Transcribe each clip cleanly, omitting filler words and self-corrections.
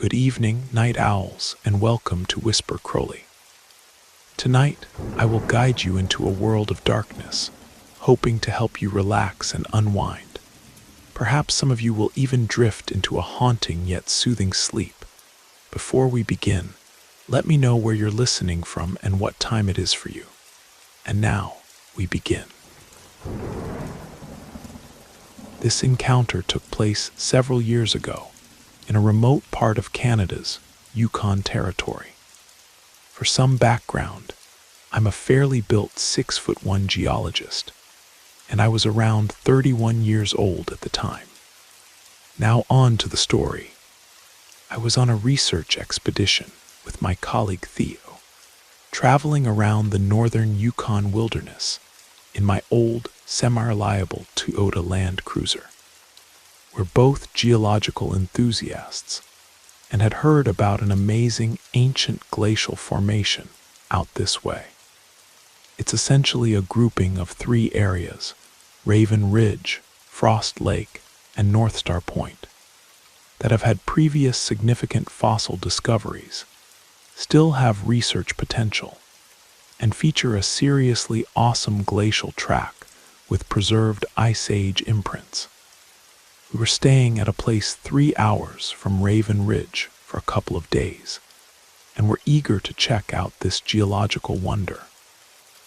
Good evening, night owls, and welcome to Whisper Crowley. Tonight, I will guide you into a world of darkness, hoping to help you relax and unwind. Perhaps some of you will even drift into a haunting yet soothing sleep. Before we begin, let me know where you're listening from and what time it is for you. And now, we begin. This encounter took place several years ago in a remote part of Canada's Yukon Territory. For some background, I'm a fairly built 6'1" geologist, and I was around 31 years old at the time. Now on to the story. I was on a research expedition with my colleague Theo, traveling around the northern Yukon wilderness in my old, semi-reliable Toyota Land Cruiser. We're both geological enthusiasts and had heard about an amazing ancient glacial formation out this way. It's essentially a grouping of three areas, Raven Ridge, Frost Lake, and North Star Point, that have had previous significant fossil discoveries, still have research potential, and feature a seriously awesome glacial track with preserved Ice Age imprints. We were staying at a place 3 hours from Raven Ridge for a couple of days, and were eager to check out this geological wonder.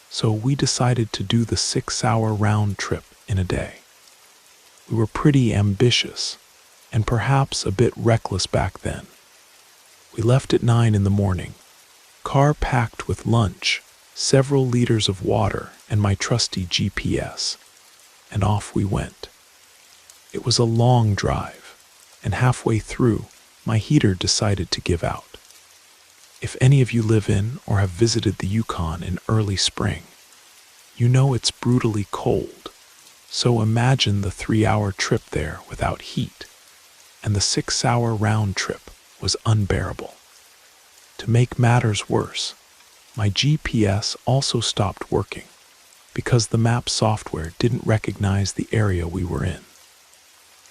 So we decided to do the 6-hour round trip in a day. We were pretty ambitious, and perhaps a bit reckless back then. We left at 9 in the morning, car packed with lunch, several liters of water, and my trusty GPS, and off we went. It was a long drive, and halfway through, my heater decided to give out. If any of you live in or have visited the Yukon in early spring, you know it's brutally cold, so imagine the 3-hour trip there without heat, and the 6-hour round trip was unbearable. To make matters worse, my GPS also stopped working because the map software didn't recognize the area we were in.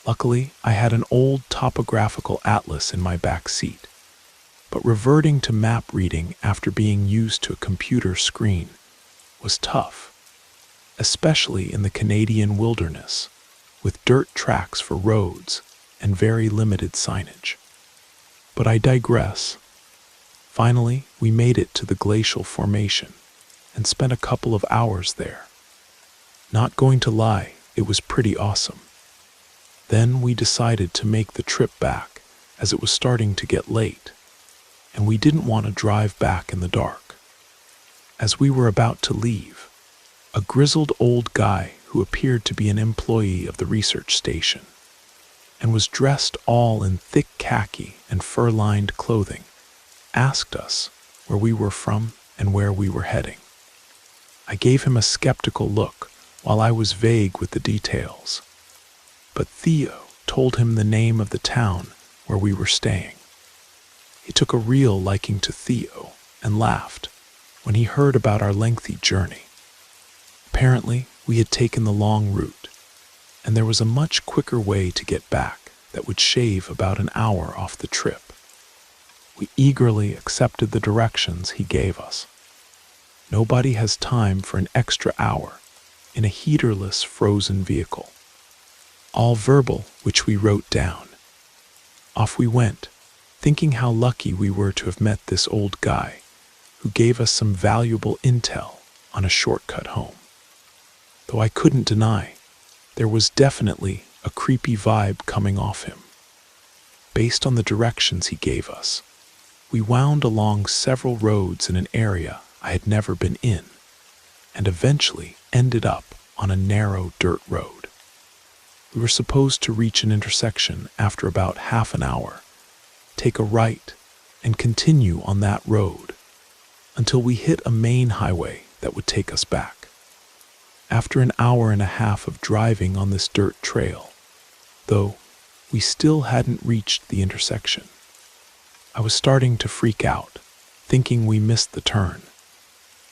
Luckily, I had an old topographical atlas in my back seat, but reverting to map reading after being used to a computer screen was tough, especially in the Canadian wilderness, with dirt tracks for roads and very limited signage. But I digress. Finally, we made it to the glacial formation and spent a couple of hours there. Not going to lie, it was pretty awesome. Then we decided to make the trip back as it was starting to get late, and we didn't want to drive back in the dark. As we were about to leave, a grizzled old guy who appeared to be an employee of the research station and was dressed all in thick khaki and fur-lined clothing asked us where we were from and where we were heading. I gave him a skeptical look while I was vague with the details, but Theo told him the name of the town where we were staying. He took a real liking to Theo and laughed when he heard about our lengthy journey. Apparently, we had taken the long route, and there was a much quicker way to get back that would shave about an hour off the trip. We eagerly accepted the directions he gave us. Nobody has time for an extra hour in a heaterless frozen vehicle. All verbal, which we wrote down. Off we went, thinking how lucky we were to have met this old guy who gave us some valuable intel on a shortcut home. Though I couldn't deny, there was definitely a creepy vibe coming off him. Based on the directions he gave us, we wound along several roads in an area I had never been in, and eventually ended up on a narrow dirt road. We were supposed to reach an intersection after about half an hour, take a right, and continue on that road until we hit a main highway that would take us back. After an hour and a half of driving on this dirt trail, though, we still hadn't reached the intersection. I was starting to freak out, thinking we missed the turn,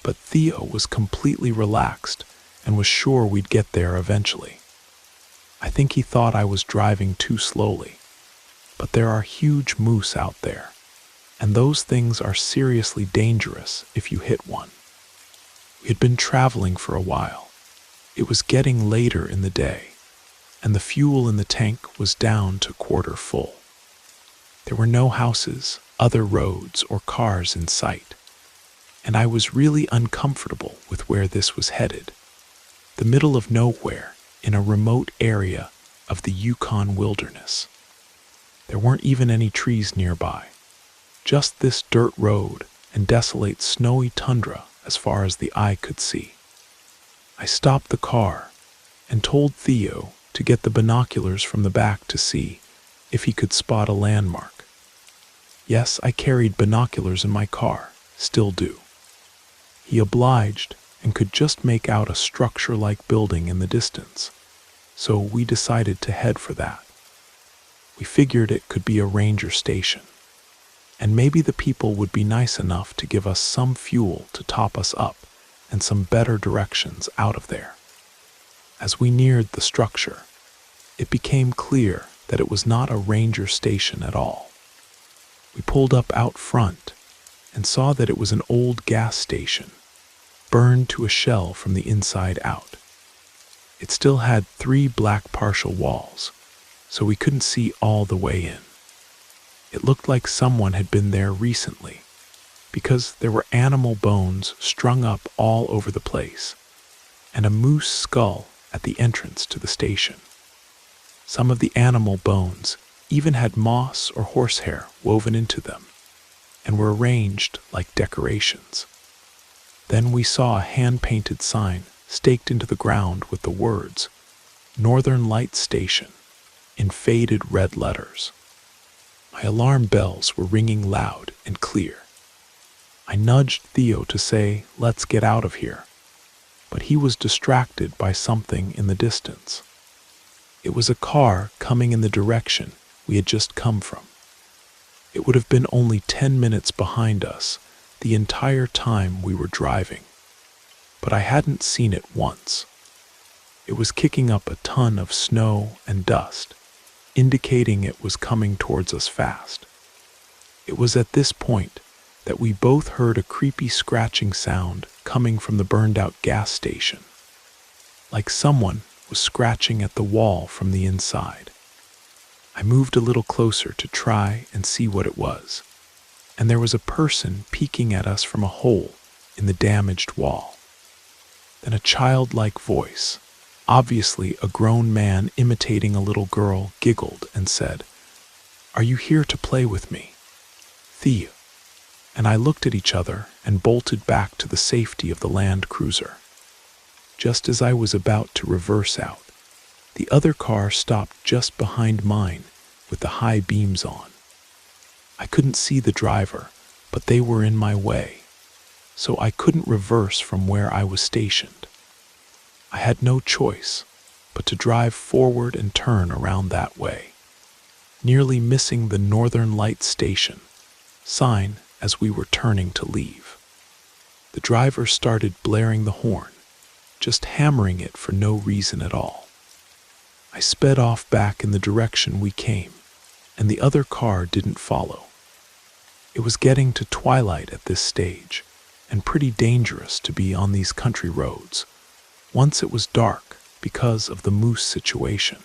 but Theo was completely relaxed and was sure we'd get there eventually. I think he thought I was driving too slowly, but there are huge moose out there, and those things are seriously dangerous if you hit one. We had been traveling for a while. It was getting later in the day, and the fuel in the tank was down to quarter full. There were no houses, other roads, or cars in sight, and I was really uncomfortable with where this was headed. The middle of nowhere, in a remote area of the Yukon wilderness. There weren't even any trees nearby, just this dirt road and desolate snowy tundra as far as the eye could see. I stopped the car and told Theo to get the binoculars from the back to see if he could spot a landmark. Yes, I carried binoculars in my car, still do. He obliged and could just make out a structure-like building in the distance, so we decided to head for that. We figured it could be a ranger station, and maybe the people would be nice enough to give us some fuel to top us up and some better directions out of there. As we neared the structure, it became clear that it was not a ranger station at all. We pulled up out front and saw that it was an old gas station, burned to a shell from the inside out. It still had 3 black partial walls, so we couldn't see all the way in. It looked like someone had been there recently, because there were animal bones strung up all over the place, and a moose skull at the entrance to the station. Some of the animal bones even had moss or horsehair woven into them, and were arranged like decorations. Then we saw a hand-painted sign staked into the ground with the words, "Northern Light Station," in faded red letters. My alarm bells were ringing loud and clear. I nudged Theo to say, "Let's get out of here," but he was distracted by something in the distance. It was a car coming in the direction we had just come from. It would have been only 10 minutes behind us the entire time we were driving, but I hadn't seen it once. It was kicking up a ton of snow and dust, indicating it was coming towards us fast. It was at this point that we both heard a creepy scratching sound coming from the burned-out gas station, like someone was scratching at the wall from the inside. I moved a little closer to try and see what it was, and there was a person peeking at us from a hole in the damaged wall. Then a childlike voice, obviously a grown man imitating a little girl, giggled and said, "Are you here to play with me, Theo?" And I looked at each other and bolted back to the safety of the Land Cruiser. Just as I was about to reverse out, the other car stopped just behind mine with the high beams on. I couldn't see the driver, but they were in my way, so I couldn't reverse from where I was stationed. I had no choice but to drive forward and turn around that way, nearly missing the Northern Light Station sign as we were turning to leave. The driver started blaring the horn, just hammering it for no reason at all. I sped off back in the direction we came, and the other car didn't follow. It was getting to twilight at this stage, and pretty dangerous to be on these country roads once it was dark because of the moose situation.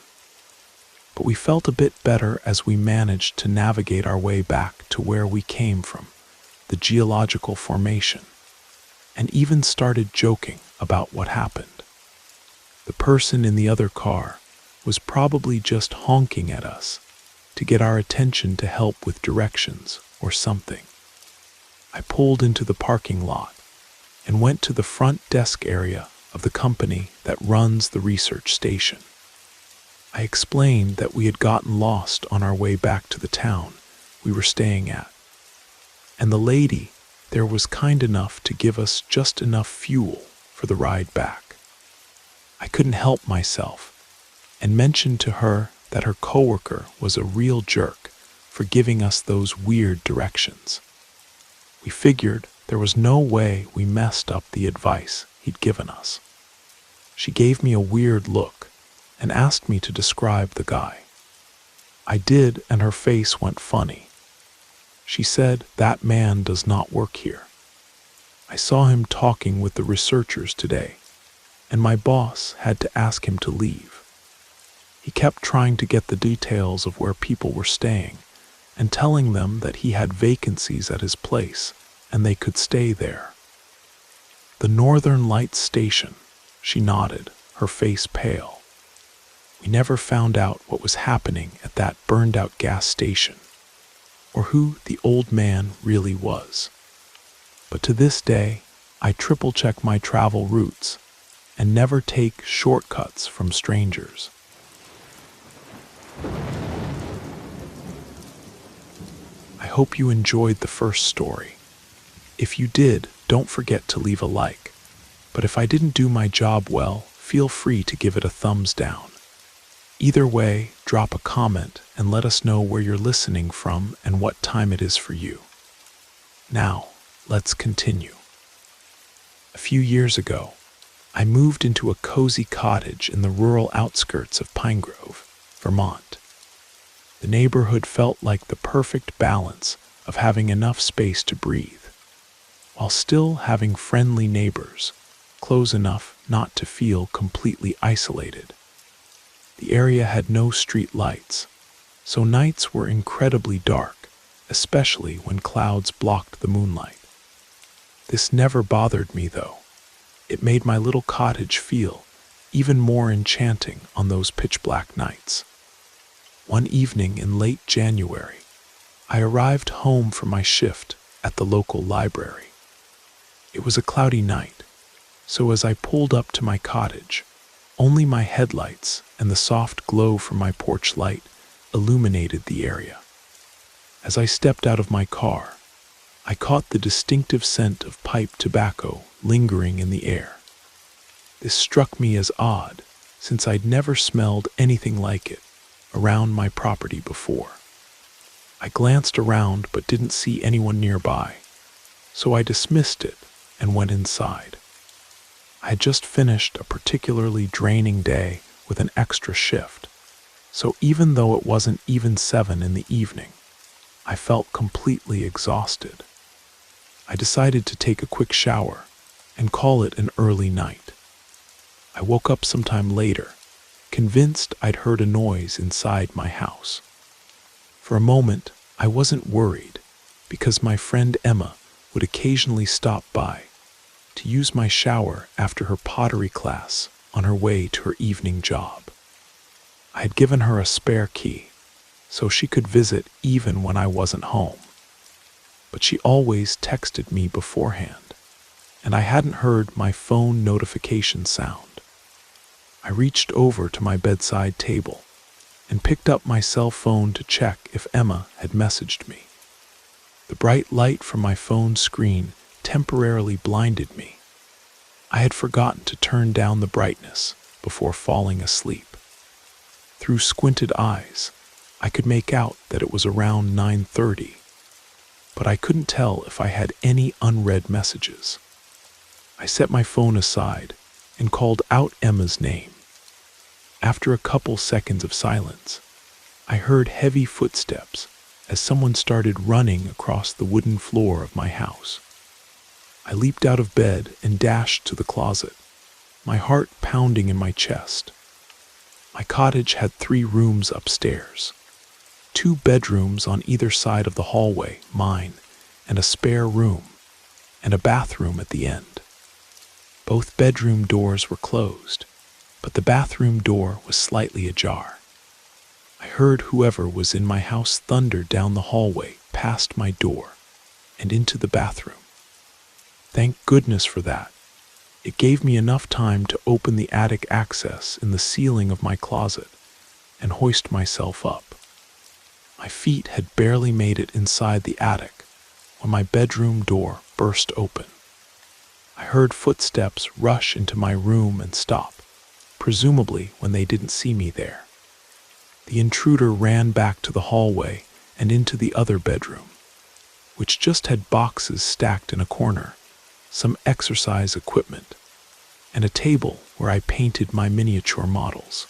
But we felt a bit better as we managed to navigate our way back to where we came from, the geological formation, and even started joking about what happened. The person in the other car was probably just honking at us to get our attention to help with directions or something. I pulled into the parking lot and went to the front desk area of the company that runs the research station. I explained that we had gotten lost on our way back to the town we were staying at, and the lady there was kind enough to give us just enough fuel for the ride back. I couldn't help myself and mentioned to her that her coworker was a real jerk for giving us those weird directions. We figured there was no way we messed up the advice he'd given us. She gave me a weird look and asked me to describe the guy. I did, and her face went funny. She said, "That man does not work here. I saw him talking with the researchers today, and my boss had to ask him to leave. He kept trying to get the details of where people were staying and telling them that he had vacancies at his place and they could stay there." "The Northern Lights station," she nodded, her face pale. "We never found out what was happening at that burned-out gas station, or who the old man really was. But to this day, I triple-check my travel routes and never take shortcuts from strangers." I hope you enjoyed the first story. If you did, don't forget to leave a like. But if I didn't do my job well, feel free to give it a thumbs down. Either way, drop a comment and let us know where you're listening from and what time it is for you. Now, let's continue. A few years ago, I moved into a cozy cottage in the rural outskirts of Pine Grove, Vermont. The neighborhood felt like the perfect balance of having enough space to breathe, while still having friendly neighbors, close enough not to feel completely isolated. The area had no street lights, so nights were incredibly dark, especially when clouds blocked the moonlight. This never bothered me, though. It made my little cottage feel even more enchanting on those pitch-black nights. One evening in late January, I arrived home from my shift at the local library. It was a cloudy night, so as I pulled up to my cottage, only my headlights and the soft glow from my porch light illuminated the area. As I stepped out of my car, I caught the distinctive scent of pipe tobacco lingering in the air. This struck me as odd, since I'd never smelled anything like it around my property before. I glanced around but didn't see anyone nearby, so I dismissed it and went inside. I had just finished a particularly draining day with an extra shift, so even though it wasn't even 7 in the evening, I felt completely exhausted. I decided to take a quick shower and call it an early night. I woke up sometime later, convinced I'd heard a noise inside my house. For a moment, I wasn't worried, because my friend Emma would occasionally stop by to use my shower after her pottery class on her way to her evening job. I had given her a spare key, so she could visit even when I wasn't home. But she always texted me beforehand, and I hadn't heard my phone notification sound. I reached over to my bedside table and picked up my cell phone to check if Emma had messaged me. The bright light from my phone screen temporarily blinded me. I had forgotten to turn down the brightness before falling asleep. Through squinted eyes, I could make out that it was around 9:30, but I couldn't tell if I had any unread messages. I set my phone aside and called out Emma's name. After a couple seconds of silence, I heard heavy footsteps as someone started running across the wooden floor of my house. I leaped out of bed and dashed to the closet, my heart pounding in my chest. My cottage had 3 rooms upstairs, 2 bedrooms on either side of the hallway, mine, and a spare room, and a bathroom at the end. Both bedroom doors were closed, but the bathroom door was slightly ajar. I heard whoever was in my house thunder down the hallway past my door and into the bathroom. Thank goodness for that. It gave me enough time to open the attic access in the ceiling of my closet and hoist myself up. My feet had barely made it inside the attic when my bedroom door burst open. I heard footsteps rush into my room and stop, presumably when they didn't see me there. The intruder ran back to the hallway and into the other bedroom, which just had boxes stacked in a corner, some exercise equipment, and a table where I painted my miniature models.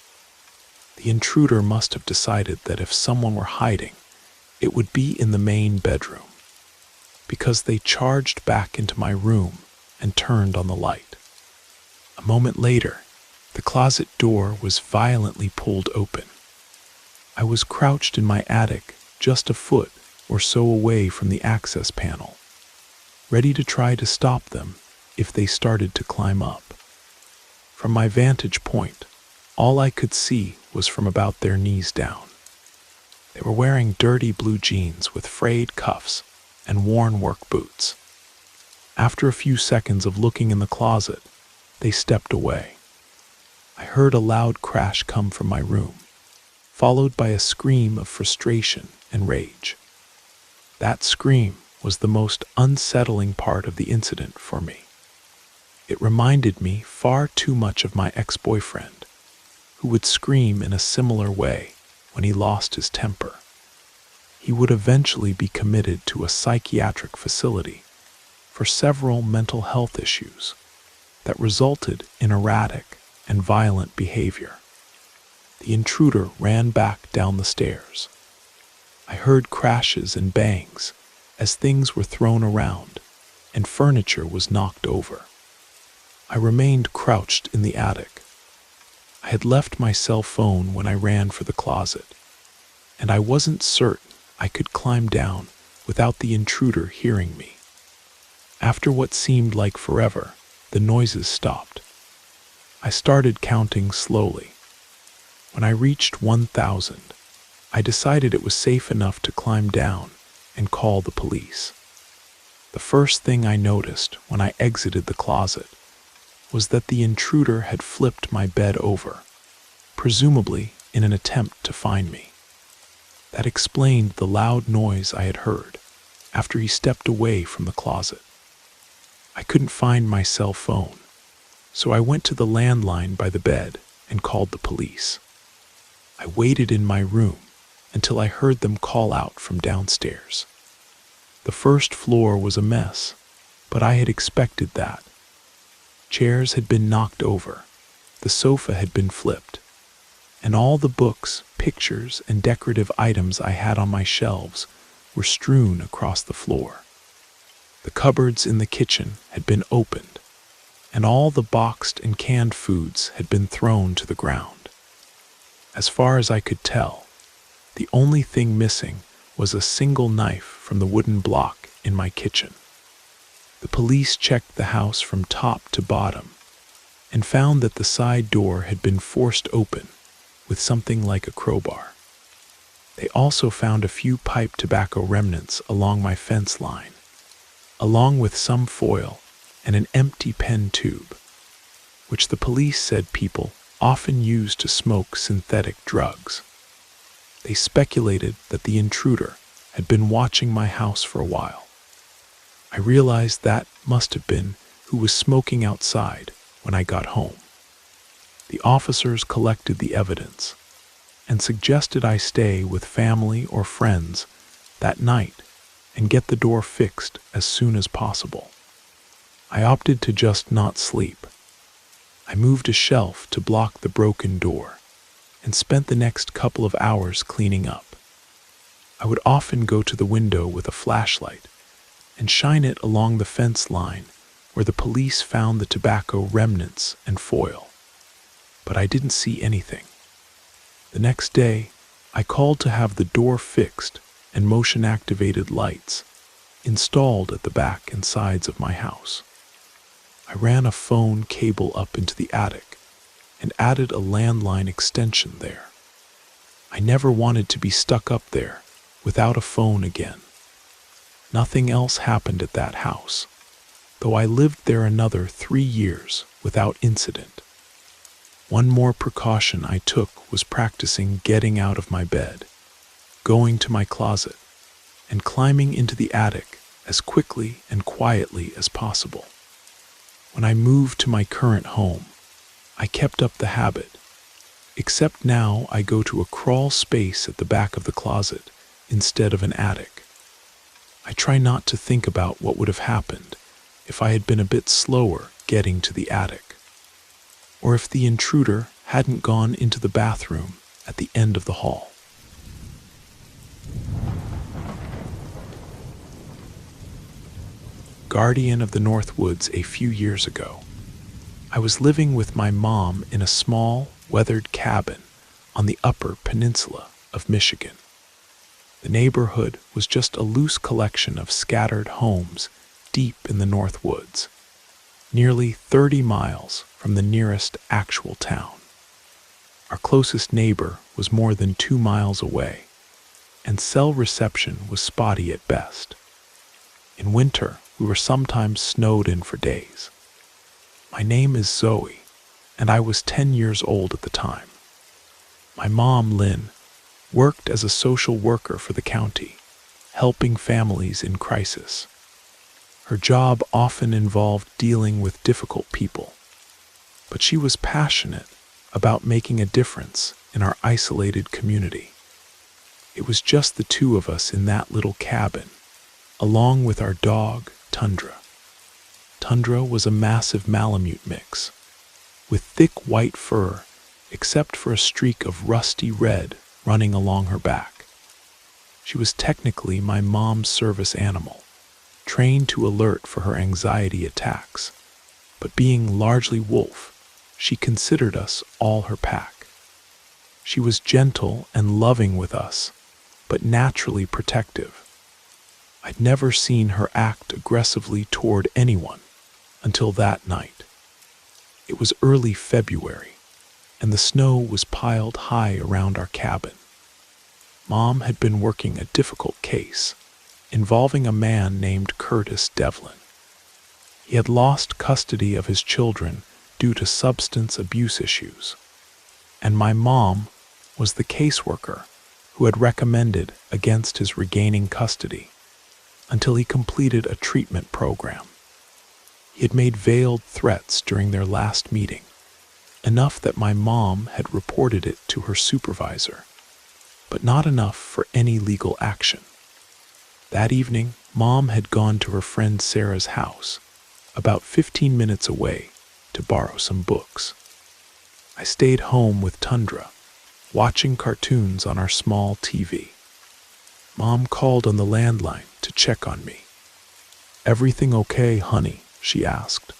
The intruder must have decided that if someone were hiding, it would be in the main bedroom, because they charged back into my room and turned on the light. A moment later, the closet door was violently pulled open. I was crouched in my attic, just a foot or so away from the access panel, ready to try to stop them if they started to climb up. From my vantage point, all I could see was from about their knees down. They were wearing dirty blue jeans with frayed cuffs and worn work boots. After a few seconds of looking in the closet, they stepped away. I heard a loud crash come from my room, followed by a scream of frustration and rage. That scream was the most unsettling part of the incident for me. It reminded me far too much of my ex-boyfriend, who would scream in a similar way when he lost his temper. He would eventually be committed to a psychiatric facility for several mental health issues that resulted in erratic and violent behavior. The intruder ran back down the stairs. I heard crashes and bangs as things were thrown around and furniture was knocked over. I remained crouched in the attic. I had left my cell phone when I ran for the closet, and I wasn't certain I could climb down without the intruder hearing me. After what seemed like forever, the noises stopped. I started counting slowly. When I reached 1,000, I decided it was safe enough to climb down and call the police. The first thing I noticed when I exited the closet was that the intruder had flipped my bed over, presumably in an attempt to find me. That explained the loud noise I had heard after he stepped away from the closet. I couldn't find my cell phone, so I went to the landline by the bed and called the police. I waited in my room until I heard them call out from downstairs. The first floor was a mess, but I had expected that. Chairs had been knocked over, the sofa had been flipped, and all the books, pictures, and decorative items I had on my shelves were strewn across the floor. The cupboards in the kitchen had been opened, and all the boxed and canned foods had been thrown to the ground. As far as I could tell, the only thing missing was a single knife from the wooden block in my kitchen. The police checked the house from top to bottom and found that the side door had been forced open with something like a crowbar. They also found a few pipe tobacco remnants along my fence line, along with some foil and an empty pen tube, which the police said people often use to smoke synthetic drugs. They speculated that the intruder had been watching my house for a while. I realized that must have been who was smoking outside when I got home. The officers collected the evidence and suggested I stay with family or friends that night and get the door fixed as soon as possible. I opted to just not sleep. I moved a shelf to block the broken door and spent the next couple of hours cleaning up. I would often go to the window with a flashlight and shine it along the fence line where the police found the tobacco remnants and foil. But I didn't see anything. The next day, I called to have the door fixed and motion-activated lights installed at the back and sides of my house. I ran a phone cable up into the attic and added a landline extension there. I never wanted to be stuck up there without a phone again. Nothing else happened at that house, though I lived there another 3 years without incident. One more precaution I took was practicing getting out of my bed, going to my closet, and climbing into the attic as quickly and quietly as possible. When I moved to my current home, I kept up the habit, except now I go to a crawl space at the back of the closet instead of an attic. I try not to think about what would have happened if I had been a bit slower getting to the attic, or if the intruder hadn't gone into the bathroom at the end of the hall. Guardian of the North Woods a few years ago. I was living with my mom in a small, weathered cabin on the Upper Peninsula of Michigan. The neighborhood was just a loose collection of scattered homes deep in the North Woods, nearly 30 miles from the nearest actual town. Our closest neighbor was more than 2 miles away, and cell reception was spotty at best. In winter, we were sometimes snowed in for days. My name is Zoe, and I was 10 years old at the time. My mom, Lynn, worked as a social worker for the county, helping families in crisis. Her job often involved dealing with difficult people, but she was passionate about making a difference in our isolated community. It was just the two of us in that little cabin, along with our dog, Tundra. Tundra was a massive Malamute mix, with thick white fur except for a streak of rusty red running along her back. She was technically my mom's service animal, trained to alert for her anxiety attacks, but being largely wolf, she considered us all her pack. She was gentle and loving with us, but naturally protective. I'd never seen her act aggressively toward anyone until that night. It was early February, and the snow was piled high around our cabin. Mom had been working a difficult case involving a man named Curtis Devlin. He had lost custody of his children due to substance abuse issues, and my mom was the caseworker who had recommended against his regaining custody until he completed a treatment program. He had made veiled threats during their last meeting, enough that my mom had reported it to her supervisor, but not enough for any legal action. That evening, Mom had gone to her friend Sarah's house, about 15 minutes away, to borrow some books. I stayed home with Tundra, watching cartoons on our small TV. Mom called on the landline to check on me. "Everything okay, honey?" she asked.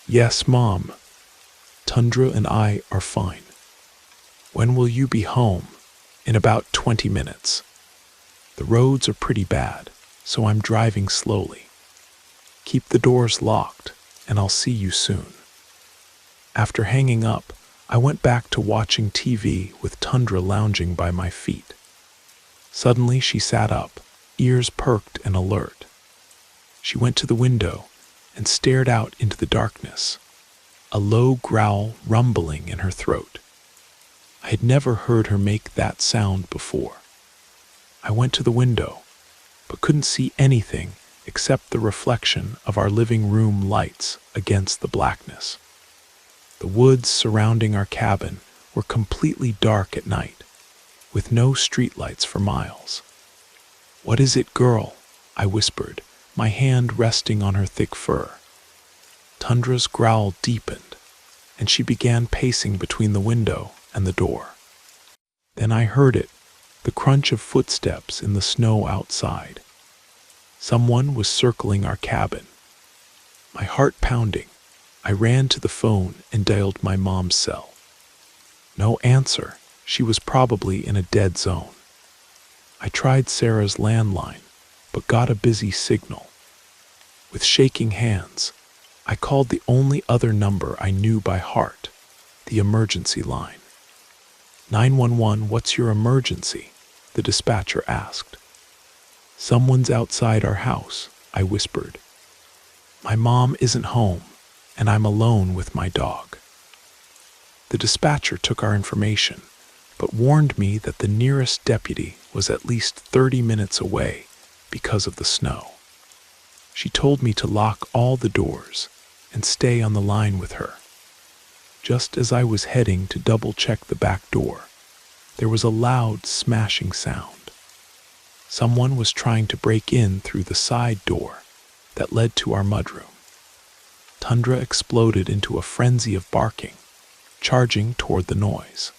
"Yes, Mom. Tundra and I are fine." "When will you be home?" "In about 20 minutes. The roads are pretty bad, so I'm driving slowly. Keep the doors locked, and I'll see you soon." After hanging up, I went back to watching TV with Tundra lounging by my feet. Suddenly she sat up, ears perked and alert. She went to the window and stared out into the darkness, a low growl rumbling in her throat. I had never heard her make that sound before. I went to the window, but couldn't see anything except the reflection of our living room lights against the blackness. The woods surrounding our cabin were completely dark at night, with no streetlights for miles. "What is it, girl?" I whispered, my hand resting on her thick fur. Tundra's growl deepened, and she began pacing between the window and the door. Then I heard it, the crunch of footsteps in the snow outside. Someone was circling our cabin. My heart pounding, I ran to the phone and dialed my mom's cell. No answer. She was probably in a dead zone. I tried Sarah's landline, but got a busy signal. With shaking hands, I called the only other number I knew by heart, the emergency line. 911, what's your emergency? The dispatcher asked. Someone's outside our house, I whispered. My mom isn't home, and I'm alone with my dog. The dispatcher took our information, but warned me that the nearest deputy was at least 30 minutes away because of the snow. She told me to lock all the doors and stay on the line with her. Just as I was heading to double-check the back door, there was a loud smashing sound. Someone was trying to break in through the side door that led to our mudroom. Tundra exploded into a frenzy of barking, charging toward the noise.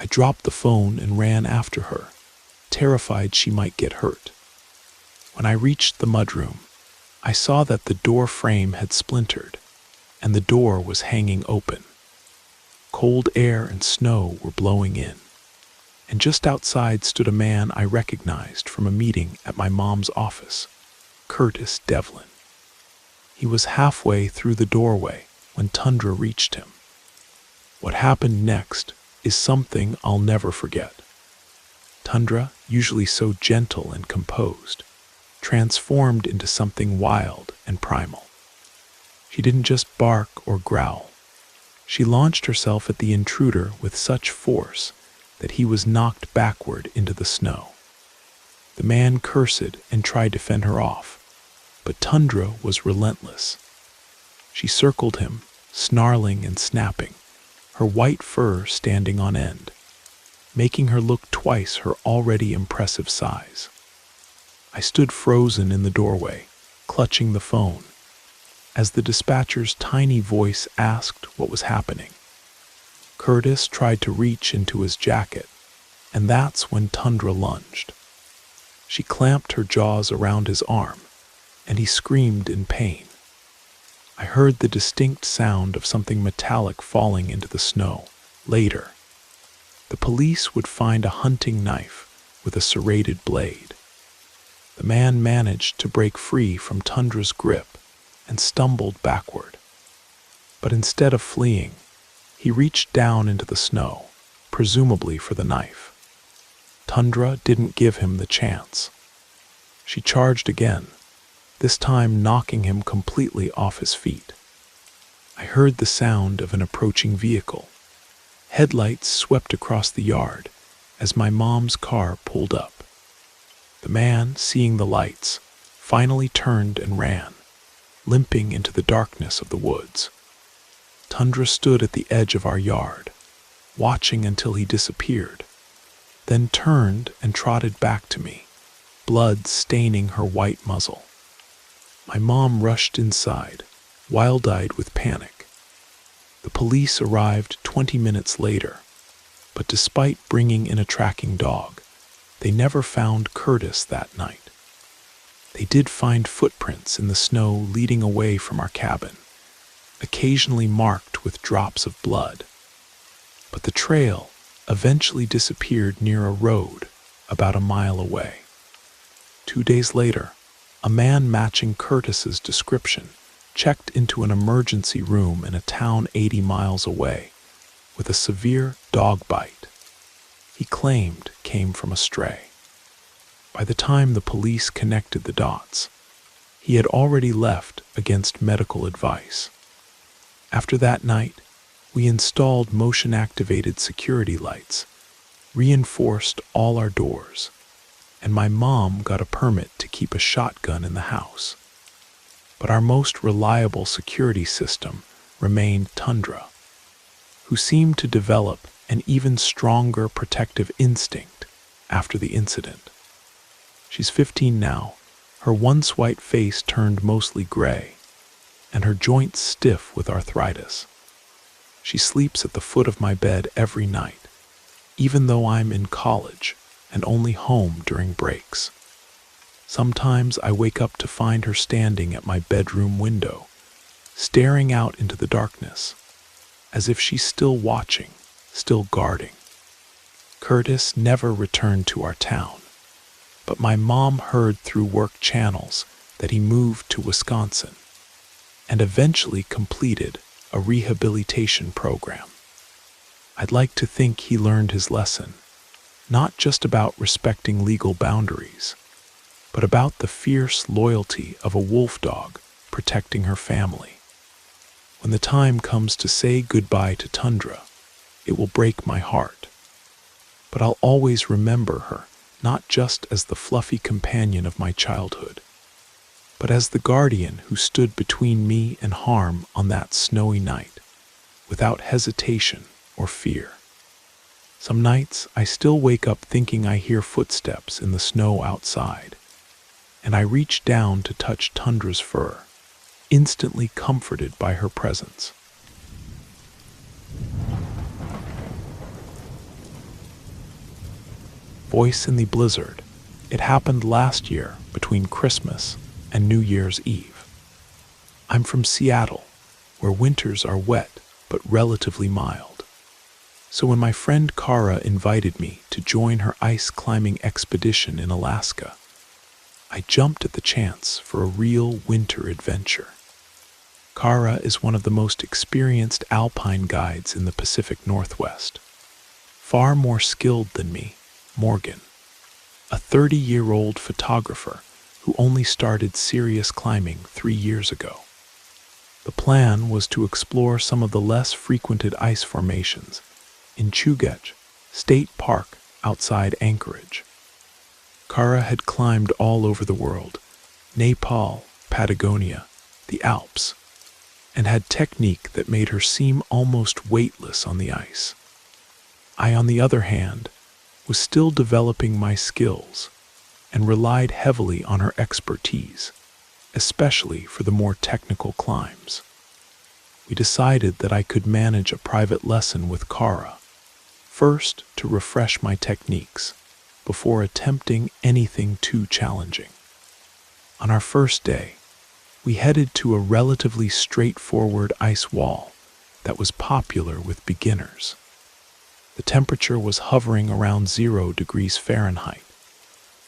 I dropped the phone and ran after her, terrified she might get hurt. When I reached the mudroom, I saw that the door frame had splintered, and the door was hanging open. Cold air and snow were blowing in, and just outside stood a man I recognized from a meeting at my mom's office, Curtis Devlin. He was halfway through the doorway when Tundra reached him. What happened next is something I'll never forget. Tundra, usually so gentle and composed, transformed into something wild and primal. She didn't just bark or growl. She launched herself at the intruder with such force that he was knocked backward into the snow. The man cursed and tried to fend her off, but Tundra was relentless. She circled him, snarling and snapping, her white fur standing on end, making her look twice her already impressive size. I stood frozen in the doorway, clutching the phone, as the dispatcher's tiny voice asked what was happening. Curtis tried to reach into his jacket, and that's when Tundra lunged. She clamped her jaws around his arm, and he screamed in pain. I heard the distinct sound of something metallic falling into the snow. Later, the police would find a hunting knife with a serrated blade. The man managed to break free from Tundra's grip and stumbled backward. But instead of fleeing, he reached down into the snow, presumably for the knife. Tundra didn't give him the chance. She charged again, this time knocking him completely off his feet. I heard the sound of an approaching vehicle. Headlights swept across the yard as my mom's car pulled up. The man, seeing the lights, finally turned and ran, limping into the darkness of the woods. Tundra stood at the edge of our yard, watching until he disappeared, then turned and trotted back to me, blood staining her white muzzle. My mom rushed inside, wild-eyed with panic. The police arrived 20 minutes later, but despite bringing in a tracking dog, they never found Curtis that night. They did find footprints in the snow leading away from our cabin, occasionally marked with drops of blood. But the trail eventually disappeared near a road about a mile away. 2 days later, a man matching Curtis's description checked into an emergency room in a town 80 miles away with a severe dog bite he claimed came from a stray. By the time the police connected the dots, he had already left against medical advice. After that night, we installed motion-activated security lights, reinforced all our doors, and my mom got a permit to keep a shotgun in the house. But our most reliable security system remained Tundra, who seemed to develop an even stronger protective instinct after the incident. She's 15 now, her once white face turned mostly gray, and her joints stiff with arthritis. She sleeps at the foot of my bed every night, even though I'm in college and only home during breaks. Sometimes I wake up to find her standing at my bedroom window, staring out into the darkness, as if she's still watching, still guarding. Curtis never returned to our town, but my mom heard through work channels that he moved to Wisconsin and eventually completed a rehabilitation program. I'd like to think he learned his lesson, not just about respecting legal boundaries, but about the fierce loyalty of a wolf dog protecting her family. When the time comes to say goodbye to Tundra, it will break my heart. But I'll always remember her, not just as the fluffy companion of my childhood, but as the guardian who stood between me and harm on that snowy night, without hesitation or fear. Some nights I still wake up thinking I hear footsteps in the snow outside, and I reach down to touch Tundra's fur, instantly comforted by her presence. Voice in the blizzard. It happened last year between Christmas and New Year's Eve. I'm from Seattle, where winters are wet but relatively mild. So when my friend Kara invited me to join her ice climbing expedition in Alaska, I jumped at the chance for a real winter adventure. Kara is one of the most experienced alpine guides in the Pacific Northwest. Far more skilled than me, Morgan, a 30-year-old photographer who only started serious climbing 3 years ago. The plan was to explore some of the less frequented ice formations in Chugach State Park outside Anchorage. Kara had climbed all over the world, Nepal, Patagonia, the Alps, and had technique that made her seem almost weightless on the ice. I, on the other hand, was still developing my skills and relied heavily on her expertise, especially for the more technical climbs. We decided that I could manage a private lesson with Kara, first to refresh my techniques before attempting anything too challenging. On our first day, we headed to a relatively straightforward ice wall that was popular with beginners. The temperature was hovering around 0 degrees Fahrenheit,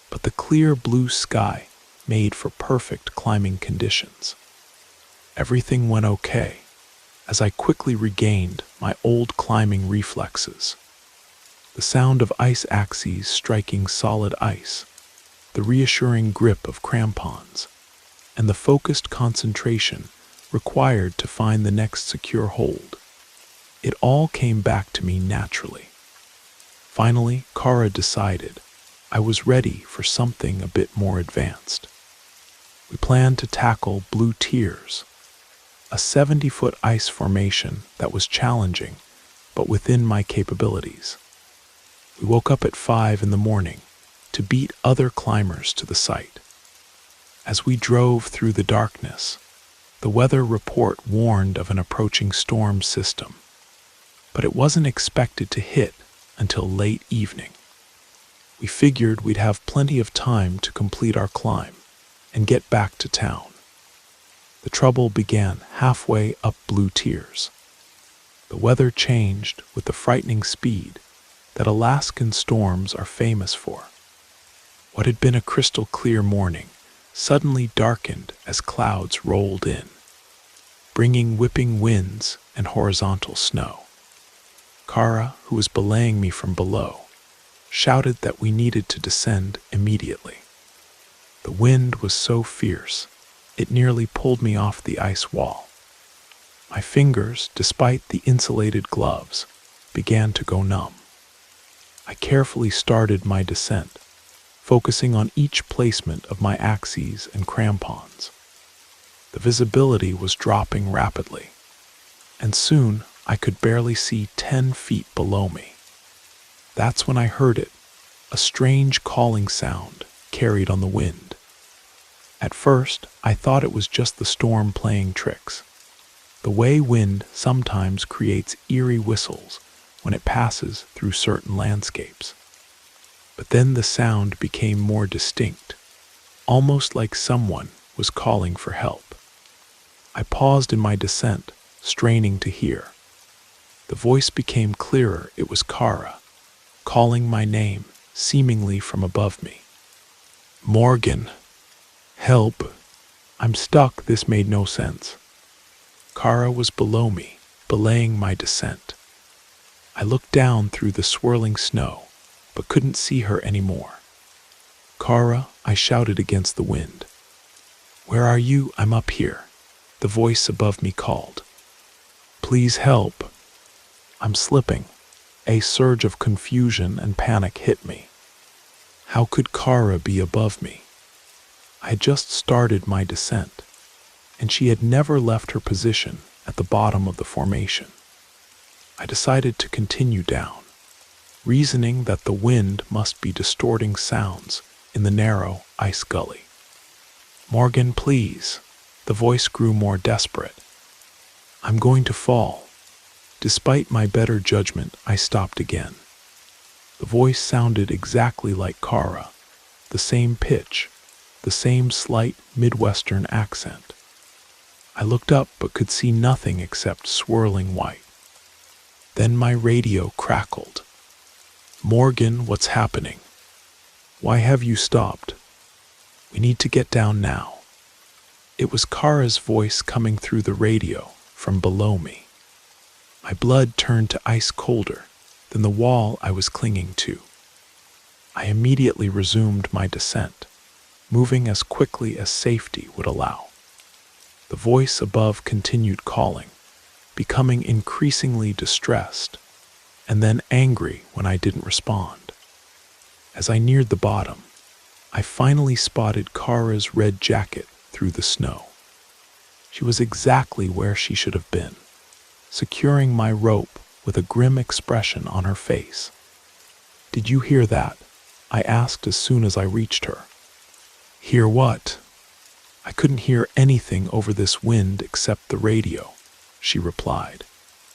but the clear blue sky made for perfect climbing conditions. Everything went okay, as I quickly regained my old climbing reflexes. The sound of ice axes striking solid ice, the reassuring grip of crampons, and the focused concentration required to find the next secure hold. It all came back to me naturally. Finally, Kara decided I was ready for something a bit more advanced. We planned to tackle Blue Tears, a 70-foot ice formation that was challenging, but within my capabilities. We woke up at 5 in the morning to beat other climbers to the site. As we drove through the darkness, the weather report warned of an approaching storm system, but it wasn't expected to hit until late evening. We figured we'd have plenty of time to complete our climb and get back to town. The trouble began halfway up Blue Tears. The weather changed with the frightening speed that Alaskan storms are famous for. What had been a crystal clear morning suddenly darkened as clouds rolled in, bringing whipping winds and horizontal snow. Kara, who was belaying me from below, shouted that we needed to descend immediately. The wind was so fierce, it nearly pulled me off the ice wall. My fingers, despite the insulated gloves, began to go numb. I carefully started my descent, focusing on each placement of my axes and crampons. The visibility was dropping rapidly, and soon I could barely see 10 feet below me. That's when I heard it, a strange calling sound carried on the wind. At first, I thought it was just the storm playing tricks, the way wind sometimes creates eerie whistles when it passes through certain landscapes. But then the sound became more distinct, almost like someone was calling for help. I paused in my descent, straining to hear. The voice became clearer. It was Kara, calling my name, seemingly from above me. "Morgan, help. I'm stuck." This made no sense. Kara was below me, belaying my descent. I looked down through the swirling snow, but couldn't see her anymore. "Kara," I shouted against the wind. "Where are you?" "I'm up here," the voice above me called. "Please help. I'm slipping." A surge of confusion and panic hit me. How could Kara be above me? I had just started my descent, and she had never left her position at the bottom of the formation. I decided to continue down, reasoning that the wind must be distorting sounds in the narrow ice gully. "Morgan, please." The voice grew more desperate. "I'm going to fall." Despite my better judgment, I stopped again. The voice sounded exactly like Kara, the same pitch, the same slight Midwestern accent. I looked up but could see nothing except swirling white. Then my radio crackled. "Morgan, what's happening? Why have you stopped? We need to get down now." It was Kara's voice coming through the radio from below me. My blood turned to ice colder than the wall I was clinging to. I immediately resumed my descent, moving as quickly as safety would allow. The voice above continued calling, becoming increasingly distressed, and then angry when I didn't respond. As I neared the bottom, I finally spotted Kara's red jacket through the snow. She was exactly where she should have been, securing my rope with a grim expression on her face. "Did you hear that?" I asked as soon as I reached her. "Hear what?" "I couldn't hear anything over this wind except the radio," she replied,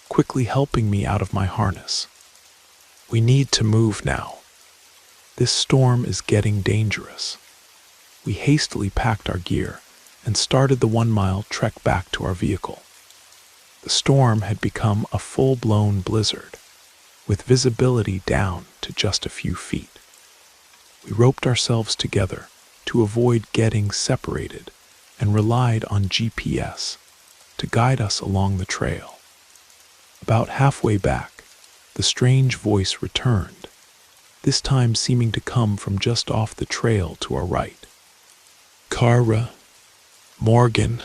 quickly helping me out of my harness. "We need to move now. This storm is getting dangerous." We hastily packed our gear and started the 1-mile trek back to our vehicle. The storm had become a full-blown blizzard, with visibility down to just a few feet. We roped ourselves together to avoid getting separated and relied on GPS to guide us along the trail. About halfway back, the strange voice returned, this time seeming to come from just off the trail to our right. "Kara, Morgan,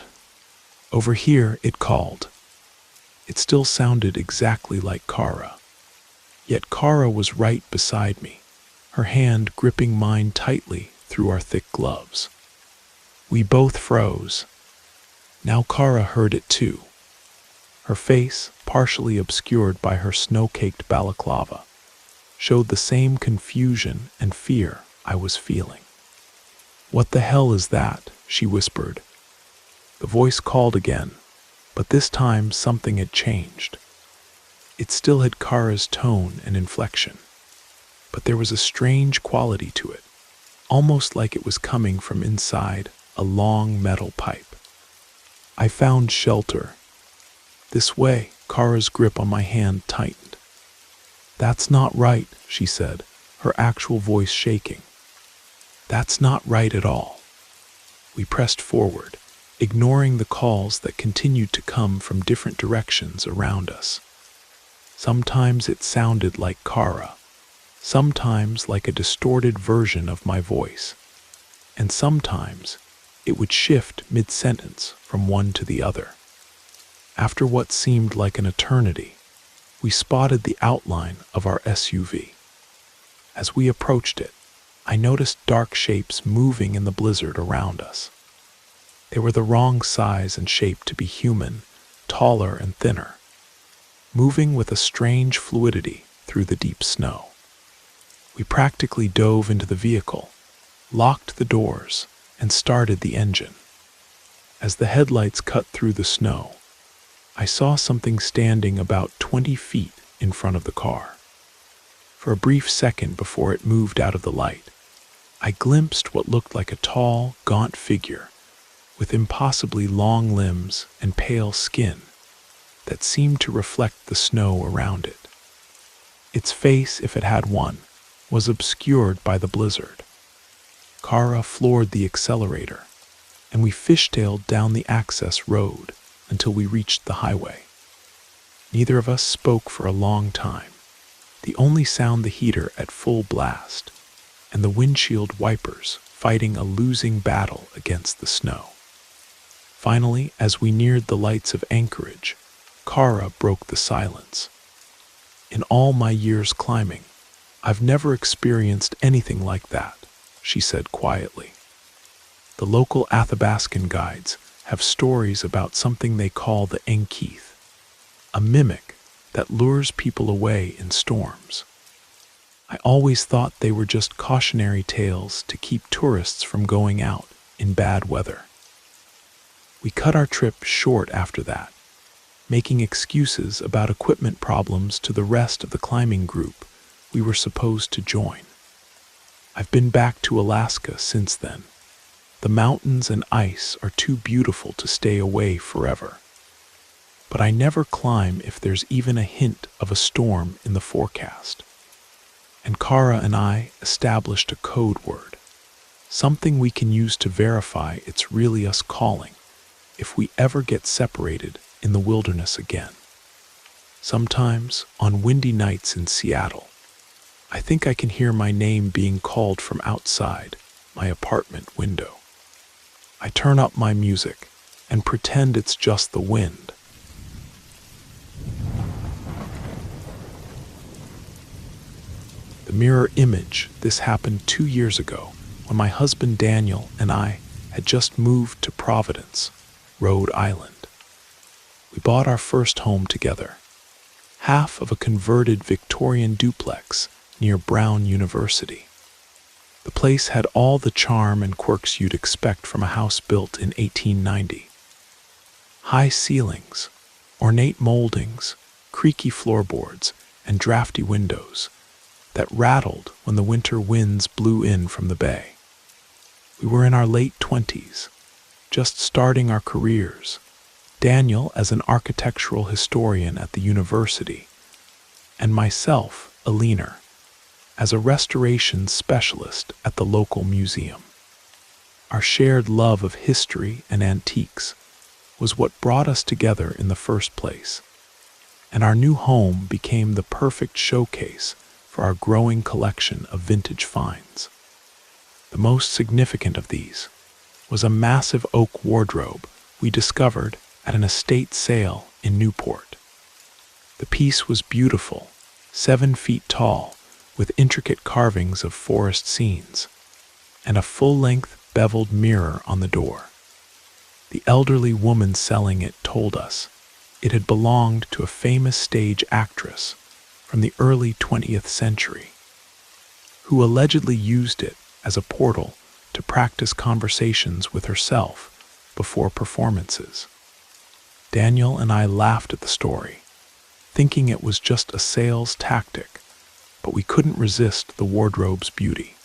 over here," it called. It still sounded exactly like Kara. Yet Kara was right beside me, her hand gripping mine tightly through our thick gloves. We both froze. Now Kara heard it too. Her face, partially obscured by her snow-caked balaclava, showed the same confusion and fear I was feeling. "What the hell is that?" she whispered. The voice called again, but this time something had changed. It still had Kara's tone and inflection, but there was a strange quality to it, almost like it was coming from inside a long metal pipe. "I found shelter. This way." Kara's grip on my hand tightened. "That's not right," she said, her actual voice shaking. "That's not right at all." We pressed forward, ignoring the calls that continued to come from different directions around us. Sometimes it sounded like Kara, sometimes like a distorted version of my voice, and sometimes it would shift mid-sentence from one to the other. After what seemed like an eternity, we spotted the outline of our SUV. As we approached it, I noticed dark shapes moving in the blizzard around us. They were the wrong size and shape to be human, taller and thinner, moving with a strange fluidity through the deep snow. We practically dove into the vehicle, locked the doors, and started the engine. As the headlights cut through the snow, I saw something standing about 20 feet in front of the car. For a brief second before it moved out of the light, I glimpsed what looked like a tall, gaunt figure with impossibly long limbs and pale skin that seemed to reflect the snow around it. Its face, if it had one, was obscured by the blizzard. Kara floored the accelerator, and we fishtailed down the access road until we reached the highway. Neither of us spoke for a long time, the only sound the heater at full blast, and the windshield wipers fighting a losing battle against the snow. Finally, as we neared the lights of Anchorage, Kara broke the silence. "In all my years climbing, I've never experienced anything like that," she said quietly. "The local Athabascan guides have stories about something they call the Enkeith, a mimic that lures people away in storms. I always thought they were just cautionary tales to keep tourists from going out in bad weather." We cut our trip short after that, making excuses about equipment problems to the rest of the climbing group we were supposed to join. I've been back to Alaska since then. The mountains and ice are too beautiful to stay away forever. But I never climb if there's even a hint of a storm in the forecast. And Kara and I established a code word, something we can use to verify it's really us calling if we ever get separated in the wilderness again. Sometimes, on windy nights in Seattle, I think I can hear my name being called from outside my apartment window. I turn up my music and pretend it's just the wind. The mirror image, this happened 2 years ago when my husband Daniel and I had just moved to Providence, Rhode Island. We bought our first home together, half of a converted Victorian duplex near Brown University. The place had all the charm and quirks you'd expect from a house built in 1890. High ceilings, ornate moldings, creaky floorboards, and drafty windows that rattled when the winter winds blew in from the bay. We were in our late 20s, just starting our careers, Daniel as an architectural historian at the university, and myself, a leaner, as a restoration specialist at the local museum. Our shared love of history and antiques was what brought us together in the first place, and our new home became the perfect showcase for our growing collection of vintage finds. The most significant of these was a massive oak wardrobe we discovered at an estate sale in Newport. The piece was beautiful, 7 feet tall, with intricate carvings of forest scenes, and a full-length beveled mirror on the door. The elderly woman selling it told us it had belonged to a famous stage actress from the early 20th century, who allegedly used it as a portal to practice conversations with herself before performances. Daniel and I laughed at the story, thinking it was just a sales tactic, but we couldn't resist the wardrobe's beauty.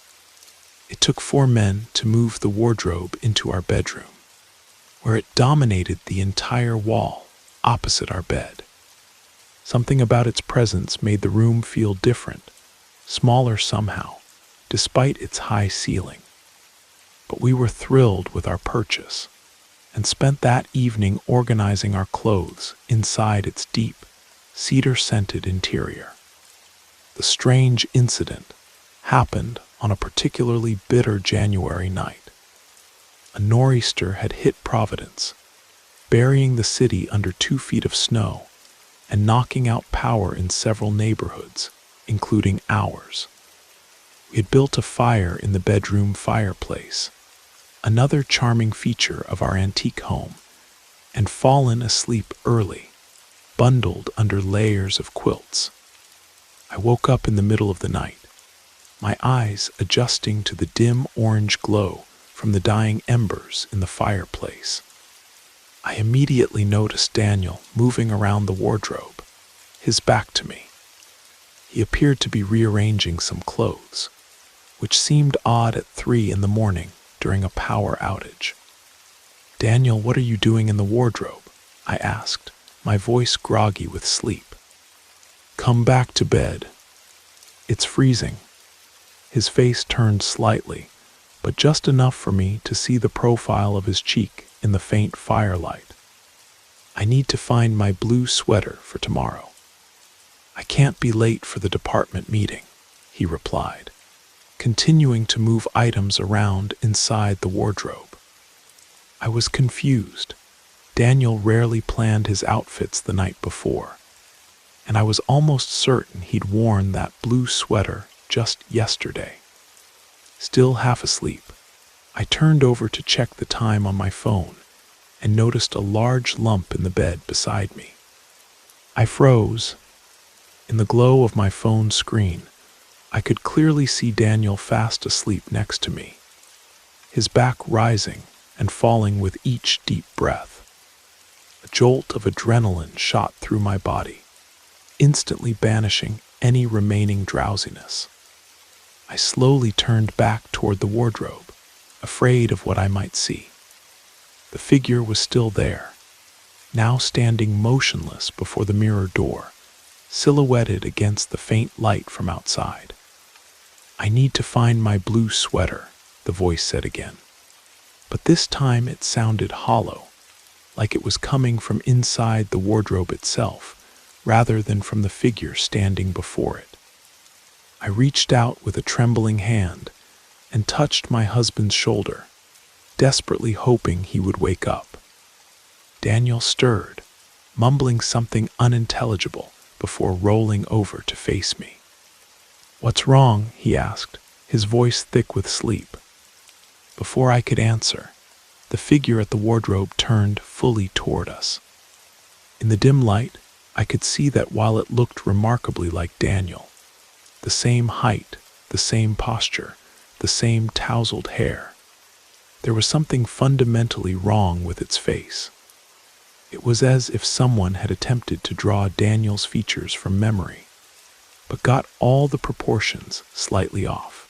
It took 4 men to move the wardrobe into our bedroom, where it dominated the entire wall opposite our bed. Something about its presence made the room feel different, smaller somehow, despite its high ceiling. But we were thrilled with our purchase, and spent that evening organizing our clothes inside its deep, cedar-scented interior. The strange incident happened on a particularly bitter January night. A nor'easter had hit Providence, burying the city under 2 feet of snow and knocking out power in several neighborhoods, including ours. We had built a fire in the bedroom fireplace, another charming feature of our antique home, and fallen asleep early, bundled under layers of quilts. I woke up in the middle of the night, my eyes adjusting to the dim orange glow from the dying embers in the fireplace. I immediately noticed Daniel moving around the wardrobe, his back to me. He appeared to be rearranging some clothes, which seemed odd at 3 in the morning during a power outage. "Daniel, what are you doing in the wardrobe?" I asked, my voice groggy with sleep. "Come back to bed. It's freezing." His face turned slightly, but just enough for me to see the profile of his cheek in the faint firelight. "I need to find my blue sweater for tomorrow. I can't be late for the department meeting," he replied, continuing to move items around inside the wardrobe. I was confused. Daniel rarely planned his outfits the night before, and I was almost certain he'd worn that blue sweater just yesterday. Still half asleep, I turned over to check the time on my phone and noticed a large lump in the bed beside me. I froze. In the glow of my phone screen, I could clearly see Daniel fast asleep next to me, his back rising and falling with each deep breath. A jolt of adrenaline shot through my body, instantly banishing any remaining drowsiness. I slowly turned back toward the wardrobe, afraid of what I might see. The figure was still there, now standing motionless before the mirror door, silhouetted against the faint light from outside. "I need to find my blue sweater," the voice said again. But this time it sounded hollow, like it was coming from inside the wardrobe itself, rather than from the figure standing before it. I reached out with a trembling hand and touched my husband's shoulder, desperately hoping he would wake up. Daniel stirred, mumbling something unintelligible before rolling over to face me. "What's wrong?" he asked, his voice thick with sleep. Before I could answer, the figure at the wardrobe turned fully toward us. In the dim light, I could see that while it looked remarkably like Daniel, the same height, the same posture, the same tousled hair, there was something fundamentally wrong with its face. It was as if someone had attempted to draw Daniel's features from memory, but got all the proportions slightly off.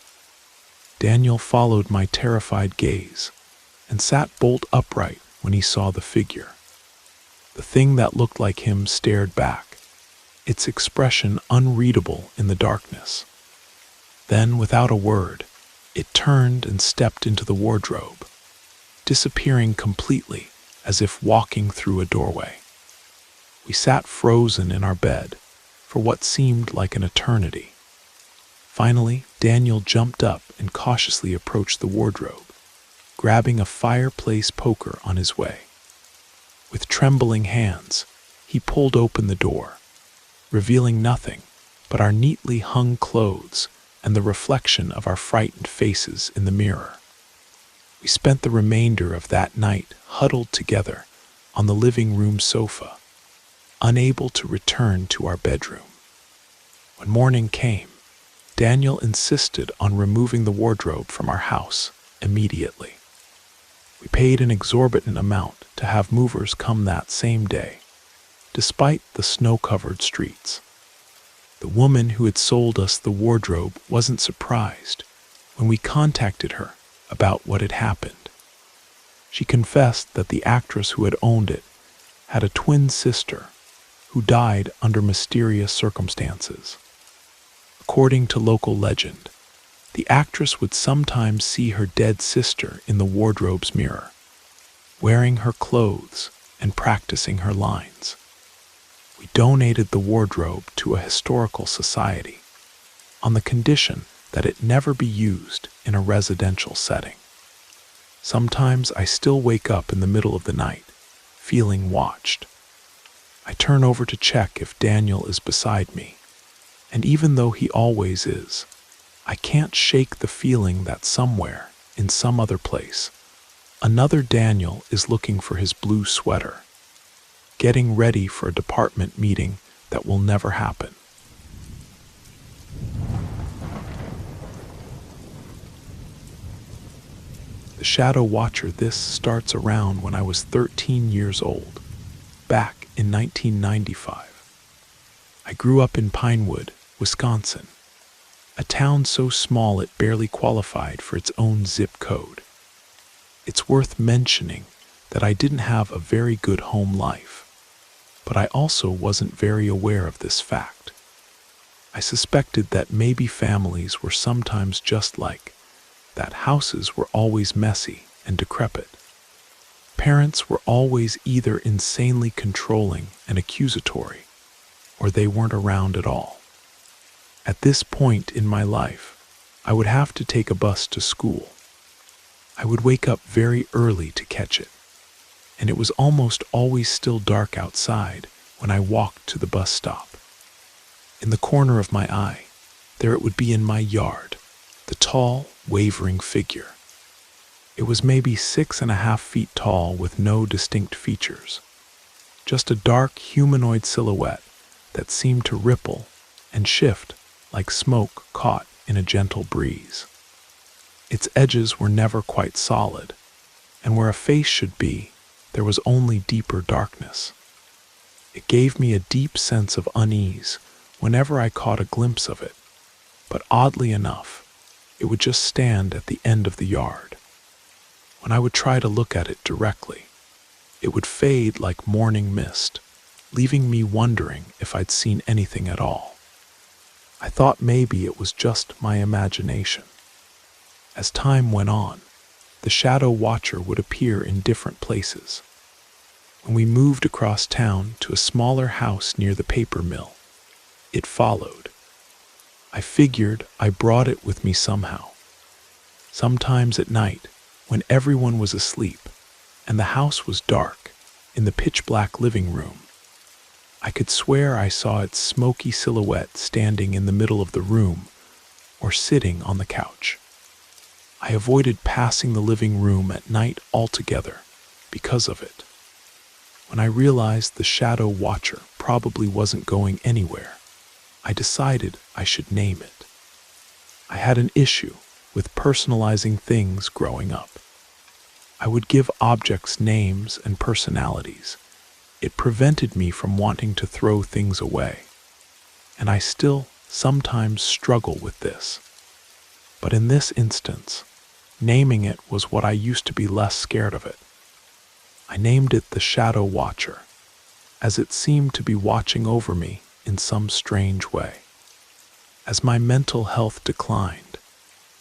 Daniel followed my terrified gaze and sat bolt upright when he saw the figure. The thing that looked like him stared back, its expression unreadable in the darkness. Then, without a word, it turned and stepped into the wardrobe, disappearing completely as if walking through a doorway. We sat frozen in our bed for what seemed like an eternity. Finally, Daniel jumped up and cautiously approached the wardrobe, grabbing a fireplace poker on his way. With trembling hands, he pulled open the door, revealing nothing but our neatly hung clothes and the reflection of our frightened faces in the mirror. We spent the remainder of that night huddled together on the living room sofa, unable to return to our bedroom. When morning came, Daniel insisted on removing the wardrobe from our house immediately. We paid an exorbitant amount to have movers come that same day, despite the snow-covered streets. The woman who had sold us the wardrobe wasn't surprised when we contacted her about what had happened. She confessed that the actress who had owned it had a twin sister who died under mysterious circumstances. According to local legend, the actress would sometimes see her dead sister in the wardrobe's mirror, wearing her clothes and practicing her lines. We donated the wardrobe to a historical society on the condition that it never be used in a residential setting. Sometimes I still wake up in the middle of the night, feeling watched. I turn over to check if Daniel is beside me, and even though he always is, I can't shake the feeling that somewhere, in some other place, another Daniel is looking for his blue sweater, getting ready for a department meeting that will never happen. The Shadow Watcher. This starts around when I was 13 years old, back in 1995. I grew up in Pinewood, Wisconsin, a town so small it barely qualified for its own zip code. It's worth mentioning that I didn't have a very good home life, but I also wasn't very aware of this fact. I suspected that maybe families were sometimes just like that. Houses were always messy and decrepit. Parents were always either insanely controlling and accusatory, or they weren't around at all. At this point in my life, I would have to take a bus to school. I would wake up very early to catch it, and it was almost always still dark outside when I walked to the bus stop. In the corner of my eye, there it would be in my yard, the tall, wavering figure. It was maybe 6.5 feet tall with no distinct features, just a dark humanoid silhouette that seemed to ripple and shift like smoke caught in a gentle breeze. Its edges were never quite solid, and where a face should be, there was only deeper darkness. It gave me a deep sense of unease whenever I caught a glimpse of it, but oddly enough, it would just stand at the end of the yard. When I would try to look at it directly, it would fade like morning mist, leaving me wondering if I'd seen anything at all. I thought maybe it was just my imagination. As time went on, the shadow watcher would appear in different places. When we moved across town to a smaller house near the paper mill, it followed. I figured I brought it with me somehow. Sometimes at night, when everyone was asleep and the house was dark, in the pitch-black living room, I could swear I saw its smoky silhouette standing in the middle of the room or sitting on the couch. I avoided passing the living room at night altogether because of it. When I realized the shadow watcher probably wasn't going anywhere, I decided I should name it. I had an issue with personalizing things growing up. I would give objects names and personalities. It prevented me from wanting to throw things away, and I still sometimes struggle with this. But in this instance, naming it was what I used to be less scared of it. I named it the Shadow Watcher, as it seemed to be watching over me in some strange way. As my mental health declined,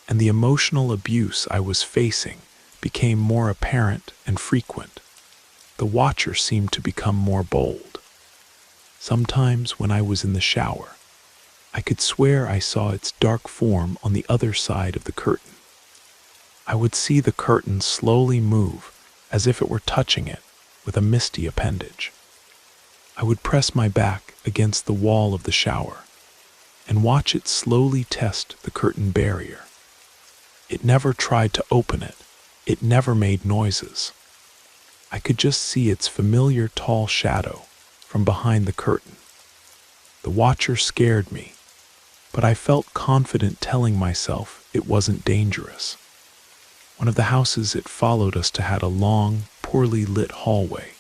and the emotional abuse I was facing became more apparent and frequent, the Watcher seemed to become more bold. Sometimes when I was in the shower, I could swear I saw its dark form on the other side of the curtain. I would see the curtain slowly move as if it were touching it with a misty appendage. I would press my back against the wall of the shower and watch it slowly test the curtain barrier. It never tried to open it. It never made noises. I could just see its familiar tall shadow from behind the curtain. The Watcher scared me, but I felt confident telling myself it wasn't dangerous. One of the houses it followed us to had a long, poorly lit hallway,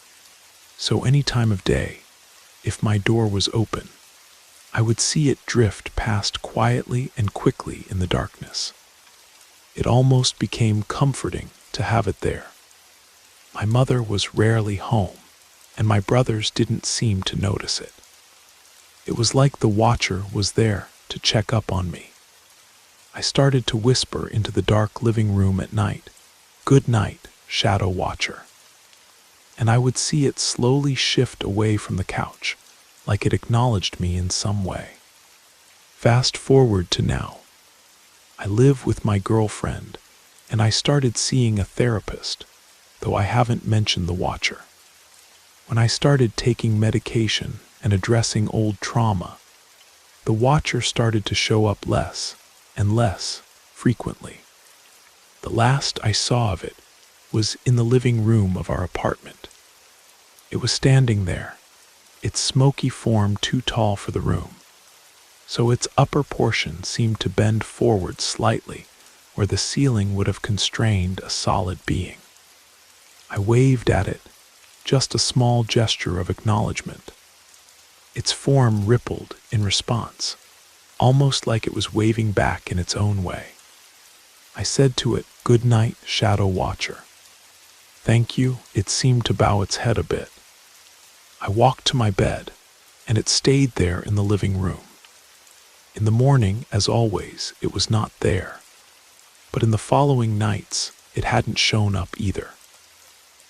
so any time of day, if my door was open, I would see it drift past quietly and quickly in the darkness. It almost became comforting to have it there. My mother was rarely home, and my brothers didn't seem to notice it. It was like the Watcher was there to check up on me. I started to whisper into the dark living room at night, "Good night, Shadow Watcher." And I would see it slowly shift away from the couch, like it acknowledged me in some way. Fast forward to now. I live with my girlfriend, and I started seeing a therapist, though I haven't mentioned the Watcher. When I started taking medication and addressing old trauma, the Watcher started to show up less and less frequently. The last I saw of it was in the living room of our apartment. It was standing there, its smoky form too tall for the room, so its upper portion seemed to bend forward slightly where the ceiling would have constrained a solid being. I waved at it, just a small gesture of acknowledgement. Its form rippled in response, almost like it was waving back in its own way. I said to it, "Good night, Shadow Watcher." "Thank you." It seemed to bow its head a bit. I walked to my bed, and it stayed there in the living room. In the morning, as always, it was not there, but in the following nights, it hadn't shown up either.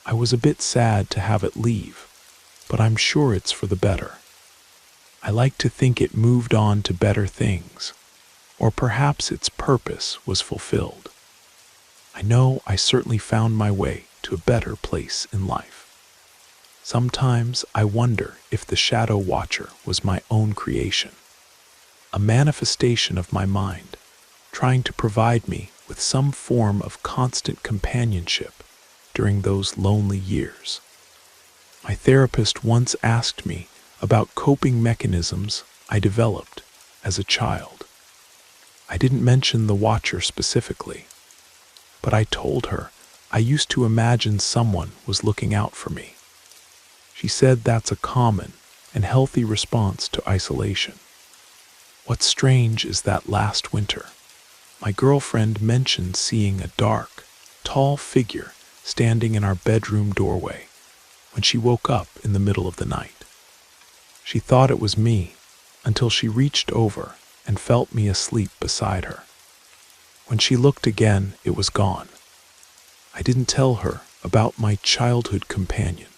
I was a bit sad to have it leave, but I'm sure it's for the better. I like to think it moved on to better things, or perhaps its purpose was fulfilled. I know I certainly found my way to a better place in life. Sometimes I wonder if the Shadow Watcher was my own creation, a manifestation of my mind, trying to provide me with some form of constant companionship during those lonely years. My therapist once asked me about coping mechanisms I developed as a child. I didn't mention the Watcher specifically, but I told her I used to imagine someone was looking out for me. She said that's a common and healthy response to isolation. What's strange is that last winter, my girlfriend mentioned seeing a dark, tall figure standing in our bedroom doorway when she woke up in the middle of the night. She thought it was me until she reached over and felt me asleep beside her. When she looked again, it was gone. I didn't tell her about my childhood companion.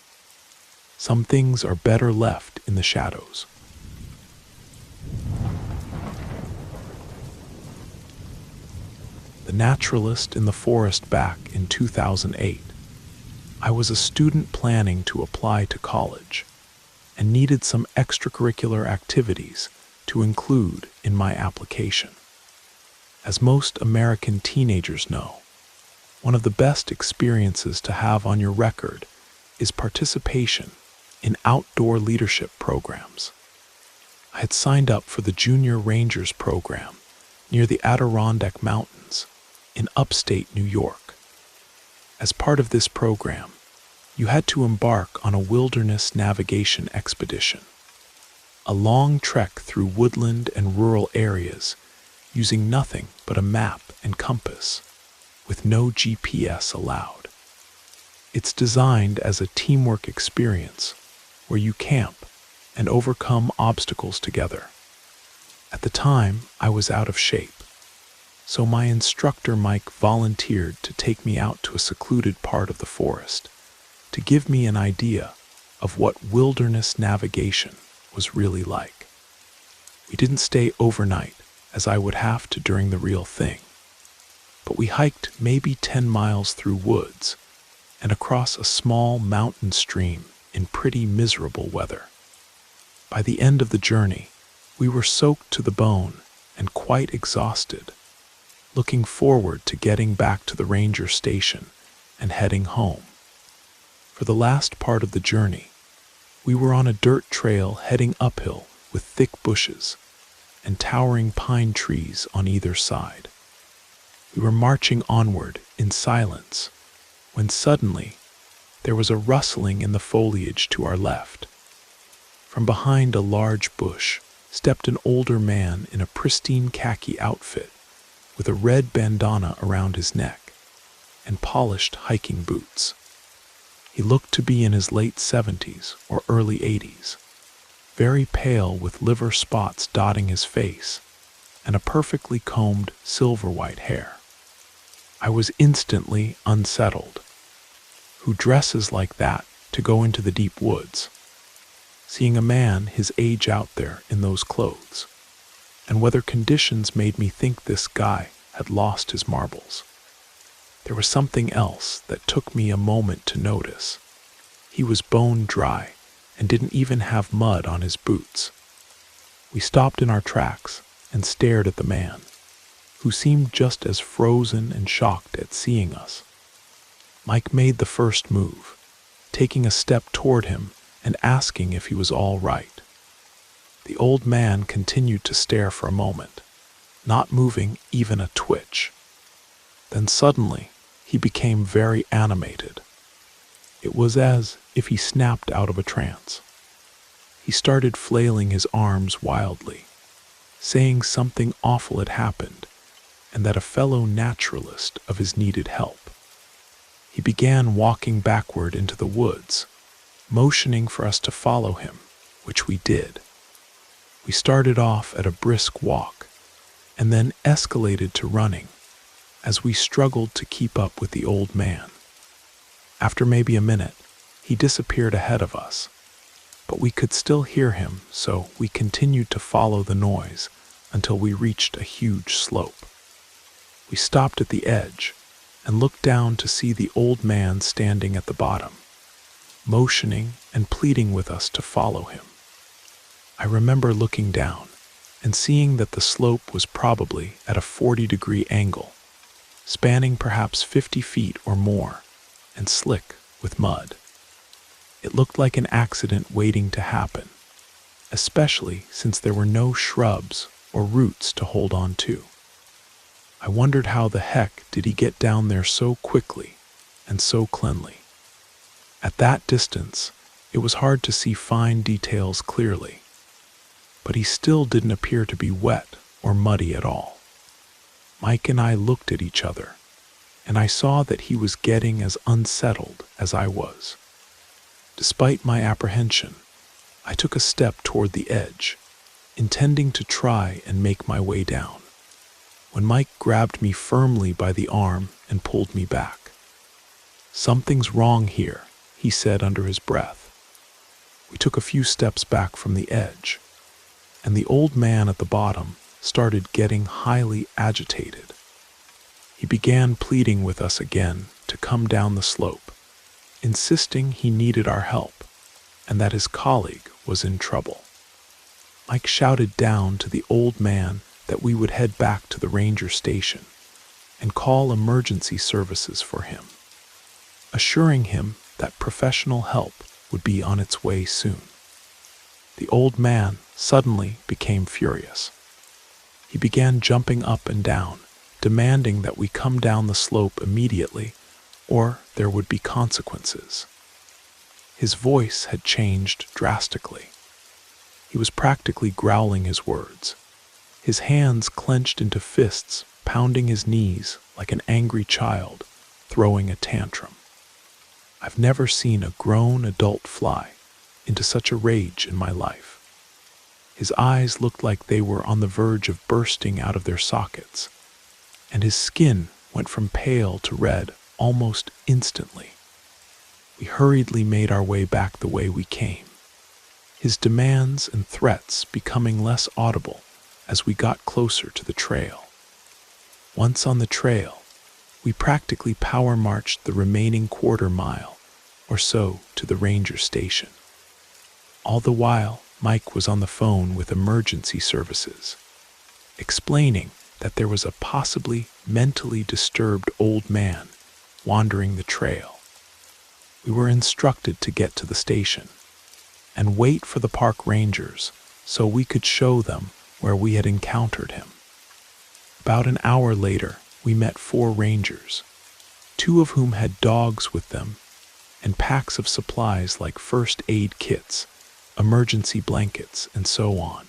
Some things are better left in the shadows. The Naturalist in the Forest back in 2008. I was a student planning to apply to college and needed some extracurricular activities to include in my application. As most American teenagers know, one of the best experiences to have on your record is participation in outdoor leadership programs. I had signed up for the Junior Rangers program near the Adirondack Mountains in upstate New York. As part of this program, you had to embark on a wilderness navigation expedition, a long trek through woodland and rural areas using nothing but a map and compass, with no GPS allowed. It's designed as a teamwork experience where you camp and overcome obstacles together. At the time, I was out of shape, so my instructor Mike volunteered to take me out to a secluded part of the forest to give me an idea of what wilderness navigation was really like. We didn't stay overnight, as I would have to during the real thing, but we hiked maybe 10 miles through woods and across a small mountain stream in pretty miserable weather. By the end of the journey, we were soaked to the bone and quite exhausted, looking forward to getting back to the ranger station and heading home. For the last part of the journey, we were on a dirt trail heading uphill with thick bushes and towering pine trees on either side. We were marching onward in silence when suddenly there was a rustling in the foliage to our left. From behind a large bush stepped an older man in a pristine khaki outfit with a red bandana around his neck and polished hiking boots. He looked to be in his late 70s or early 80s, very pale with liver spots dotting his face and a perfectly combed silver-white hair. I was instantly unsettled. Who dresses like that to go into the deep woods? Seeing a man his age out there in those clothes, and weather conditions made me think this guy had lost his marbles. There was something else that took me a moment to notice. He was bone dry and didn't even have mud on his boots. We stopped in our tracks and stared at the man, who seemed just as frozen and shocked at seeing us. Mike made the first move, taking a step toward him and asking if he was all right. The old man continued to stare for a moment, not moving even a twitch. Then suddenly, he became very animated. It was as if he snapped out of a trance. He started flailing his arms wildly, saying something awful had happened and that a fellow naturalist of his needed help. He began walking backward into the woods, motioning for us to follow him, which we did. We started off at a brisk walk and then escalated to running as we struggled to keep up with the old man. After maybe a minute, he disappeared ahead of us, but we could still hear him, so we continued to follow the noise until we reached a huge slope. We stopped at the edge and looked down to see the old man standing at the bottom, motioning and pleading with us to follow him. I remember looking down and seeing that the slope was probably at a 40-degree angle, spanning perhaps 50 feet or more, and slick with mud. It looked like an accident waiting to happen, especially since there were no shrubs or roots to hold on to. I wondered how the heck did he get down there so quickly and so cleanly. At that distance, it was hard to see fine details clearly. but he still didn't appear to be wet or muddy at all. Mike and I looked at each other, and I saw that he was getting as unsettled as I was. Despite my apprehension, I took a step toward the edge, intending to try and make my way down, when Mike grabbed me firmly by the arm and pulled me back. "Something's wrong here," he said under his breath. We took a few steps back from the edge, and the old man at the bottom started getting highly agitated. He began pleading with us again to come down the slope, insisting he needed our help and that his colleague was in trouble. Mike shouted down to the old man that we would head back to the ranger station and call emergency services for him, assuring him that professional help would be on its way soon. The old man suddenly became furious. He began jumping up and down, demanding that we come down the slope immediately, or there would be consequences. His voice had changed drastically. He was practically growling his words, his hands clenched into fists, pounding his knees like an angry child throwing a tantrum. I've never seen a grown adult fly into such a rage in my life. His eyes looked like they were on the verge of bursting out of their sockets, and his skin went from pale to red almost instantly. We hurriedly made our way back the way we came, his demands and threats becoming less audible as we got closer to the trail. Once on the trail, we practically power marched the remaining quarter-mile or so to the ranger station. All the while, Mike was on the phone with emergency services, explaining that there was a possibly mentally disturbed old man wandering the trail. We were instructed to get to the station and wait for the park rangers so we could show them where we had encountered him. About an hour later, we met 4 rangers, 2 of whom had dogs with them and packs of supplies like first aid kits, emergency blankets, and so on.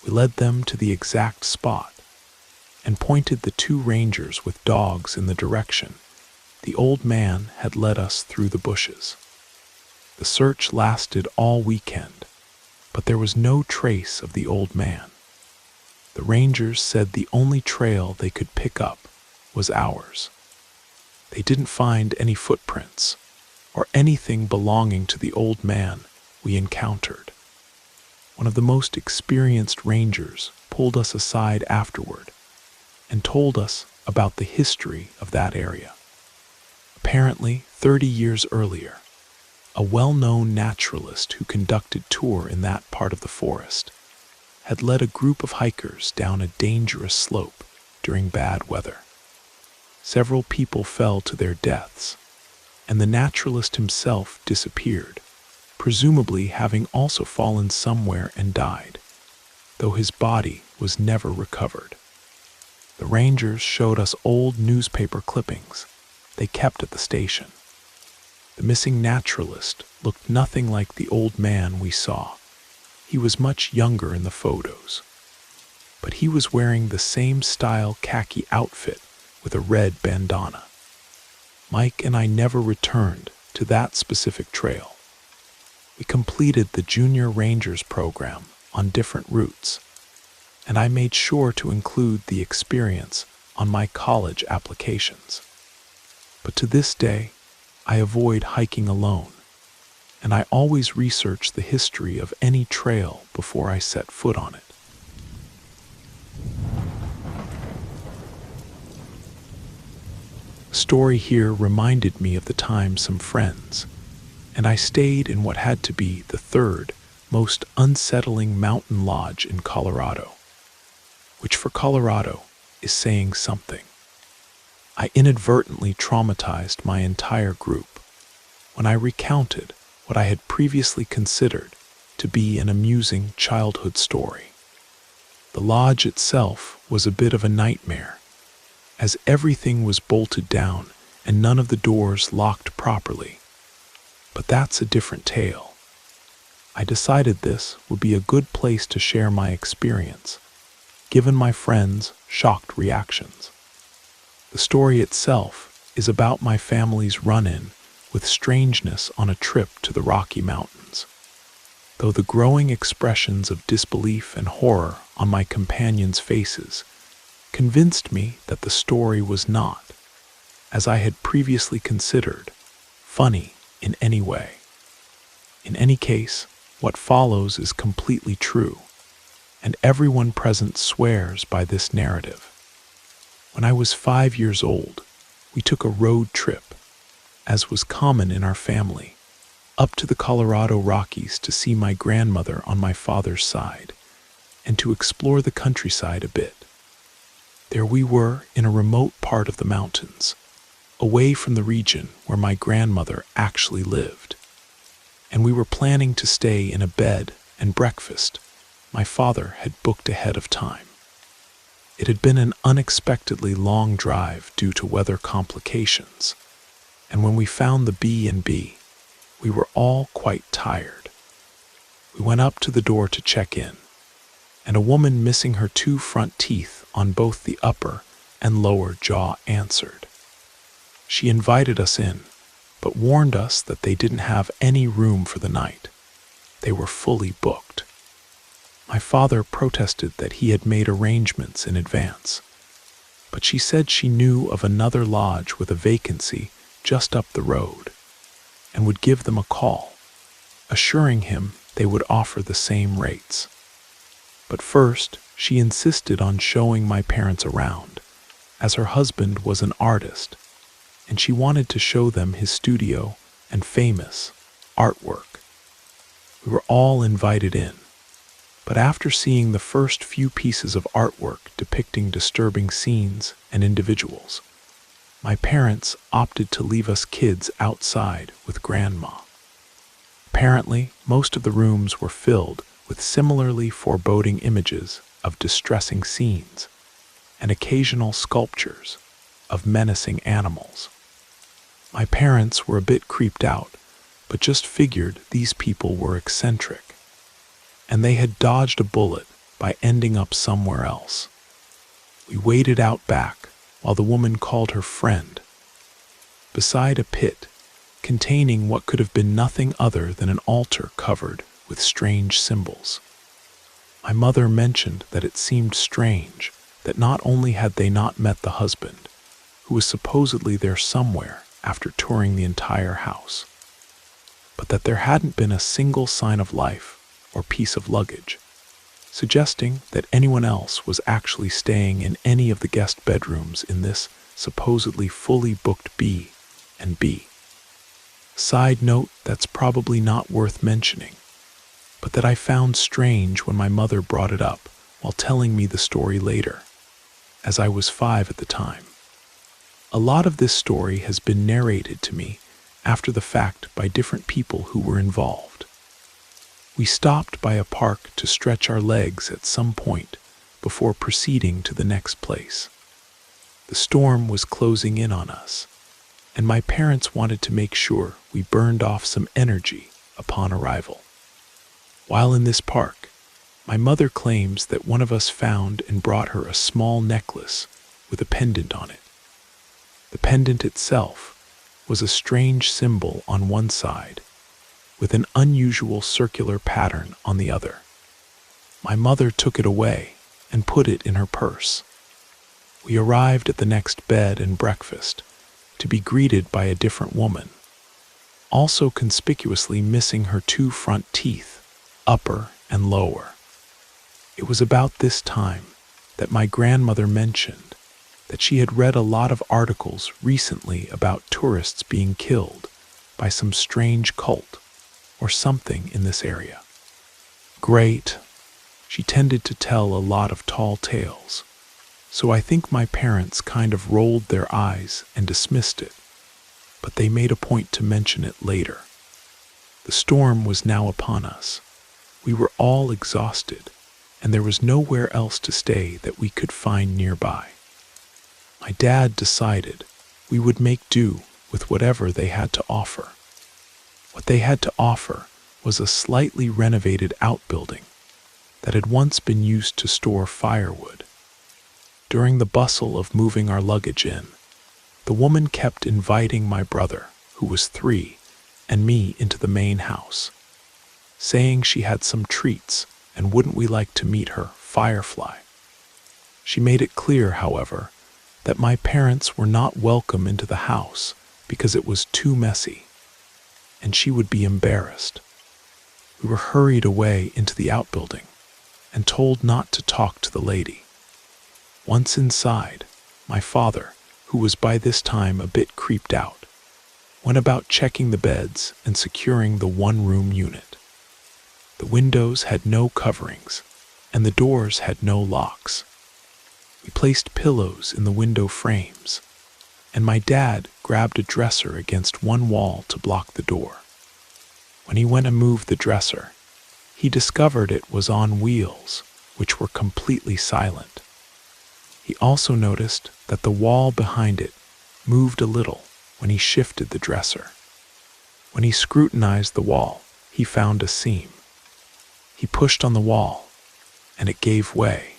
We led them to the exact spot and pointed the 2 rangers with dogs in the direction the old man had led us through the bushes. The search lasted all weekend, but there was no trace of the old man. The rangers said the only trail they could pick up was ours. They didn't find any footprints or anything belonging to the old man we encountered. One of the most experienced rangers pulled us aside afterward and told us about the history of that area. Apparently, 30 years earlier, a well-known naturalist who conducted tour in that part of the forest had led a group of hikers down a dangerous slope during bad weather. Several people fell to their deaths, and the naturalist himself disappeared, presumably having also fallen somewhere and died, though his body was never recovered. The rangers showed us old newspaper clippings they kept at the station. The missing naturalist looked nothing like the old man we saw. He was much younger in the photos, but he was wearing the same style khaki outfit with a red bandana. Mike and I never returned to that specific trail. We completed the Junior Rangers program on different routes, and I made sure to include the experience on my college applications. But to this day, I avoid hiking alone, and I always research the history of any trail before I set foot on it. The story here reminded me of the time some friends, and I stayed in what had to be the 3rd most unsettling mountain lodge in Colorado, which for Colorado is saying something. I inadvertently traumatized my entire group when I recounted what I had previously considered to be an amusing childhood story. The lodge itself was a bit of a nightmare, as everything was bolted down and none of the doors locked properly. But that's a different tale. I decided this would be a good place to share my experience, given my friends' shocked reactions. The story itself is about my family's run-in with strangeness on a trip to the Rocky Mountains. Though the growing expressions of disbelief and horror on my companions' faces convinced me that the story was not, as I had previously considered, funny in any way. In any case, what follows is completely true, and everyone present swears by this narrative. When I was 5 years old, we took a road trip, as was common in our family, up to the Colorado Rockies to see my grandmother on my father's side, and to explore the countryside a bit. There we were in a remote part of the mountains, away from the region where my grandmother actually lived, and we were planning to stay in a bed and breakfast my father had booked ahead of time. It had been an unexpectedly long drive due to weather complications, and when we found the B&B, we were all quite tired. We went up to the door to check in, and a woman missing her 2 front teeth on both the upper and lower jaw answered. She invited us in, but warned us that they didn't have any room for the night. They were fully booked. My father protested that he had made arrangements in advance, but she said she knew of another lodge with a vacancy just up the road, and would give them a call, assuring him they would offer the same rates. But first, she insisted on showing my parents around, as her husband was an artist, and she wanted to show them his studio and famous artwork. We were all invited in, but after seeing the first few pieces of artwork depicting disturbing scenes and individuals, my parents opted to leave us kids outside with Grandma. Apparently, most of the rooms were filled with similarly foreboding images of distressing scenes and occasional sculptures of menacing animals. My parents were a bit creeped out, but just figured these people were eccentric, and they had dodged a bullet by ending up somewhere else. We waited out back while the woman called her friend, beside a pit containing what could have been nothing other than an altar covered with strange symbols. My mother mentioned that it seemed strange that not only had they not met the husband, who was supposedly there somewhere after touring the entire house, but that there hadn't been a single sign of life or piece of luggage, suggesting that anyone else was actually staying in any of the guest bedrooms in this supposedly fully booked B&B. Side note that's probably not worth mentioning, but that I found strange when my mother brought it up while telling me the story later, as I was 5 at the time. A lot of this story has been narrated to me after the fact by different people who were involved. We stopped by a park to stretch our legs at some point before proceeding to the next place. The storm was closing in on us, and my parents wanted to make sure we burned off some energy upon arrival. While in this park, my mother claims that one of us found and brought her a small necklace with a pendant on it. The pendant itself was a strange symbol on one side, with an unusual circular pattern on the other. My mother took it away and put it in her purse. We arrived at the next bed and breakfast to be greeted by a different woman, also conspicuously missing her 2 front teeth, upper and lower. It was about this time that my grandmother mentioned that she had read a lot of articles recently about tourists being killed by some strange cult or something in this area. Great. She tended to tell a lot of tall tales, so I think my parents kind of rolled their eyes and dismissed it, but they made a point to mention it later. The storm was now upon us. We were all exhausted, and there was nowhere else to stay that we could find nearby. My dad decided we would make do with whatever they had to offer. What they had to offer was a slightly renovated outbuilding that had once been used to store firewood. During the bustle of moving our luggage in, the woman kept inviting my brother, who was 3, and me into the main house, saying she had some treats and wouldn't we like to meet her firefly. She made it clear, however, that my parents were not welcome into the house because it was too messy, and she would be embarrassed. We were hurried away into the outbuilding and told not to talk to the lady. Once inside, my father, who was by this time a bit creeped out, went about checking the beds and securing the one-room unit. The windows had no coverings, and the doors had no locks. We placed pillows in the window frames, and my dad grabbed a dresser against one wall to block the door. When he went to move the dresser, he discovered it was on wheels, which were completely silent. He also noticed that the wall behind it moved a little when he shifted the dresser. When he scrutinized the wall, he found a seam. He pushed on the wall, and it gave way,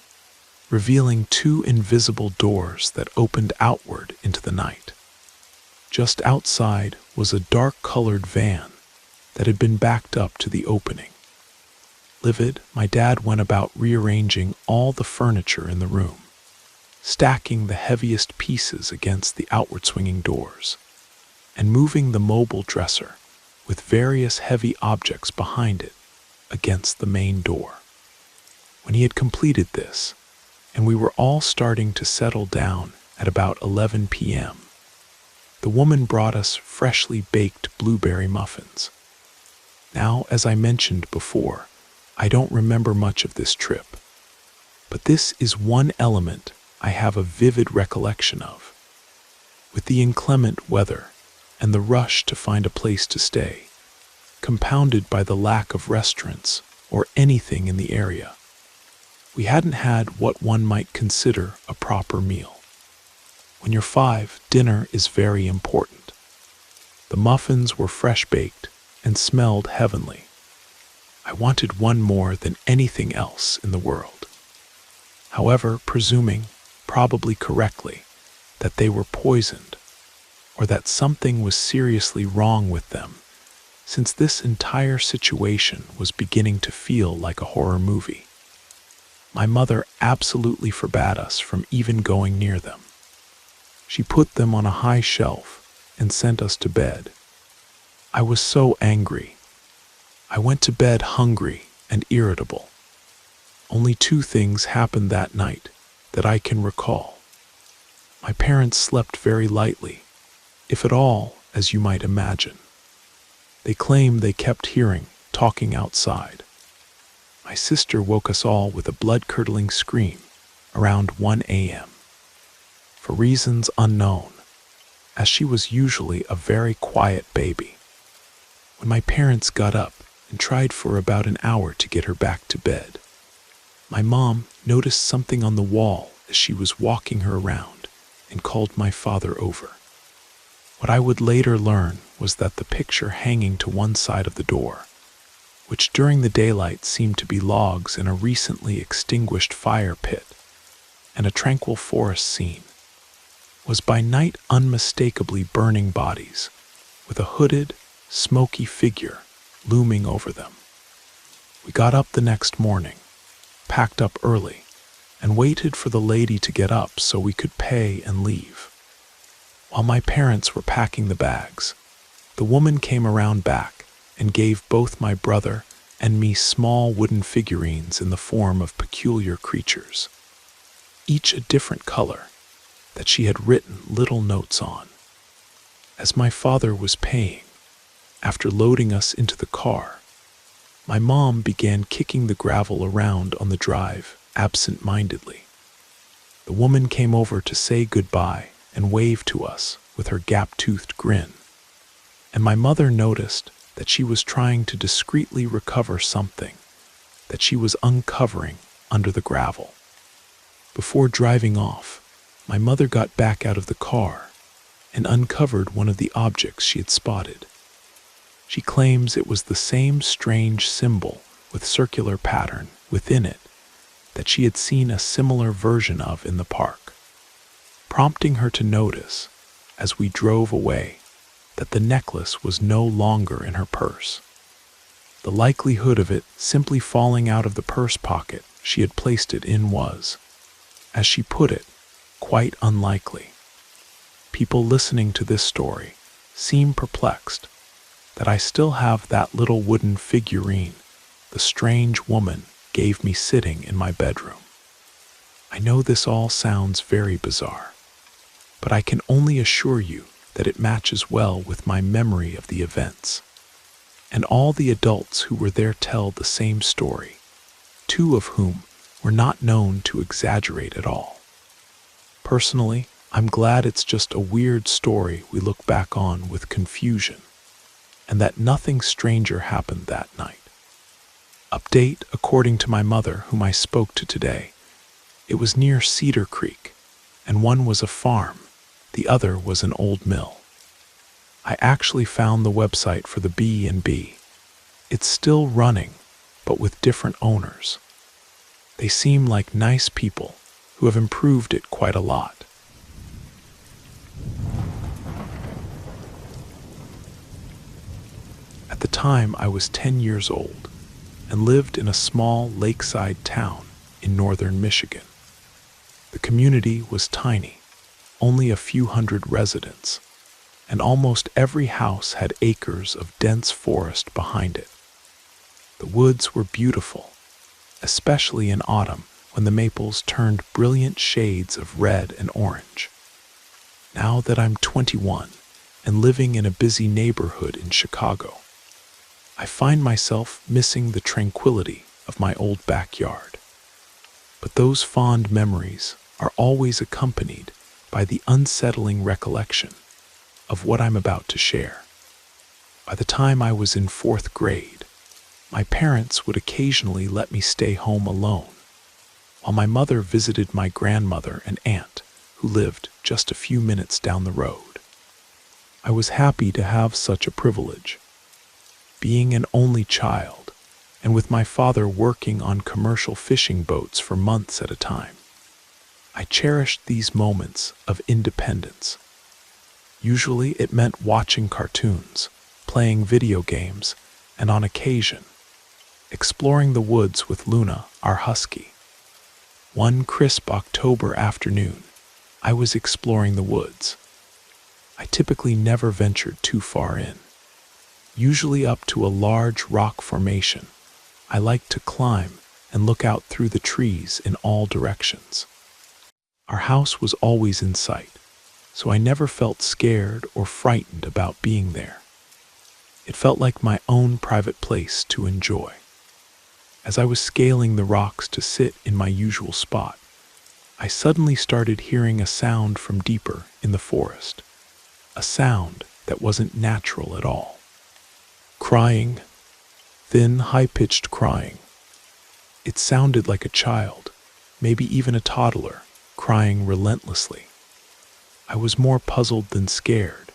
revealing 2 invisible doors that opened outward into the night. Just outside was a dark-colored van that had been backed up to the opening. Livid, my dad went about rearranging all the furniture in the room, stacking the heaviest pieces against the outward-swinging doors, and moving the mobile dresser with various heavy objects behind it against the main door. When he had completed this, and we were all starting to settle down at about 11 p.m., the woman brought us freshly baked blueberry muffins. Now, as I mentioned before, I don't remember much of this trip, but this is one element I have a vivid recollection of. With the inclement weather and the rush to find a place to stay, compounded by the lack of restaurants or anything in the area, we hadn't had what one might consider a proper meal. When you're 5, dinner is very important. The muffins were fresh baked and smelled heavenly. I wanted one more than anything else in the world. However, presuming, probably correctly, that they were poisoned, or that something was seriously wrong with them, since this entire situation was beginning to feel like a horror movie, my mother absolutely forbade us from even going near them. She put them on a high shelf and sent us to bed. I was so angry. I went to bed hungry and irritable. Only 2 things happened that night that I can recall. My parents slept very lightly, if at all, as you might imagine. They claim they kept hearing talking outside. My sister woke us all with a blood-curdling scream around 1 a.m. for reasons unknown, as she was usually a very quiet baby. When my parents got up and tried for about an hour to get her back to bed, my mom noticed something on the wall as she was walking her around and called my father over. What I would later learn was that the picture hanging to one side of the door, which during the daylight seemed to be logs in a recently extinguished fire pit and a tranquil forest scene, was by night unmistakably burning bodies with a hooded, smoky figure looming over them. We got up the next morning, packed up early, and waited for the lady to get up so we could pay and leave. While my parents were packing the bags, the woman came around back and gave both my brother and me small wooden figurines in the form of peculiar creatures, each a different color, that she had written little notes on. As my father was paying, after loading us into the car, my mom began kicking the gravel around on the drive absent-mindedly. The woman came over to say goodbye and wave to us with her gap-toothed grin, and my mother noticed that she was trying to discreetly recover something that she was uncovering under the gravel. Before driving off, my mother got back out of the car and uncovered one of the objects she had spotted. She claims it was the same strange symbol with circular pattern within it that she had seen a similar version of in the park, prompting her to notice, as we drove away, that the necklace was no longer in her purse. The likelihood of it simply falling out of the purse pocket she had placed it in was, as she put it, quite unlikely. People listening to this story seem perplexed that I still have that little wooden figurine the strange woman gave me sitting in my bedroom. I know this all sounds very bizarre, but I can only assure you that it matches well with my memory of the events. And all the adults who were there tell the same story, two of whom were not known to exaggerate at all. Personally, I'm glad it's just a weird story we look back on with confusion, and that nothing stranger happened that night. Update, according to my mother, whom I spoke to today, it was near Cedar Creek, and one was a farm, the other was an old mill. I actually found the website for the B&B. It's still running, but with different owners. They seem like nice people who have improved it quite a lot. At the time, I was 10 years old and lived in a small lakeside town in northern Michigan. The community was tiny, only a few hundred residents, and almost every house had acres of dense forest behind it. The woods were beautiful, especially in autumn when the maples turned brilliant shades of red and orange. Now that I'm 21 and living in a busy neighborhood in Chicago, I find myself missing the tranquility of my old backyard. But those fond memories are always accompanied by the unsettling recollection of what I'm about to share. By the time I was in 4th grade, my parents would occasionally let me stay home alone, while my mother visited my grandmother and aunt, who lived just a few minutes down the road. I was happy to have such a privilege. Being an only child, and with my father working on commercial fishing boats for months at a time, I cherished these moments of independence. Usually it meant watching cartoons, playing video games, and on occasion, exploring the woods with Luna, our husky. One crisp October afternoon, I was exploring the woods. I typically never ventured too far in. Usually up to a large rock formation, I liked to climb and look out through the trees in all directions. Our house was always in sight, so I never felt scared or frightened about being there. It felt like my own private place to enjoy. As I was scaling the rocks to sit in my usual spot, I suddenly started hearing a sound from deeper in the forest, a sound that wasn't natural at all. Crying, thin, high-pitched crying. It sounded like a child, maybe even a toddler, crying relentlessly. I was more puzzled than scared,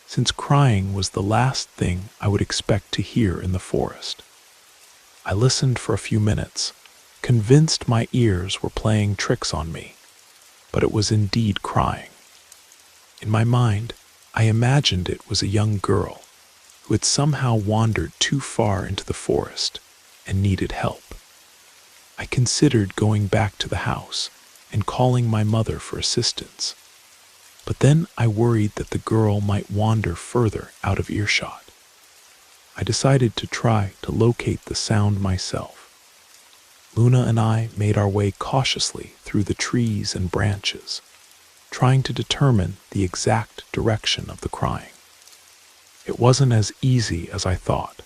since crying was the last thing I would expect to hear in the forest. I listened for a few minutes, convinced my ears were playing tricks on me, but it was indeed crying. In my mind, I imagined it was a young girl who had somehow wandered too far into the forest and needed help. I considered going back to the house and calling my mother for assistance, but then I worried that the girl might wander further out of earshot. I decided to try to locate the sound myself. Luna and I made our way cautiously through the trees and branches, trying to determine the exact direction of the crying. It wasn't as easy as I thought.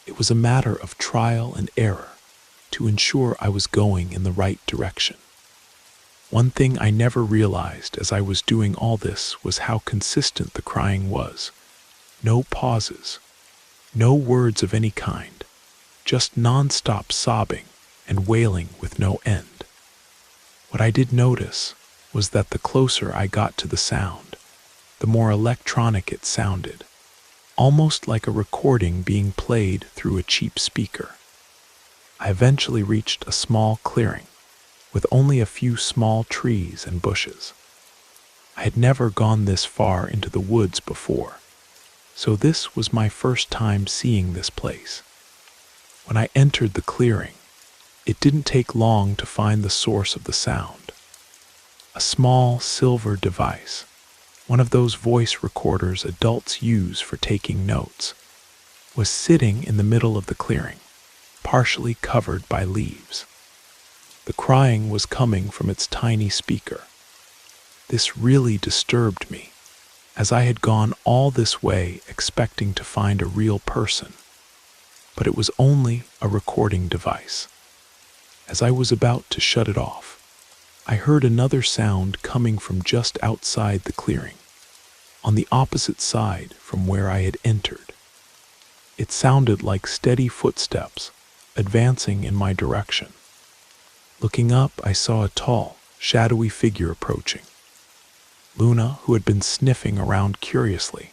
It was a matter of trial and error to ensure I was going in the right direction. One thing I never realized as I was doing all this was how consistent the crying was. No pauses, no words of any kind, just non-stop sobbing and wailing with no end. What I did notice was that the closer I got to the sound, the more electronic it sounded, almost like a recording being played through a cheap speaker. I eventually reached a small clearing with only a few small trees and bushes. I had never gone this far into the woods before, so this was my first time seeing this place. When I entered the clearing, it didn't take long to find the source of the sound. A small silver device, one of those voice recorders adults use for taking notes, was sitting in the middle of the clearing, partially covered by leaves. The crying was coming from its tiny speaker. This really disturbed me, as I had gone all this way expecting to find a real person, but it was only a recording device. As I was about to shut it off, I heard another sound coming from just outside the clearing, on the opposite side from where I had entered. It sounded like steady footsteps advancing in my direction. Looking up, I saw a tall, shadowy figure approaching. Luna, who had been sniffing around curiously,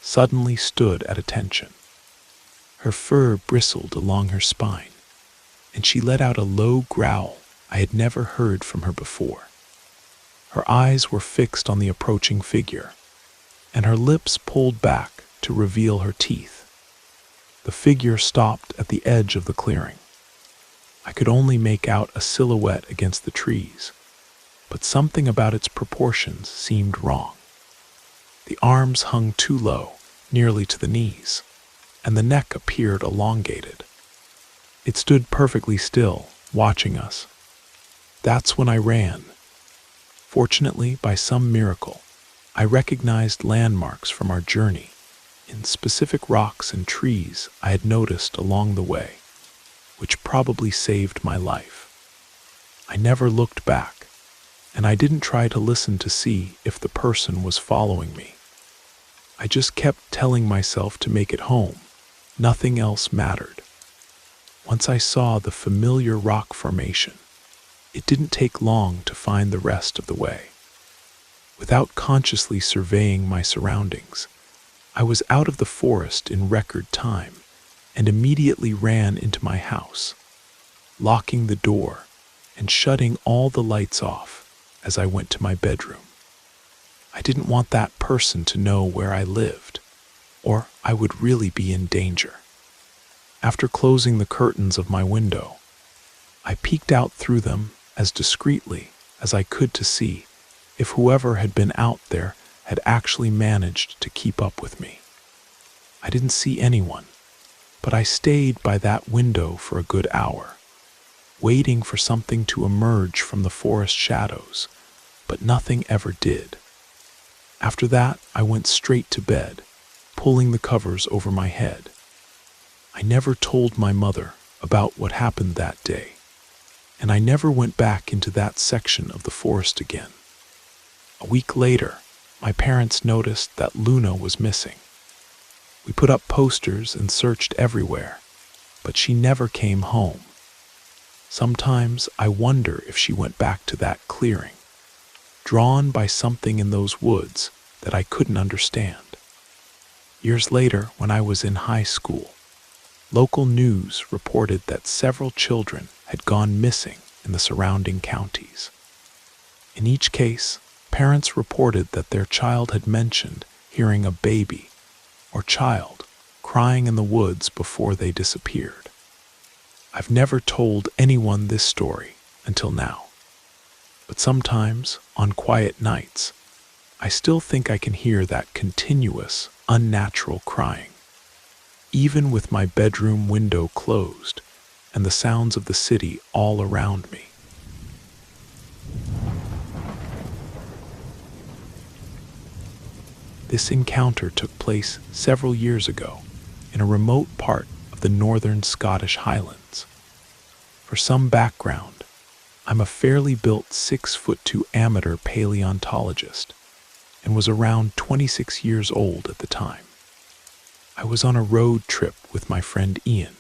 suddenly stood at attention. Her fur bristled along her spine, and she let out a low growl I had never heard from her before. Her eyes were fixed on the approaching figure, and her lips pulled back to reveal her teeth. The figure stopped at the edge of the clearing. I could only make out a silhouette against the trees, but something about its proportions seemed wrong. The arms hung too low, nearly to the knees, and the neck appeared elongated. It stood perfectly still, watching us. That's when I ran. Fortunately, by some miracle, I recognized landmarks from our journey in specific rocks and trees I had noticed along the way, which probably saved my life. I never looked back, and I didn't try to listen to see if the person was following me. I just kept telling myself to make it home. Nothing else mattered. Once I saw the familiar rock formation, it didn't take long to find the rest of the way. Without consciously surveying my surroundings, I was out of the forest in record time and immediately ran into my house, locking the door and shutting all the lights off as I went to my bedroom. I didn't want that person to know where I lived, or I would really be in danger. After closing the curtains of my window, I peeked out through them as discreetly as I could to see if whoever had been out there had actually managed to keep up with me. I didn't see anyone, but I stayed by that window for a good hour, waiting for something to emerge from the forest shadows, but nothing ever did. After that, I went straight to bed, pulling the covers over my head. I never told my mother about what happened that day, and I never went back into that section of the forest again. A week later, my parents noticed that Luna was missing. We put up posters and searched everywhere, but she never came home. Sometimes I wonder if she went back to that clearing, drawn by something in those woods that I couldn't understand. Years later, when I was in high school, local news reported that several children had gone missing in the surrounding counties. In each case, parents reported that their child had mentioned hearing a baby or child crying in the woods before they disappeared. I've never told anyone this story until now, but sometimes, on quiet nights, I still think I can hear that continuous, unnatural crying, even with my bedroom window closed and the sounds of the city all around me. This encounter took place several years ago in a remote part of the northern Scottish Highlands. For some background, I'm a fairly built 6'2" amateur paleontologist and was around 26 years old at the time. I was on a road trip with my friend Ian,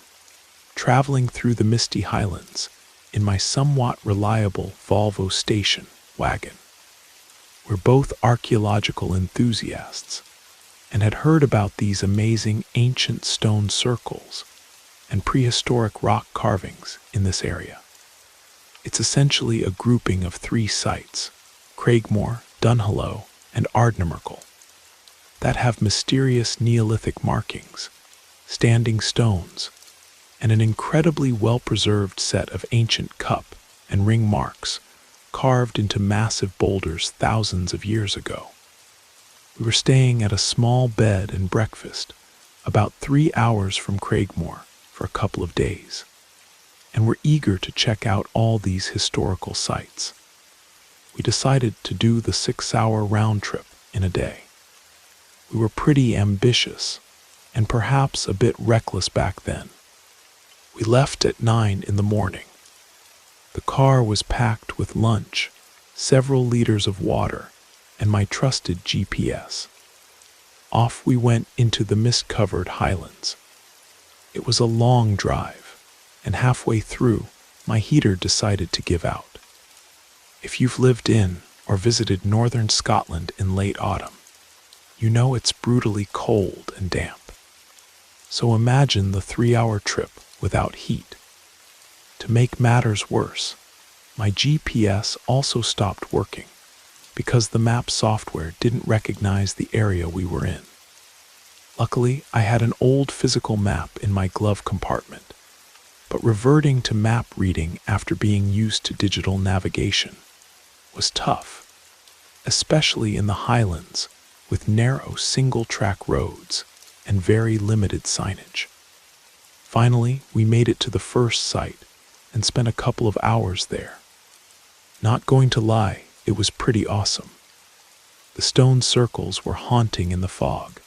traveling through the misty highlands in my somewhat reliable Volvo station wagon. We're both archaeological enthusiasts, and had heard about these amazing ancient stone circles and prehistoric rock carvings in this area. It's essentially a grouping of 3 sites, Craigmore, Dunhallow, and Ardnamurchan, that have mysterious Neolithic markings, standing stones, and an incredibly well-preserved set of ancient cup and ring marks carved into massive boulders thousands of years ago. We were staying at a small bed and breakfast about 3 hours from Craigmore for a couple of days, and were eager to check out all these historical sites. We decided to do the 6-hour round trip in a day. We were pretty ambitious and perhaps a bit reckless back then. We left at 9 in the morning. The car was packed with lunch, several liters of water, and my trusted GPS. Off we went into the mist-covered highlands. It was a long drive, and halfway through, my heater decided to give out. If you've lived in or visited northern Scotland in late autumn, you know it's brutally cold and damp. So imagine the 3-hour trip without heat. To make matters worse, my GPS also stopped working because the map software didn't recognize the area we were in. Luckily, I had an old physical map in my glove compartment, but reverting to map reading after being used to digital navigation was tough, especially in the highlands with narrow single-track roads and very limited signage. Finally, we made it to the first site and spent a couple of hours there. Not going to lie, it was pretty awesome. The stone circles were haunting in the fog,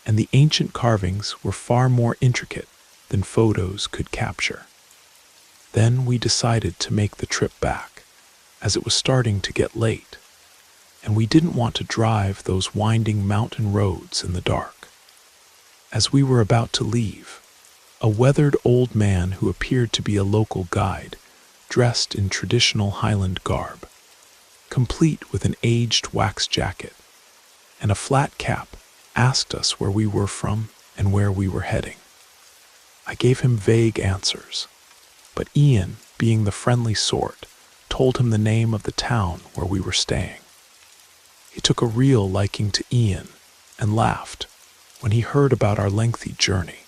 and the ancient carvings were far more intricate than photos could capture. Then we decided to make the trip back, as it was starting to get late, and we didn't want to drive those winding mountain roads in the dark. As we were about to leave, a weathered old man who appeared to be a local guide, dressed in traditional Highland garb, complete with an aged wax jacket and a flat cap, asked us where we were from and where we were heading. I gave him vague answers, but Ian, being the friendly sort, told him the name of the town where we were staying. He took a real liking to Ian and laughed when he heard about our lengthy journey.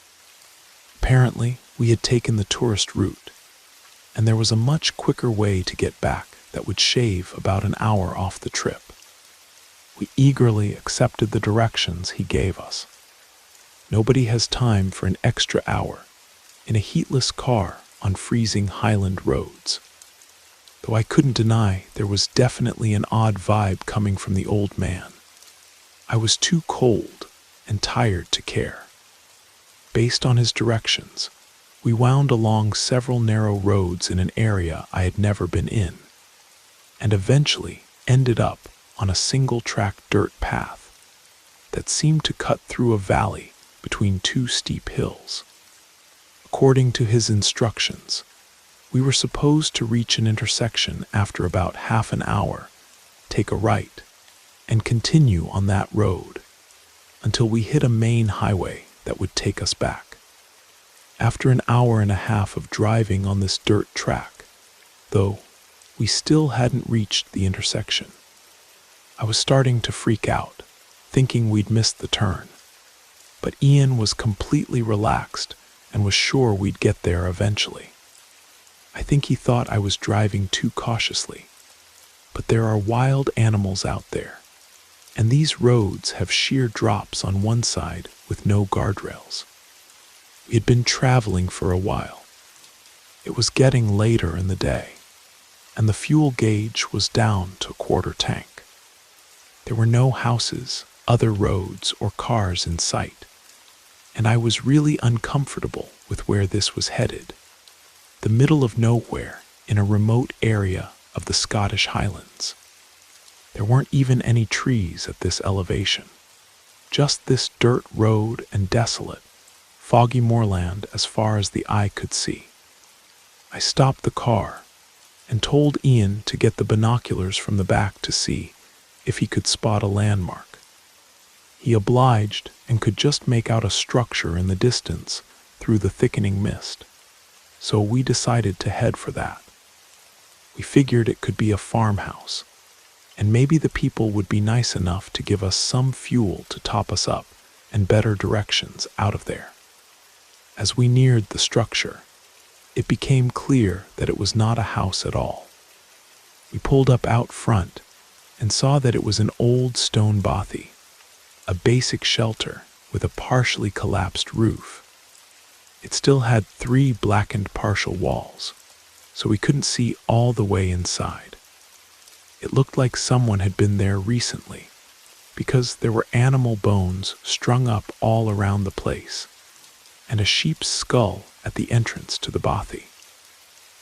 Apparently, we had taken the tourist route, and there was a much quicker way to get back that would shave about an hour off the trip. We eagerly accepted the directions he gave us. Nobody has time for an extra hour in a heatless car on freezing Highland roads. Though I couldn't deny there was definitely an odd vibe coming from the old man. I was too cold and tired to care. Based on his directions, we wound along several narrow roads in an area I had never been in, and eventually ended up on a single-track dirt path that seemed to cut through a valley between 2 steep hills. According to his instructions, we were supposed to reach an intersection after about half an hour, take a right, and continue on that road until we hit a main highway that would take us back. After an hour and a half of driving on this dirt track, though, we still hadn't reached the intersection. I was starting to freak out, thinking we'd missed the turn, but Ian was completely relaxed and was sure we'd get there eventually. I think he thought I was driving too cautiously, but there are wild animals out there, and these roads have sheer drops on one side with no guardrails. We had been traveling for a while. It was getting later in the day, and the fuel gauge was down to a quarter tank. There were no houses, other roads, or cars in sight, and I was really uncomfortable with where this was headed. The middle of nowhere in a remote area of the Scottish Highlands. There weren't even any trees at this elevation, just this dirt road and desolate, foggy moorland as far as the eye could see. I stopped the car and told Ian to get the binoculars from the back to see if he could spot a landmark. He obliged and could just make out a structure in the distance through the thickening mist, so we decided to head for that. We figured it could be a farmhouse, and maybe the people would be nice enough to give us some fuel to top us up and better directions out of there. As we neared the structure, it became clear that it was not a house at all. We pulled up out front and saw that it was an old stone bothy, a basic shelter with a partially collapsed roof. It still had 3 blackened partial walls, so we couldn't see all the way inside. It looked like someone had been there recently, because there were animal bones strung up all around the place, and a sheep's skull at the entrance to the bothy.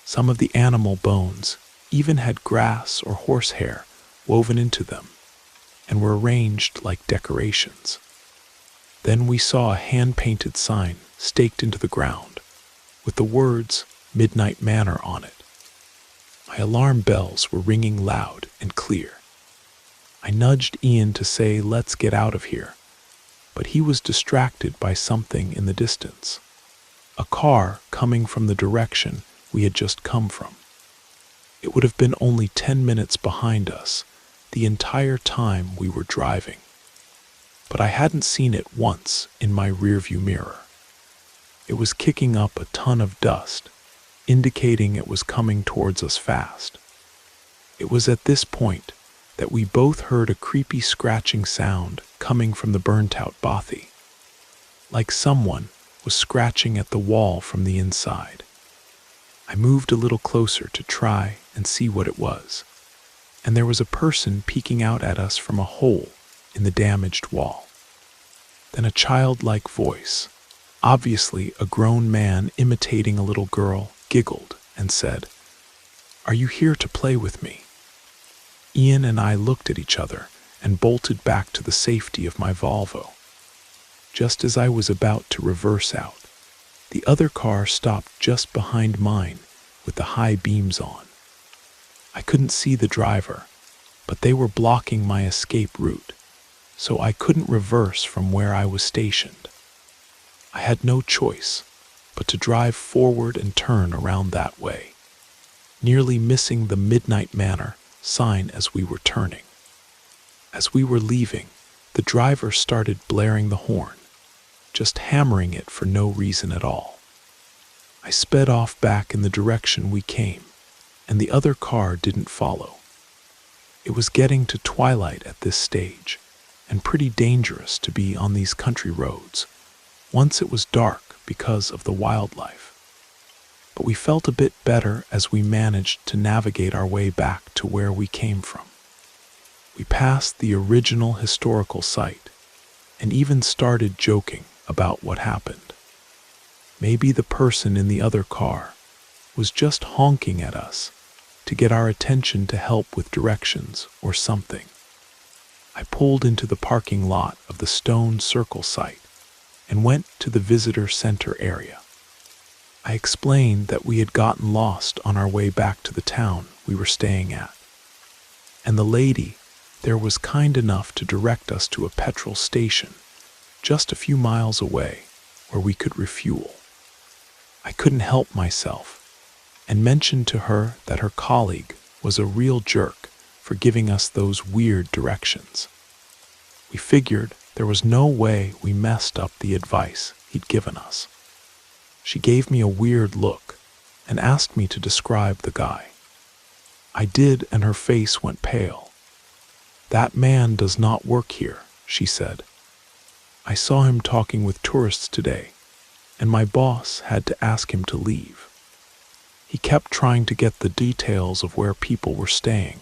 Some of the animal bones even had grass or horsehair woven into them, and were arranged like decorations. Then we saw a hand-painted sign staked into the ground, with the words "Midnight Manor" on it. My alarm bells were ringing loud and clear. I nudged Ian to say, "Let's get out of here," but he was distracted by something in the distance. A car coming from the direction we had just come from. It would have been only 10 minutes behind us the entire time we were driving, but I hadn't seen it once in my rearview mirror. It was kicking up a ton of dust, indicating it was coming towards us fast. It was at this point that we both heard a creepy scratching sound coming from the burnt-out bothy, like someone was scratching at the wall from the inside. I moved a little closer to try and see what it was, and there was a person peeking out at us from a hole in the damaged wall. Then a childlike voice, obviously a grown man imitating a little girl, giggled and said, "Are you here to play with me?" Ian and I looked at each other and bolted back to the safety of my Volvo. Just as I was about to reverse out, the other car stopped just behind mine with the high beams on. I couldn't see the driver, but they were blocking my escape route, so I couldn't reverse from where I was stationed. I had no choice but to drive forward and turn around that way, nearly missing the Midnight Manor sign as we were turning. As we were leaving, the driver started blaring the horn, just hammering it for no reason at all. I sped off back in the direction we came, and the other car didn't follow. It was getting to twilight at this stage, and pretty dangerous to be on these country roads once it was dark because of the wildlife. But we felt a bit better as we managed to navigate our way back to where we came from. We passed the original historical site and even started joking about what happened. Maybe the person in the other car was just honking at us to get our attention to help with directions or something. I pulled into the parking lot of the stone circle site and went to the visitor center area. I explained that we had gotten lost on our way back to the town we were staying at, and the lady there was kind enough to direct us to a petrol station just a few miles away where we could refuel. I couldn't help myself and mentioned to her that her colleague was a real jerk for giving us those weird directions. We figured there was no way we messed up the advice he'd given us. She gave me a weird look and asked me to describe the guy. I did, and her face went pale. "That man does not work here," she said. "I saw him talking with tourists today, and my boss had to ask him to leave. He kept trying to get the details of where people were staying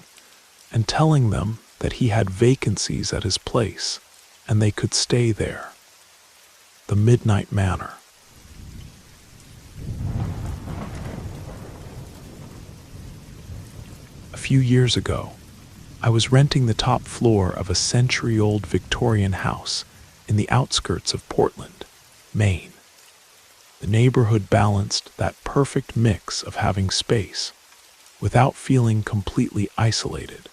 and telling them that he had vacancies at his place and they could stay there." The Midnight Manor. A few years ago, I was renting the top floor of a century-old Victorian house in the outskirts of Portland, Maine. The neighborhood balanced that perfect mix of having space without feeling completely isolated.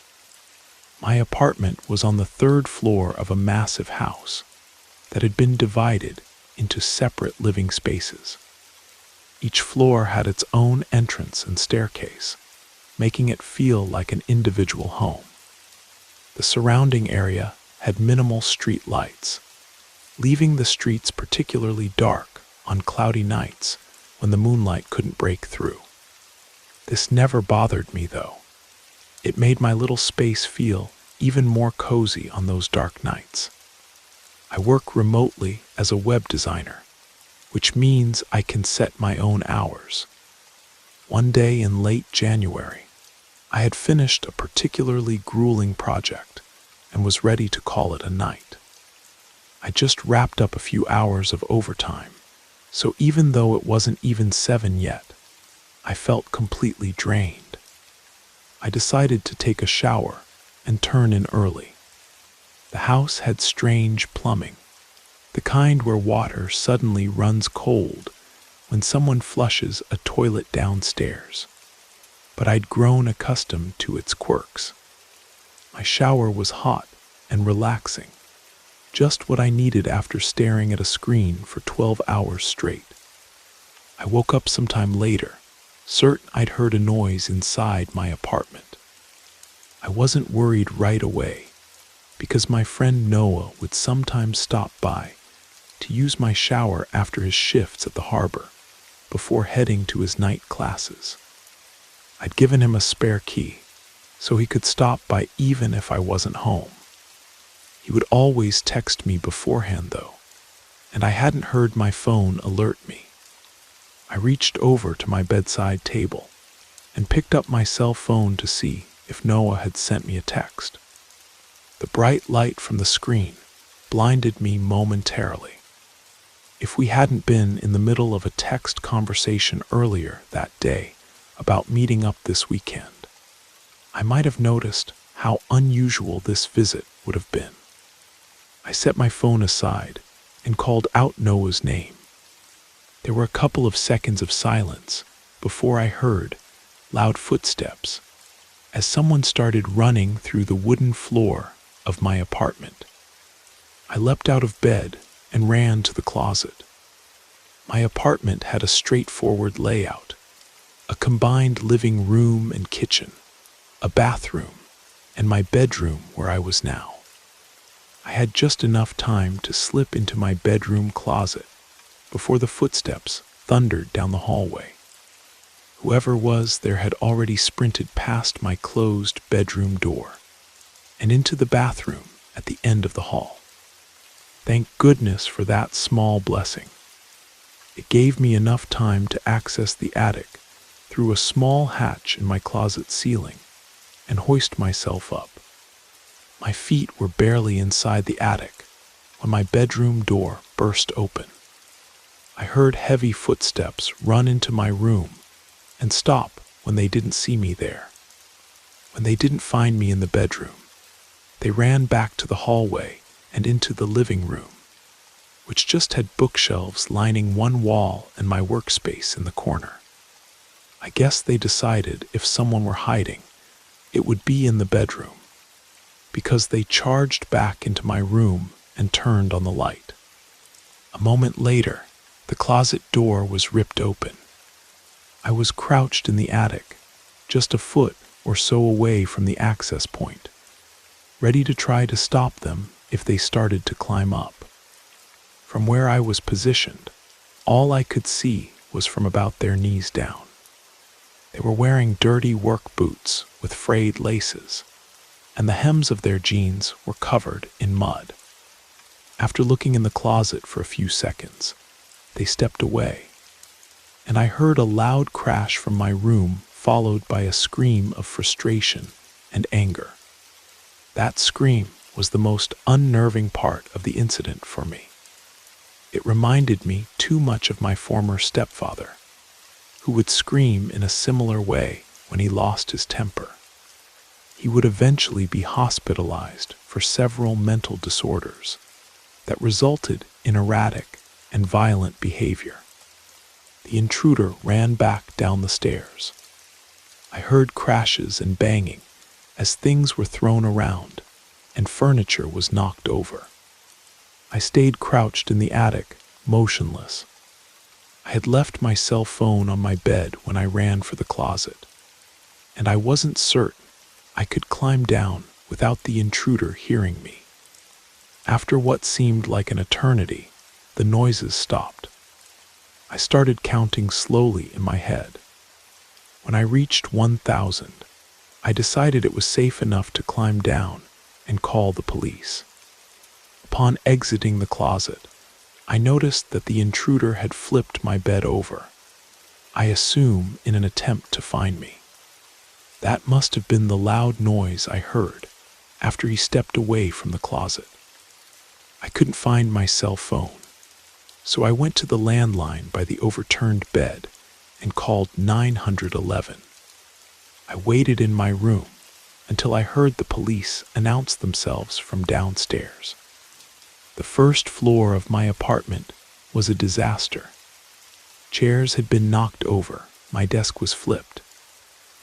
My apartment was on the third floor of a massive house that had been divided into separate living spaces. Each floor had its own entrance and staircase, making it feel like an individual home. The surrounding area had minimal street lights, leaving the streets particularly dark on cloudy nights when the moonlight couldn't break through. This never bothered me, though. It made my little space feel even more cozy on those dark nights. I work remotely as a web designer, which means I can set my own hours. One day in late January, I had finished a particularly grueling project and was ready to call it a night. I just wrapped up a few hours of overtime, so even though it wasn't even 7 yet, I felt completely drained. I decided to take a shower and turn in early. The house had strange plumbing, the kind where water suddenly runs cold when someone flushes a toilet downstairs. But I'd grown accustomed to its quirks. My shower was hot and relaxing, just what I needed after staring at a screen for 12 hours straight. I woke up sometime later, certain I'd heard a noise inside my apartment. I wasn't worried right away, because my friend Noah would sometimes stop by to use my shower after his shifts at the harbor, before heading to his night classes. I'd given him a spare key, so he could stop by even if I wasn't home. He would always text me beforehand, though, and I hadn't heard my phone alert me. I reached over to my bedside table and picked up my cell phone to see if Noah had sent me a text. The bright light from the screen blinded me momentarily. If we hadn't been in the middle of a text conversation earlier that day about meeting up this weekend, I might have noticed how unusual this visit would have been. I set my phone aside and called out Noah's name. There were a couple of seconds of silence before I heard loud footsteps as someone started running through the wooden floor of my apartment. I leapt out of bed and ran to the closet. My apartment had a straightforward layout, a combined living room and kitchen, a bathroom, and my bedroom where I was now. I had just enough time to slip into my bedroom closet before the footsteps thundered down the hallway. Whoever was there had already sprinted past my closed bedroom door and into the bathroom at the end of the hall. Thank goodness for that small blessing. It gave me enough time to access the attic through a small hatch in my closet ceiling and hoist myself up. My feet were barely inside the attic when my bedroom door burst open. I heard heavy footsteps run into my room and stop when they didn't see me there. When they didn't find me in the bedroom, they ran back to the hallway and into the living room, which just had bookshelves lining one wall and my workspace in the corner. I guess they decided if someone were hiding, it would be in the bedroom, because they charged back into my room and turned on the light. A moment later, the closet door was ripped open. I was crouched in the attic, just a foot or so away from the access point, ready to try to stop them if they started to climb up. From where I was positioned, all I could see was from about their knees down. They were wearing dirty work boots with frayed laces, and the hems of their jeans were covered in mud. After looking in the closet for a few seconds, they stepped away, and I heard a loud crash from my room, followed by a scream of frustration and anger. That scream was the most unnerving part of the incident for me. It reminded me too much of my former stepfather, who would scream in a similar way when he lost his temper. He would eventually be hospitalized for several mental disorders that resulted in erratic and violent behavior. The intruder ran back down the stairs. I heard crashes and banging as things were thrown around and furniture was knocked over. I stayed crouched in the attic, motionless. I had left my cell phone on my bed when I ran for the closet, and I wasn't certain I could climb down without the intruder hearing me. After what seemed like an eternity, the noises stopped. I started counting slowly in my head. When I reached 1,000, I decided it was safe enough to climb down and call the police. Upon exiting the closet, I noticed that the intruder had flipped my bed over, I assume in an attempt to find me. That must have been the loud noise I heard after he stepped away from the closet. I couldn't find my cell phone, so I went to the landline by the overturned bed and called 911. I waited in my room until I heard the police announce themselves from downstairs. The first floor of my apartment was a disaster. Chairs had been knocked over, my desk was flipped,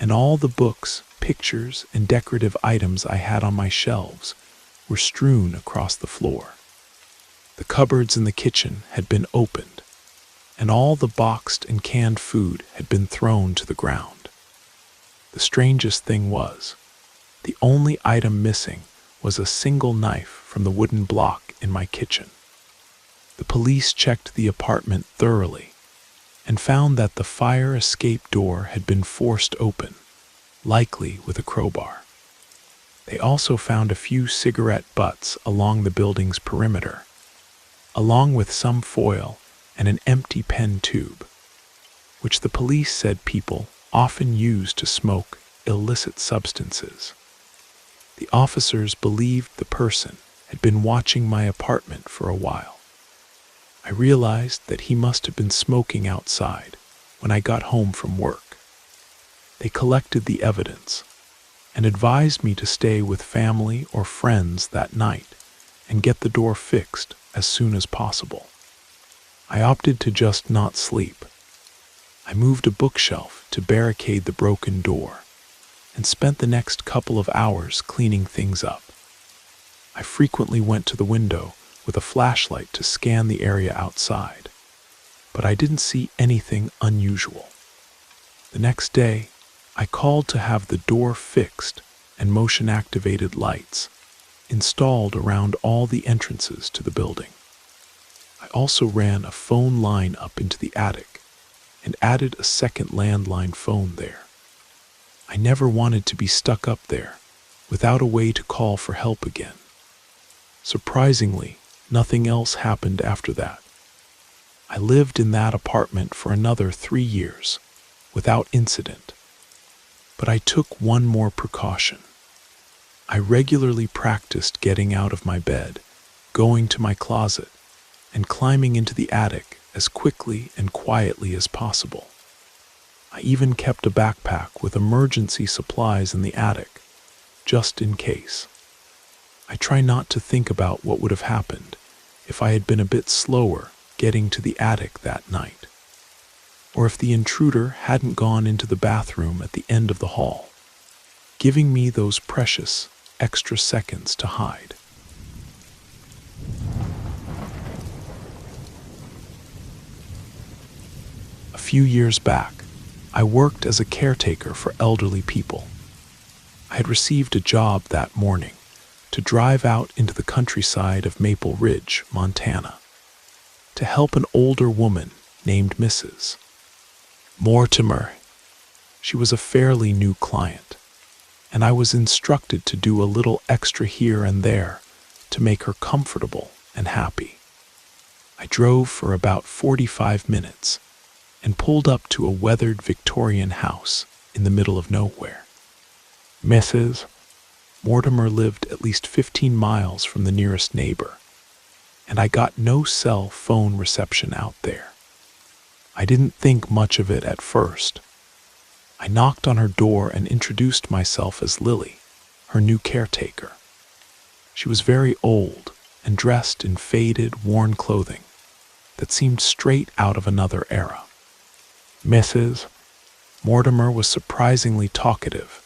and all the books, pictures, and decorative items I had on my shelves were strewn across the floor. The cupboards in the kitchen had been opened, and all the boxed and canned food had been thrown to the ground. The strangest thing was, the only item missing was a single knife from the wooden block in my kitchen. The police checked the apartment thoroughly and found that the fire escape door had been forced open, likely with a crowbar. They also found a few cigarette butts along the building's perimeter, along with some foil and an empty pen tube, which the police said people often use to smoke illicit substances. The officers believed the person had been watching my apartment for a while. I realized that he must have been smoking outside when I got home from work. They collected the evidence and advised me to stay with family or friends that night and get the door fixed as soon as possible. I opted to just not sleep. I moved a bookshelf to barricade the broken door and spent the next couple of hours cleaning things up. I frequently went to the window with a flashlight to scan the area outside, but I didn't see anything unusual. The next day, I called to have the door fixed and motion-activated lights installed around all the entrances to the building. I also ran a phone line up into the attic and added a second landline phone there. I never wanted to be stuck up there without a way to call for help again. Surprisingly, nothing else happened after that. I lived in that apartment for another 3 years without incident, but I took one more precaution. I regularly practiced getting out of my bed, going to my closet, and climbing into the attic as quickly and quietly as possible. I even kept a backpack with emergency supplies in the attic, just in case. I try not to think about what would have happened if I had been a bit slower getting to the attic that night, or if the intruder hadn't gone into the bathroom at the end of the hall, giving me those precious extra seconds to hide. A few years back, I worked as a caretaker for elderly people. I had received a job that morning to drive out into the countryside of Maple Ridge, Montana, to help an older woman named Mrs. Mortimer. She was a fairly new client, and I was instructed to do a little extra here and there to make her comfortable and happy. I drove for about 45 minutes and pulled up to a weathered Victorian house in the middle of nowhere. Mrs. Mortimer lived at least 15 miles from the nearest neighbor, and I got no cell phone reception out there. I didn't think much of it at first. I knocked on her door and introduced myself as Lily, her new caretaker. She was very old and dressed in faded, worn clothing that seemed straight out of another era. Mrs. Mortimer was surprisingly talkative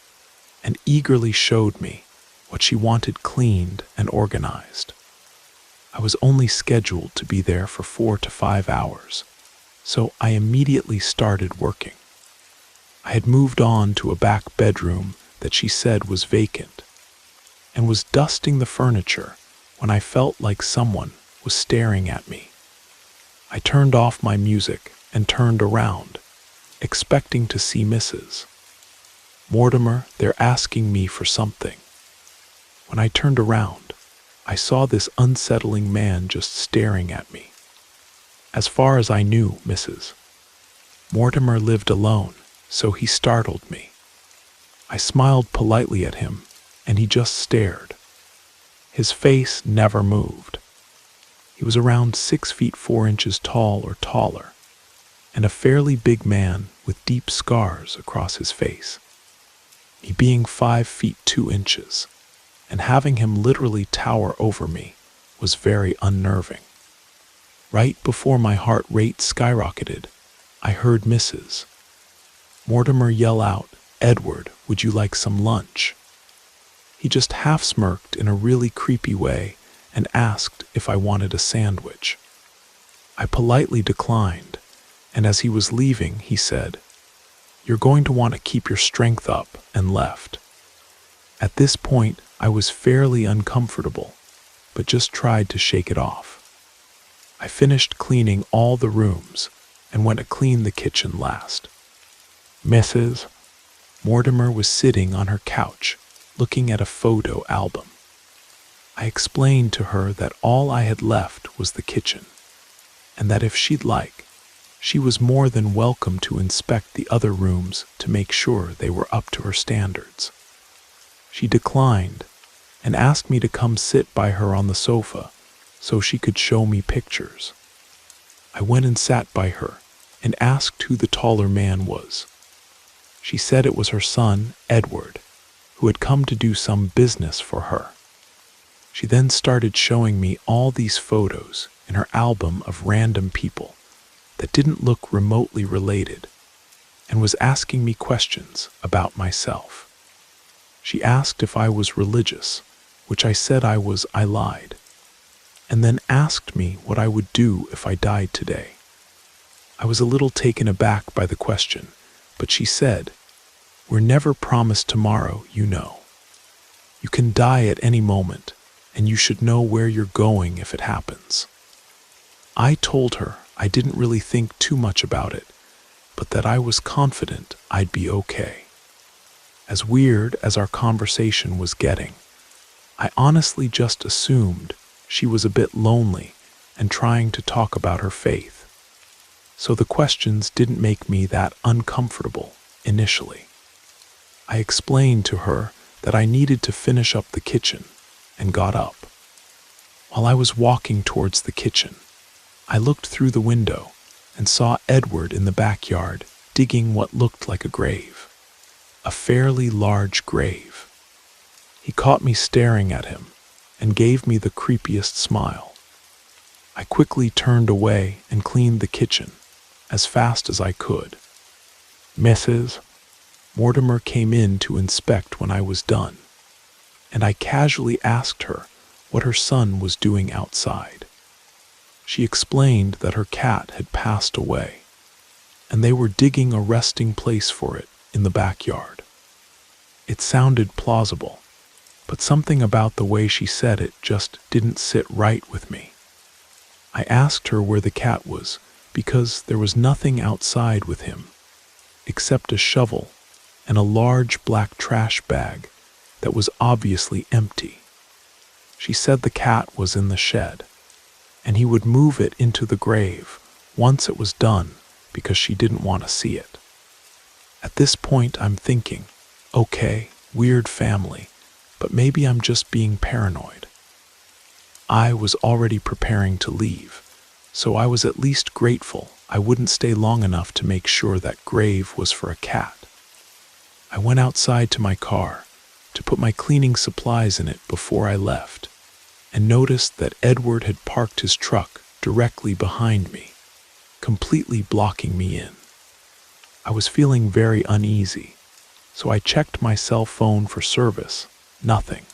and eagerly showed me what she wanted cleaned and organized. I was only scheduled to be there for 4 to 5 hours, so I immediately started working. I had moved on to a back bedroom that she said was vacant, and was dusting the furniture when I felt like someone was staring at me. I turned off my music and turned around, expecting to see Mrs. Mortimer there asking me for something. When I turned around, I saw this unsettling man just staring at me. As far as I knew, Mrs. Mortimer lived alone, so he startled me. I smiled politely at him, and he just stared. His face never moved. He was around 6 feet 4 inches tall or taller, and a fairly big man with deep scars across his face. Me being 5 feet 2 inches, and having him literally tower over me was very unnerving. Right before my heart rate skyrocketed, I heard Mrs. Mortimer yell out, "Edward, would you like some lunch?" He just half smirked in a really creepy way and asked if I wanted a sandwich. I politely declined, and as he was leaving, he said, "You're going to want to keep your strength up," and left. At this point, I was fairly uncomfortable, but just tried to shake it off. I finished cleaning all the rooms and went to clean the kitchen last. Mrs. Mortimer was sitting on her couch, looking at a photo album. I explained to her that all I had left was the kitchen, and that if she'd like, she was more than welcome to inspect the other rooms to make sure they were up to her standards. She declined and asked me to come sit by her on the sofa so she could show me pictures. I went and sat by her and asked who the taller man was. She said it was her son, Edward, who had come to do some business for her. She then started showing me all these photos in her album of random people that didn't look remotely related, and was asking me questions about myself. She asked if I was religious, which I said I was. I lied, and then asked me what I would do if I died today. I was a little taken aback by the question, but she said, "We're never promised tomorrow, you know. You can die at any moment, and you should know where you're going if it happens." I told her I didn't really think too much about it, but that I was confident I'd be okay. As weird as our conversation was getting, I honestly just assumed she was a bit lonely and trying to talk about her faith. So the questions didn't make me that uncomfortable initially. I explained to her that I needed to finish up the kitchen and got up. While I was walking towards the kitchen, I looked through the window and saw Edward in the backyard digging what looked like a grave, a fairly large grave. He caught me staring at him and gave me the creepiest smile. I quickly turned away and cleaned the kitchen as fast as I could. Mrs. Mortimer came in to inspect when I was done, and I casually asked her what her son was doing outside. She explained that her cat had passed away, and they were digging a resting place for it in the backyard. It sounded plausible, but something about the way she said it just didn't sit right with me. I asked her where the cat was, because there was nothing outside with him, except a shovel and a large black trash bag that was obviously empty. She said the cat was in the shed, and he would move it into the grave once it was done because she didn't want to see it. At this point, I'm thinking, okay, weird family, but maybe I'm just being paranoid. I was already preparing to leave, so I was at least grateful I wouldn't stay long enough to make sure that grave was for a cat. I went outside to my car to put my cleaning supplies in it before I left, and noticed that Edward had parked his truck directly behind me, completely blocking me in. I was feeling very uneasy, So I checked my cell phone for service. Nothing.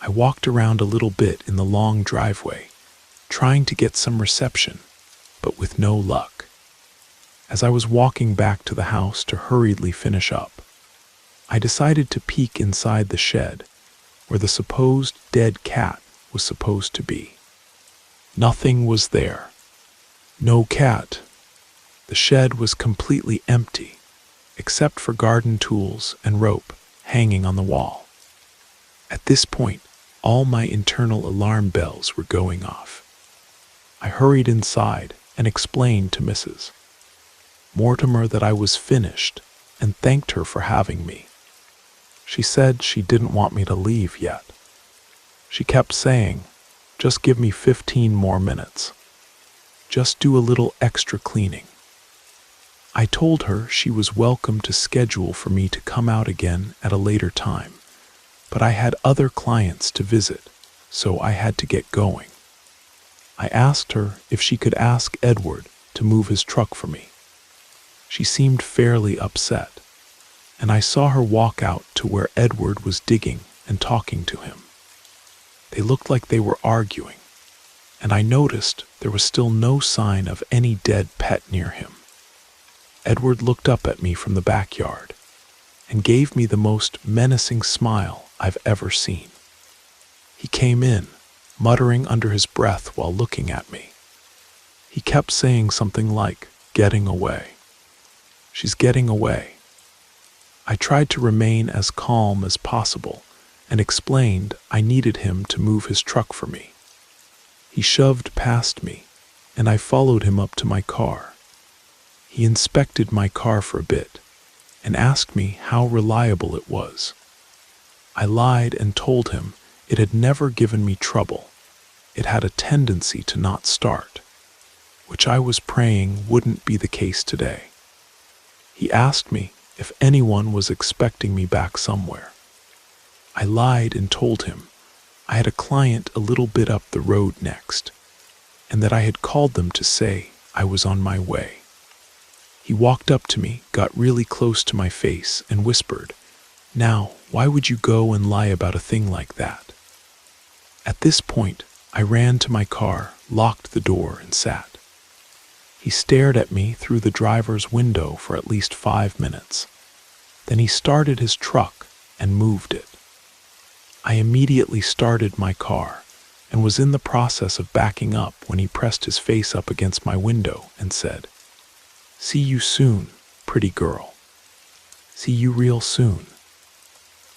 I walked around a little bit in the long driveway, trying to get some reception, but with no luck. As I was walking back to the house to hurriedly finish up, I decided to peek inside the shed where the supposed dead cat was supposed to be. Nothing was there. No cat. The shed was completely empty, except for garden tools and rope hanging on the wall. At this point, all my internal alarm bells were going off. I hurried inside and explained to Mrs. Mortimer that I was finished and thanked her for having me. She said she didn't want me to leave yet. She kept saying, "Just give me 15 more minutes. Just do a little extra cleaning." I told her she was welcome to schedule for me to come out again at a later time, but I had other clients to visit, so I had to get going. I asked her if she could ask Edward to move his truck for me. She seemed fairly upset, and I saw her walk out to where Edward was digging and talking to him. They looked like they were arguing, and I noticed there was still no sign of any dead pet near him. Edward looked up at me from the backyard and gave me the most menacing smile I've ever seen. He came in, muttering under his breath while looking at me. He kept saying something like, "Getting away. She's getting away." I tried to remain as calm as possible and explained I needed him to move his truck for me. He shoved past me, and I followed him up to my car. He inspected my car for a bit and asked me how reliable it was. I lied and told him it had never given me trouble. It had a tendency to not start, which I was praying wouldn't be the case today. He asked me if anyone was expecting me back somewhere. I lied and told him I had a client a little bit up the road next, and that I had called them to say I was on my way. He walked up to me, got really close to my face, and whispered, "Now, why would you go and lie about a thing like that?" At this point, I ran to my car, locked the door, and sat. He stared at me through the driver's window for at least 5 minutes. Then he started his truck and moved it. I immediately started my car and was in the process of backing up when he pressed his face up against my window and said, "See you soon, pretty girl. See you real soon."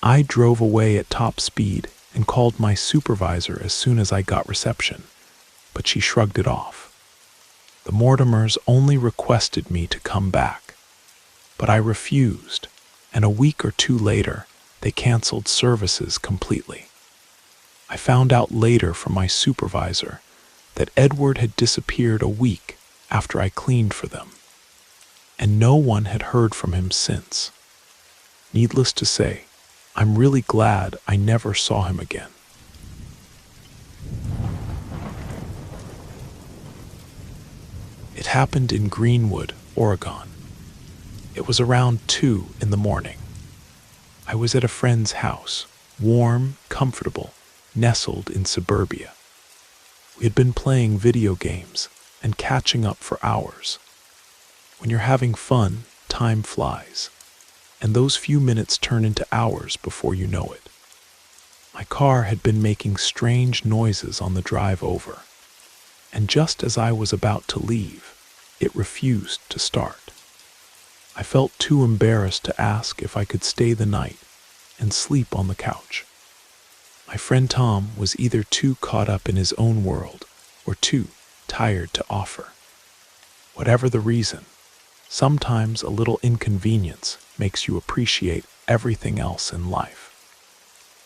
I drove away at top speed and called my supervisor as soon as I got reception, but she shrugged it off. The Mortimers only requested me to come back, but I refused, and a week or two later, they canceled services completely. I found out later from my supervisor that Edward had disappeared a week after I cleaned for them, and no one had heard from him since. Needless to say, I'm really glad I never saw him again. It happened in Greenwood, Oregon. It was around 2 in the morning. I was at a friend's house, warm, comfortable, nestled in suburbia. We had been playing video games and catching up for hours. When you're having fun, time flies, and those few minutes turn into hours before you know it. My car had been making strange noises on the drive over, and just as I was about to leave, it refused to start. I felt too embarrassed to ask if I could stay the night and sleep on the couch. My friend Tom was either too caught up in his own world or too tired to offer. Whatever the reason, sometimes a little inconvenience makes you appreciate everything else in life.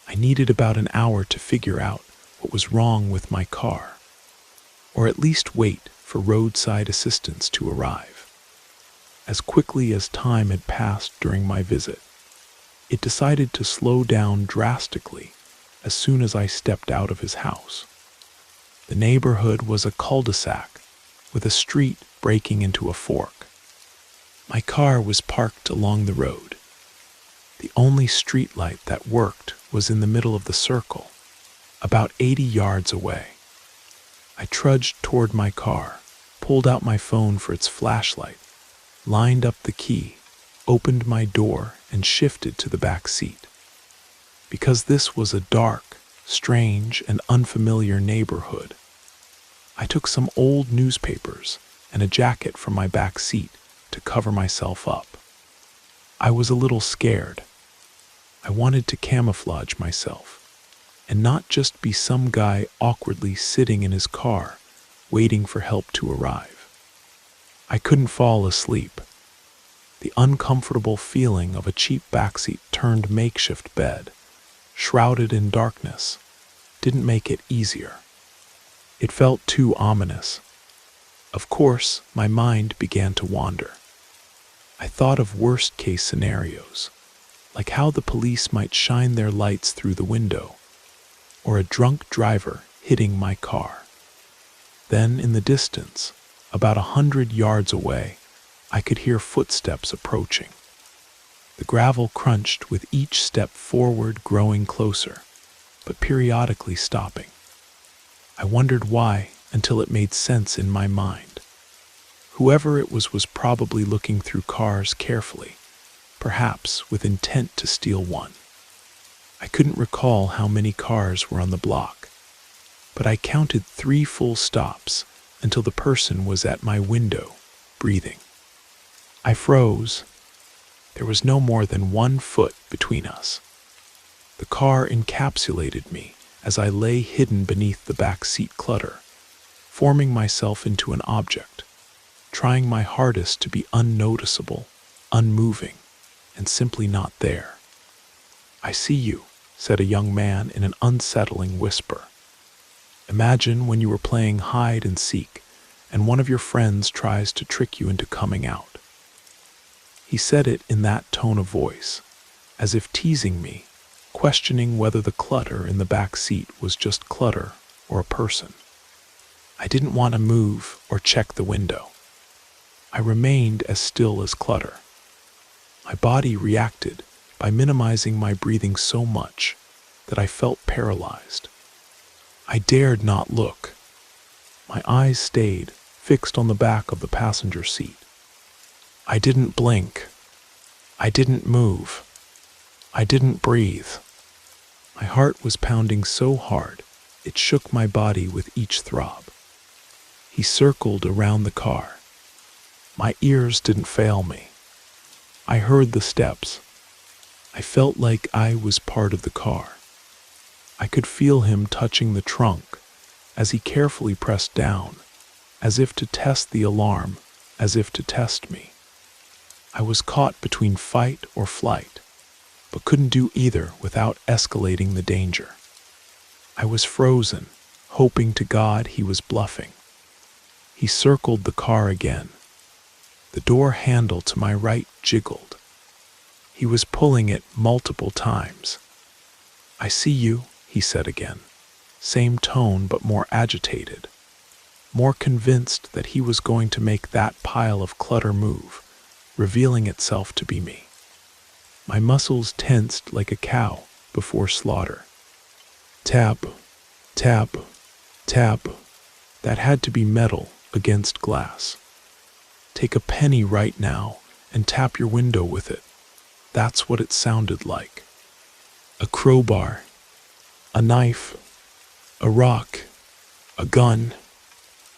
I needed about an hour to figure out what was wrong with my car, or at least wait for roadside assistance to arrive. As quickly as time had passed during my visit, it decided to slow down drastically as soon as I stepped out of his house. The neighborhood was a cul-de-sac with a street breaking into a fork. My car was parked along the road. The only streetlight that worked was in the middle of the circle, about 80 yards away. I trudged toward my car, pulled out my phone for its flashlight, lined up the key, opened my door, and shifted to the back seat. Because this was a dark, strange, and unfamiliar neighborhood, I took some old newspapers and a jacket from my back seat to cover myself up. I was a little scared. I wanted to camouflage myself and not just be some guy awkwardly sitting in his car waiting for help to arrive. I couldn't fall asleep. The uncomfortable feeling of a cheap backseat turned makeshift bed, shrouded in darkness, didn't make it easier. It felt too ominous. Of course, my mind began to wander. I thought of worst-case scenarios, like how the police might shine their lights through the window, or a drunk driver hitting my car. Then, in the distance, about 100 yards away, I could hear footsteps approaching. The gravel crunched with each step forward, growing closer, but periodically stopping. I wondered why until it made sense in my mind. Whoever it was probably looking through cars carefully, perhaps with intent to steal one. I couldn't recall how many cars were on the block, but I counted 3 full stops until the person was at my window, breathing. I froze. There was no more than 1 foot between us. The car encapsulated me as I lay hidden beneath the back seat clutter, forming myself into an object, trying my hardest to be unnoticeable, unmoving, and simply not there. "I see you," said a young man in an unsettling whisper. "Imagine when you were playing hide and seek, and one of your friends tries to trick you into coming out." He said it in that tone of voice, as if teasing me, questioning whether the clutter in the back seat was just clutter or a person. I didn't want to move or check the window. I remained as still as clutter. My body reacted by minimizing my breathing so much that I felt paralyzed. I dared not look. My eyes stayed fixed on the back of the passenger seat. I didn't blink. I didn't move. I didn't breathe. My heart was pounding so hard, it shook my body with each throb. He circled around the car. My ears didn't fail me. I heard the steps. I felt like I was part of the car. I could feel him touching the trunk as he carefully pressed down, as if to test the alarm, as if to test me. I was caught between fight or flight, but couldn't do either without escalating the danger. I was frozen, hoping to God he was bluffing. He circled the car again. The door handle to my right jiggled. He was pulling it multiple times. "I see you," he said again. Same tone, but more agitated. More convinced that he was going to make that pile of clutter move, revealing itself to be me. My muscles tensed like a cow before slaughter. Tap, tap, tap. That had to be metal against glass. "Take a penny right now and tap your window with it." That's what it sounded like. A crowbar, a knife, a rock, a gun.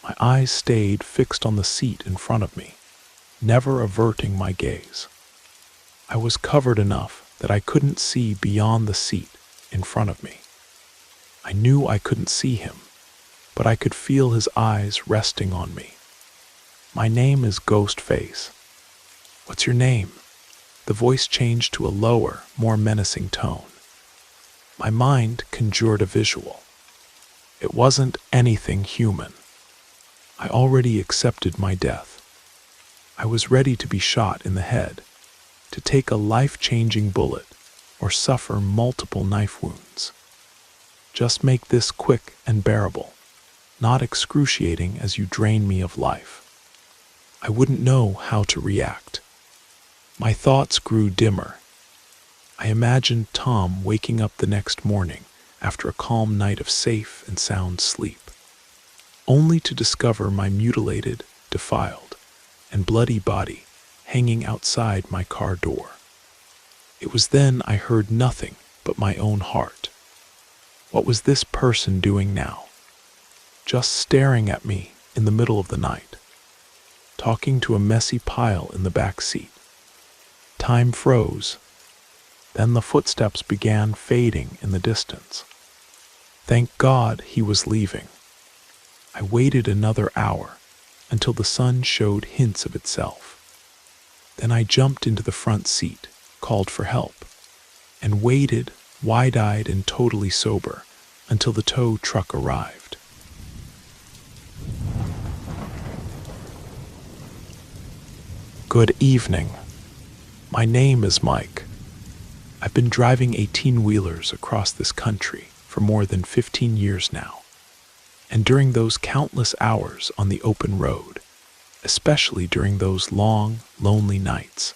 My eyes stayed fixed on the seat in front of me, never averting my gaze. I was covered enough that I couldn't see beyond the seat in front of me. I knew I couldn't see him, but I could feel his eyes resting on me. "My name is Ghostface." "What's your name?" The voice changed to a lower, more menacing tone. My mind conjured a visual. It wasn't anything human. I already accepted my death. I was ready to be shot in the head, to take a life-changing bullet, or suffer multiple knife wounds. Just make this quick and bearable, not excruciating as you drain me of life. I wouldn't know how to react. My thoughts grew dimmer. I imagined Tom waking up the next morning after a calm night of safe and sound sleep, only to discover my mutilated, defiled, and bloody body hanging outside my car door. It was then I heard nothing but my own heart. What was this person doing now? Just staring at me in the middle of the night, talking to a messy pile in the back seat. Time froze. Then the footsteps began fading in the distance. Thank God he was leaving. I waited another hour until the sun showed hints of itself. Then I jumped into the front seat, called for help, and waited, wide-eyed and totally sober, until the tow truck arrived. Good evening. My name is Mike. I've been driving 18-wheelers across this country for more than 15 years now. And during those countless hours on the open road, especially during those long, lonely nights,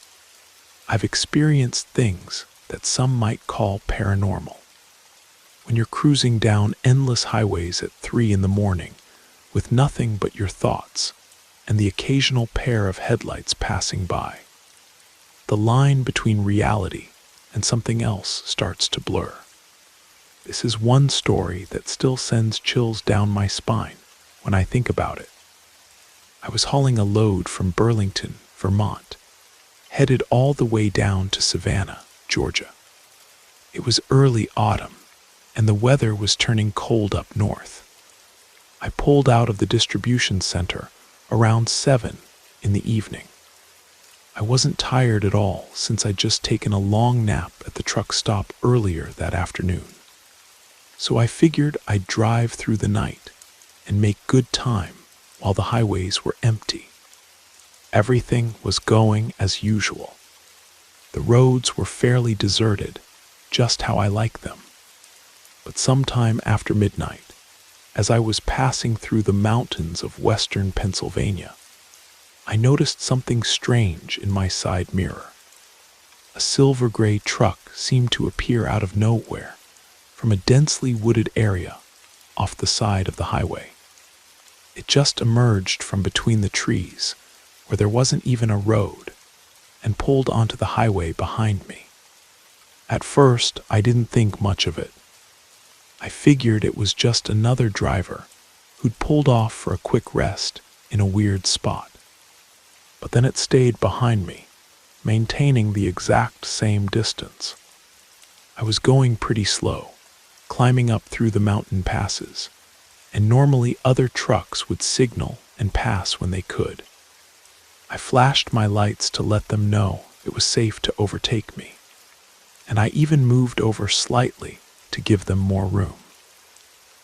I've experienced things that some might call paranormal. When you're cruising down endless highways at 3 in the morning with nothing but your thoughts and the occasional pair of headlights passing by, the line between reality and something else starts to blur. This is one story that still sends chills down my spine when I think about it. I was hauling a load from Burlington, Vermont, headed all the way down to Savannah, Georgia. It was early autumn, and the weather was turning cold up north. I pulled out of the distribution center around 7 in the evening. I wasn't tired at all since I'd just taken a long nap at the truck stop earlier that afternoon. So I figured I'd drive through the night and make good time while the highways were empty. Everything was going as usual. The roads were fairly deserted, just how I like them. But sometime after midnight, as I was passing through the mountains of western Pennsylvania, I noticed something strange in my side mirror. A silver-gray truck seemed to appear out of nowhere from a densely wooded area off the side of the highway. It just emerged from between the trees, where there wasn't even a road, and pulled onto the highway behind me. At first, I didn't think much of it. I figured it was just another driver who'd pulled off for a quick rest in a weird spot. But then it stayed behind me, maintaining the exact same distance. I was going pretty slow, climbing up through the mountain passes, and normally other trucks would signal and pass when they could. I flashed my lights to let them know it was safe to overtake me, and I even moved over slightly to give them more room.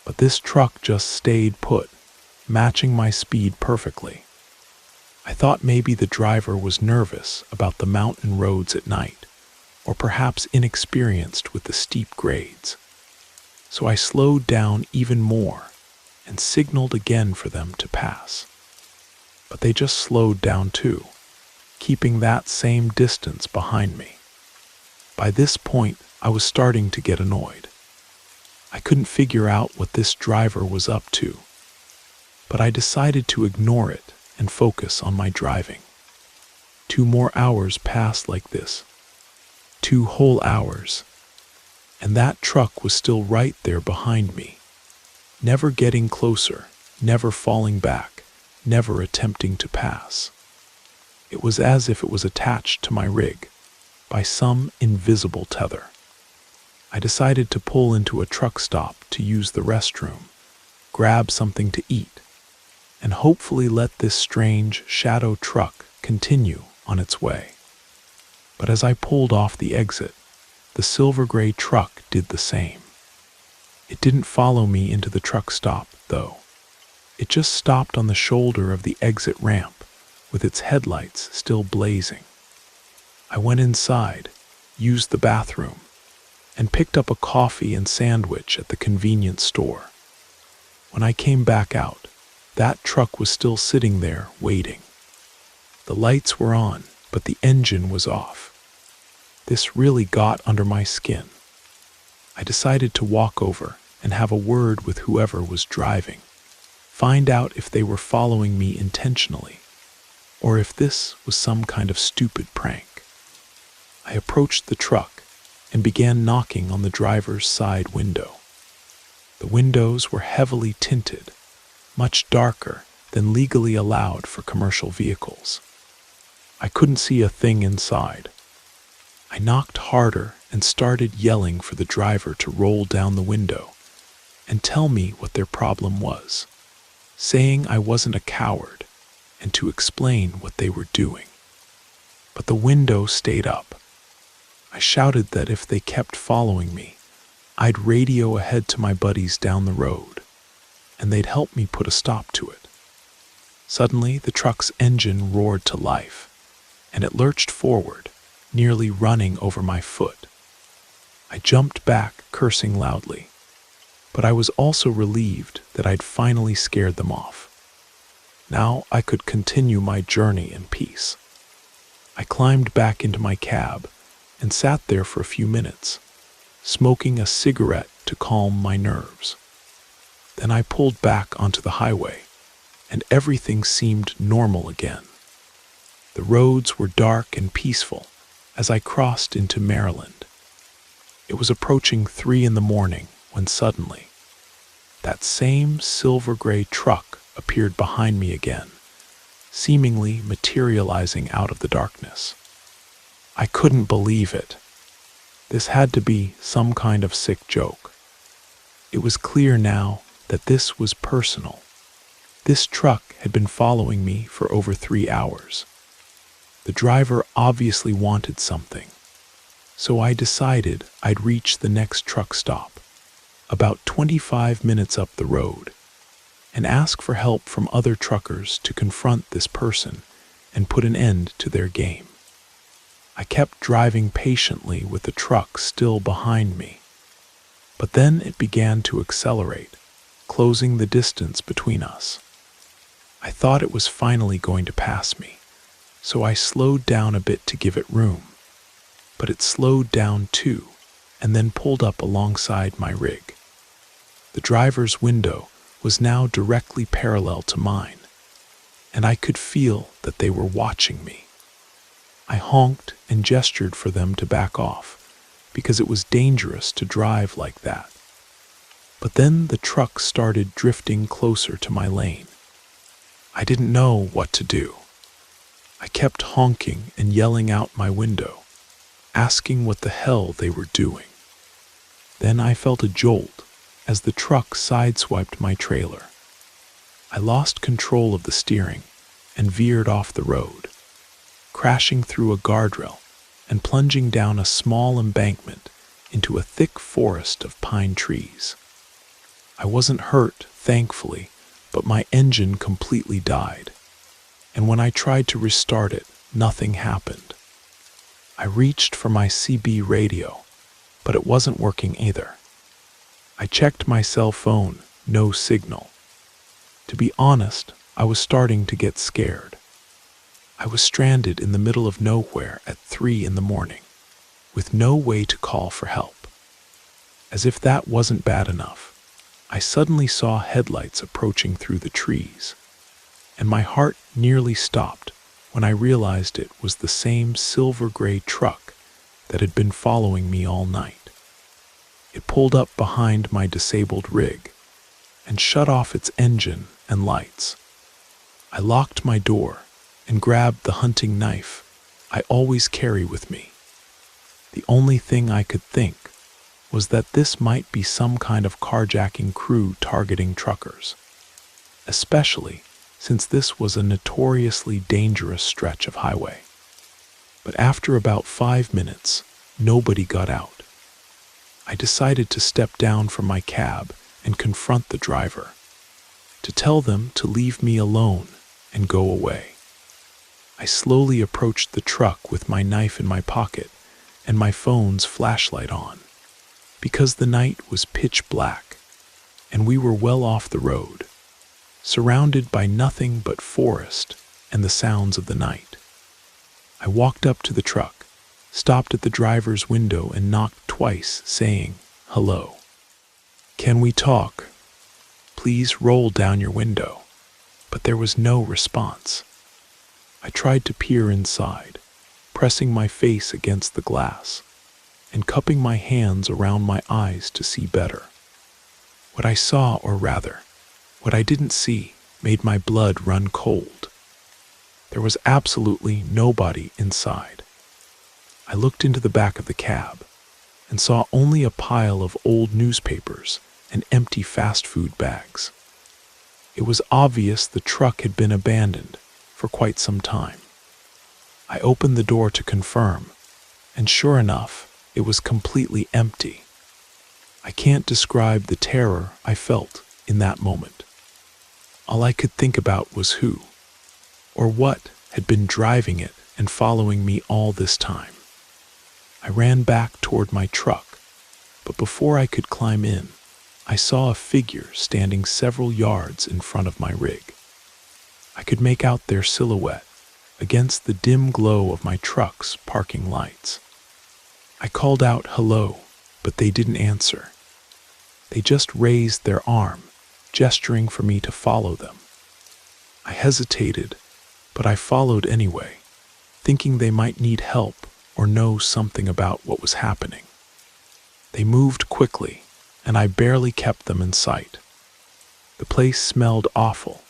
But this truck just stayed put, matching my speed perfectly. I thought maybe the driver was nervous about the mountain roads at night, or perhaps inexperienced with the steep grades. So I slowed down even more and signaled again for them to pass. But they just slowed down too, keeping that same distance behind me. By this point, I was starting to get annoyed. I couldn't figure out what this driver was up to, but I decided to ignore it and focus on my driving. 2 more hours passed like this. 2 whole hours. And that truck was still right there behind me, never getting closer, never falling back, never attempting to pass. It was as if it was attached to my rig by some invisible tether. I decided to pull into a truck stop to use the restroom, grab something to eat, and hopefully let this strange shadow truck continue on its way. But as I pulled off the exit, the silver-gray truck did the same. It didn't follow me into the truck stop, though. It just stopped on the shoulder of the exit ramp, with its headlights still blazing. I went inside, used the bathroom, and picked up a coffee and sandwich at the convenience store. When I came back out, that truck was still sitting there, waiting. The lights were on, but the engine was off. This really got under my skin. I decided to walk over and have a word with whoever was driving, find out if they were following me intentionally, or if this was some kind of stupid prank. I approached the truck and began knocking on the driver's side window. The windows were heavily tinted, much darker than legally allowed for commercial vehicles. I couldn't see a thing inside. I knocked harder and started yelling for the driver to roll down the window and tell me what their problem was, saying I wasn't a coward and to explain what they were doing. But the window stayed up. I shouted that if they kept following me, I'd radio ahead to my buddies down the road, and they'd help me put a stop to it. Suddenly, the truck's engine roared to life, and it lurched forward, nearly running over my foot. I jumped back, cursing loudly, but I was also relieved that I'd finally scared them off. Now I could continue my journey in peace. I climbed back into my cab and sat there for a few minutes, smoking a cigarette to calm my nerves. Then I pulled back onto the highway, and everything seemed normal again. The roads were dark and peaceful as I crossed into Maryland. It was approaching 3 a.m. when suddenly, that same silver-gray truck appeared behind me again, seemingly materializing out of the darkness. I couldn't believe it. This had to be some kind of sick joke. It was clear now that this was personal. This truck had been following me for over 3 hours. The driver obviously wanted something, so I decided I'd reach the next truck stop, about 25 minutes up the road, and ask for help from other truckers to confront this person and put an end to their game. I kept driving patiently with the truck still behind me, but then it began to accelerate, closing the distance between us. I thought it was finally going to pass me, so I slowed down a bit to give it room, but it slowed down too, and then pulled up alongside my rig. The driver's window was now directly parallel to mine, and I could feel that they were watching me. I honked and gestured for them to back off, because it was dangerous to drive like that. But then the truck started drifting closer to my lane. I didn't know what to do. I kept honking and yelling out my window, asking what the hell they were doing. Then I felt a jolt as the truck sideswiped my trailer. I lost control of the steering and veered off the road, crashing through a guardrail and plunging down a small embankment into a thick forest of pine trees. I wasn't hurt, thankfully, but my engine completely died, and when I tried to restart it, nothing happened. I reached for my CB radio, but it wasn't working either. I checked my cell phone, no signal. To be honest, I was starting to get scared. I was stranded in the middle of nowhere at 3 a.m, with no way to call for help. As if that wasn't bad enough, I suddenly saw headlights approaching through the trees, and my heart nearly stopped when I realized it was the same silver-gray truck that had been following me all night. It pulled up behind my disabled rig and shut off its engine and lights. I locked my door and grabbed the hunting knife I always carry with me. The only thing I could think was that this might be some kind of carjacking crew targeting truckers, especially since this was a notoriously dangerous stretch of highway. But after about 5 minutes, nobody got out. I decided to step down from my cab and confront the driver, to tell them to leave me alone and go away. I slowly approached the truck with my knife in my pocket and my phone's flashlight on, because the night was pitch black and we were well off the road, surrounded by nothing but forest and the sounds of the night. I walked up to the truck, stopped at the driver's window and knocked twice, saying, "Hello. Can we talk? Please roll down your window." But there was no response. I tried to peer inside, pressing my face against the glass and cupping my hands around my eyes to see better. What I saw, or rather, what I didn't see, made my blood run cold. There was absolutely nobody inside. I looked into the back of the cab and saw only a pile of old newspapers and empty fast food bags. It was obvious the truck had been abandoned for quite some time. I opened the door to confirm, and sure enough, it was completely empty. I can't describe the terror I felt in that moment. All I could think about was who, or what, had been driving it and following me all this time. I ran back toward my truck, but before I could climb in, I saw a figure standing several yards in front of my rig. I could make out their silhouette against the dim glow of my truck's parking lights. I called out hello, but they didn't answer. They just raised their arm, gesturing for me to follow them. I hesitated, but I followed anyway, thinking they might need help or know something about what was happening. They moved quickly, and I barely kept them in sight. The place smelled awful,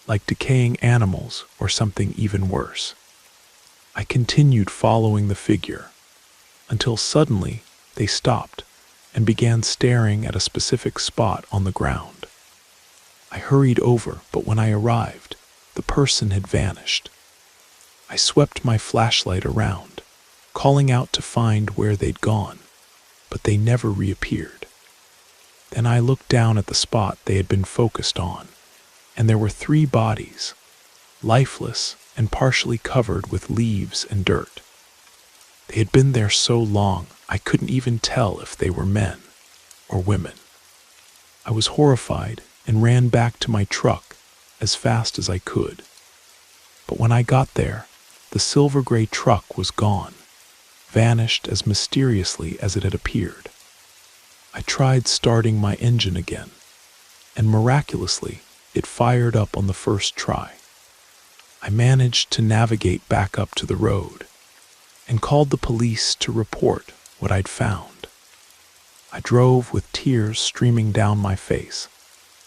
like decaying animals or something even worse. I continued following the figure, until suddenly they stopped and began staring at a specific spot on the ground. I hurried over, but when I arrived, the person had vanished. I swept my flashlight around, calling out to find where they'd gone, but they never reappeared. Then I looked down at the spot they had been focused on, and there were 3 bodies, lifeless and partially covered with leaves and dirt. They had been there so long I couldn't even tell if they were men or women. I was horrified and ran back to my truck as fast as I could. But when I got there, the silver-gray truck was gone, vanished as mysteriously as it had appeared. I tried starting my engine again, and miraculously, it fired up on the first try. I managed to navigate back up to the road and called the police to report what I'd found. I drove with tears streaming down my face,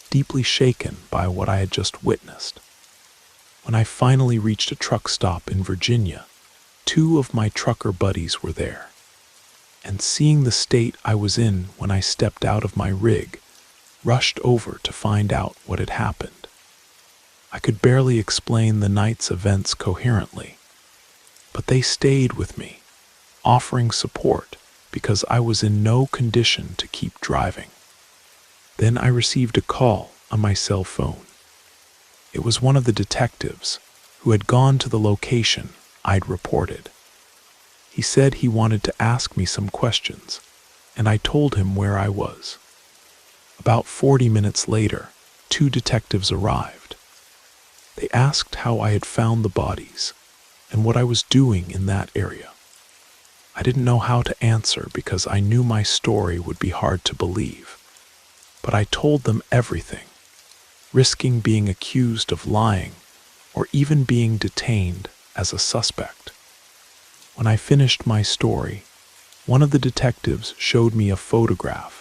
deeply shaken by what I had just witnessed. When I finally reached a truck stop in Virginia, 2 of my trucker buddies were there, and seeing the state I was in when I stepped out of my rig, rushed over to find out what had happened. I could barely explain the night's events coherently, but they stayed with me, offering support because I was in no condition to keep driving. Then I received a call on my cell phone. It was one of the detectives who had gone to the location I'd reported. He said he wanted to ask me some questions, and I told him where I was. About 40 minutes later, 2 detectives arrived. They asked how I had found the bodies and what I was doing in that area. I didn't know how to answer because I knew my story would be hard to believe, but I told them everything, risking being accused of lying or even being detained as a suspect. When I finished my story, one of the detectives showed me a photograph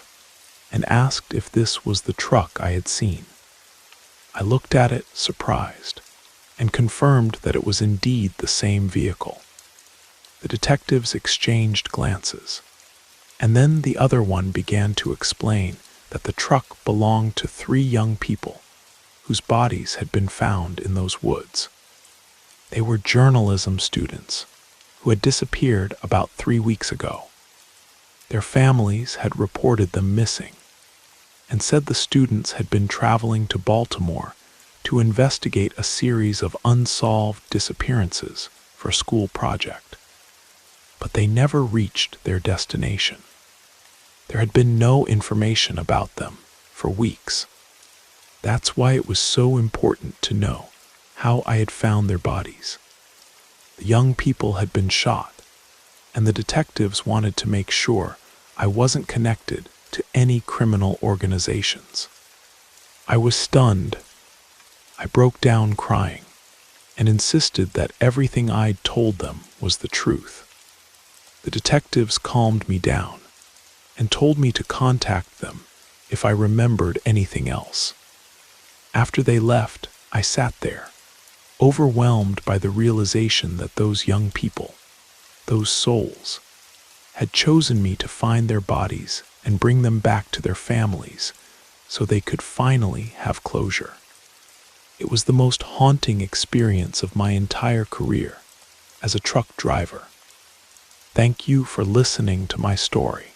and asked if this was the truck I had seen. I looked at it, surprised, and confirmed that it was indeed the same vehicle. The detectives exchanged glances, and then the other one began to explain that the truck belonged to 3 young people whose bodies had been found in those woods. They were journalism students who had disappeared about 3 weeks ago. Their families had reported them missing and said the students had been traveling to Baltimore to investigate a series of unsolved disappearances for a school project. But they never reached their destination. There had been no information about them for weeks. That's why it was so important to know how I had found their bodies. The young people had been shot, and the detectives wanted to make sure I wasn't connected to any criminal organizations. I was stunned. I broke down crying and insisted that everything I'd told them was the truth. The detectives calmed me down and told me to contact them if I remembered anything else. After they left, I sat there, overwhelmed by the realization that those young people, those souls, had chosen me to find their bodies and bring them back to their families so they could finally have closure. It was the most haunting experience of my entire career as a truck driver. Thank you for listening to my story.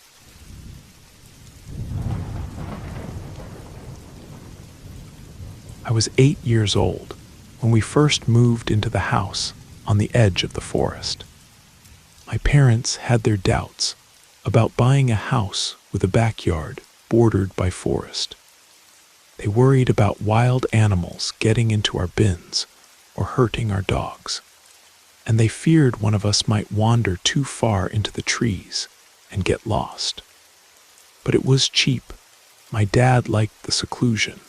I was 8 years old when we first moved into the house on the edge of the forest. My parents had their doubts about buying a house with a backyard bordered by forest. They worried about wild animals getting into our bins or hurting our dogs, and they feared one of us might wander too far into the trees and get lost. But it was cheap. My dad liked the seclusion.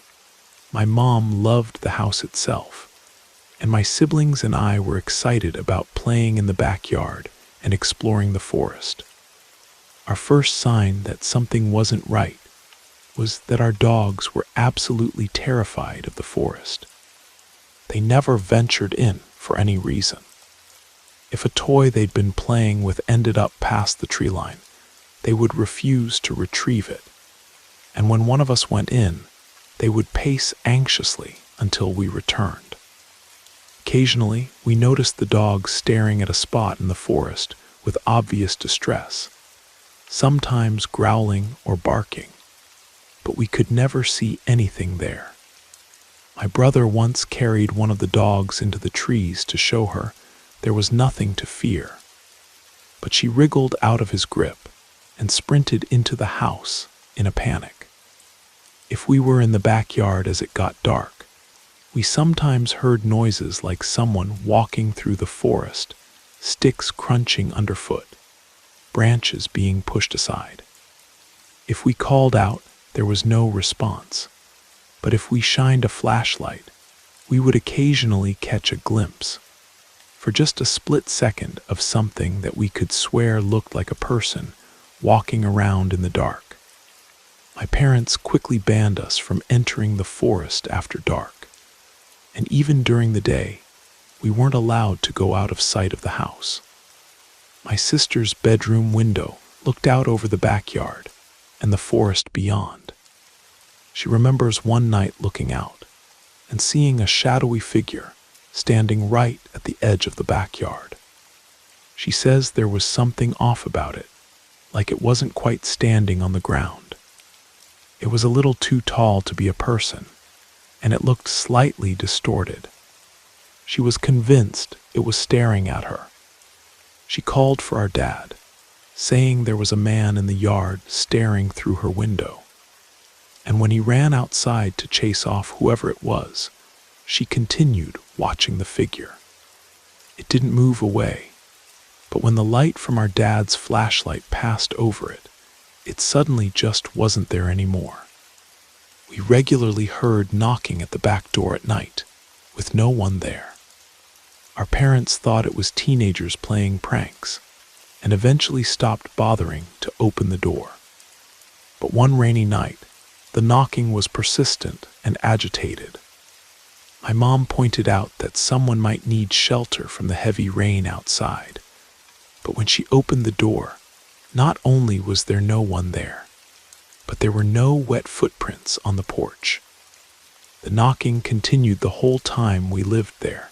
My mom loved the house itself, and my siblings and I were excited about playing in the backyard and exploring the forest. Our first sign that something wasn't right was that our dogs were absolutely terrified of the forest. They never ventured in for any reason. If a toy they'd been playing with ended up past the tree line, they would refuse to retrieve it. And when one of us went in, they would pace anxiously until we returned. Occasionally, we noticed the dogs staring at a spot in the forest with obvious distress, sometimes growling or barking, but we could never see anything there. My brother once carried one of the dogs into the trees to show her there was nothing to fear, but she wriggled out of his grip and sprinted into the house in a panic. If we were in the backyard as it got dark, we sometimes heard noises like someone walking through the forest, sticks crunching underfoot, branches being pushed aside. If we called out, there was no response, but if we shined a flashlight, we would occasionally catch a glimpse, for just a split second, of something that we could swear looked like a person walking around in the dark. My parents quickly banned us from entering the forest after dark, and even during the day, we weren't allowed to go out of sight of the house. My sister's bedroom window looked out over the backyard and the forest beyond. She remembers one night looking out and seeing a shadowy figure standing right at the edge of the backyard. She says there was something off about it, like it wasn't quite standing on the ground. It was a little too tall to be a person, and it looked slightly distorted. She was convinced it was staring at her. She called for our dad, saying there was a man in the yard staring through her window. And when he ran outside to chase off whoever it was, she continued watching the figure. It didn't move away, but when the light from our dad's flashlight passed over it, it suddenly just wasn't there anymore. We regularly heard knocking at the back door at night, with no one there. Our parents thought it was teenagers playing pranks, and eventually stopped bothering to open the door. But one rainy night, the knocking was persistent and agitated. My mom pointed out that someone might need shelter from the heavy rain outside, but when she opened the door, not only was there no one there, but there were no wet footprints on the porch. The knocking continued the whole time we lived there,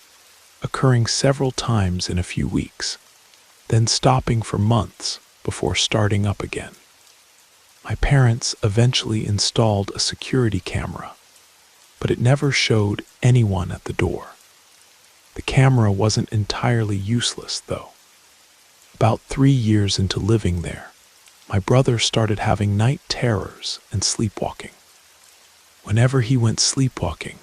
occurring several times in a few weeks, then stopping for months before starting up again. My parents eventually installed a security camera, but it never showed anyone at the door. The camera wasn't entirely useless, though. About 3 years into living there, my brother started having night terrors and sleepwalking. Whenever he went sleepwalking,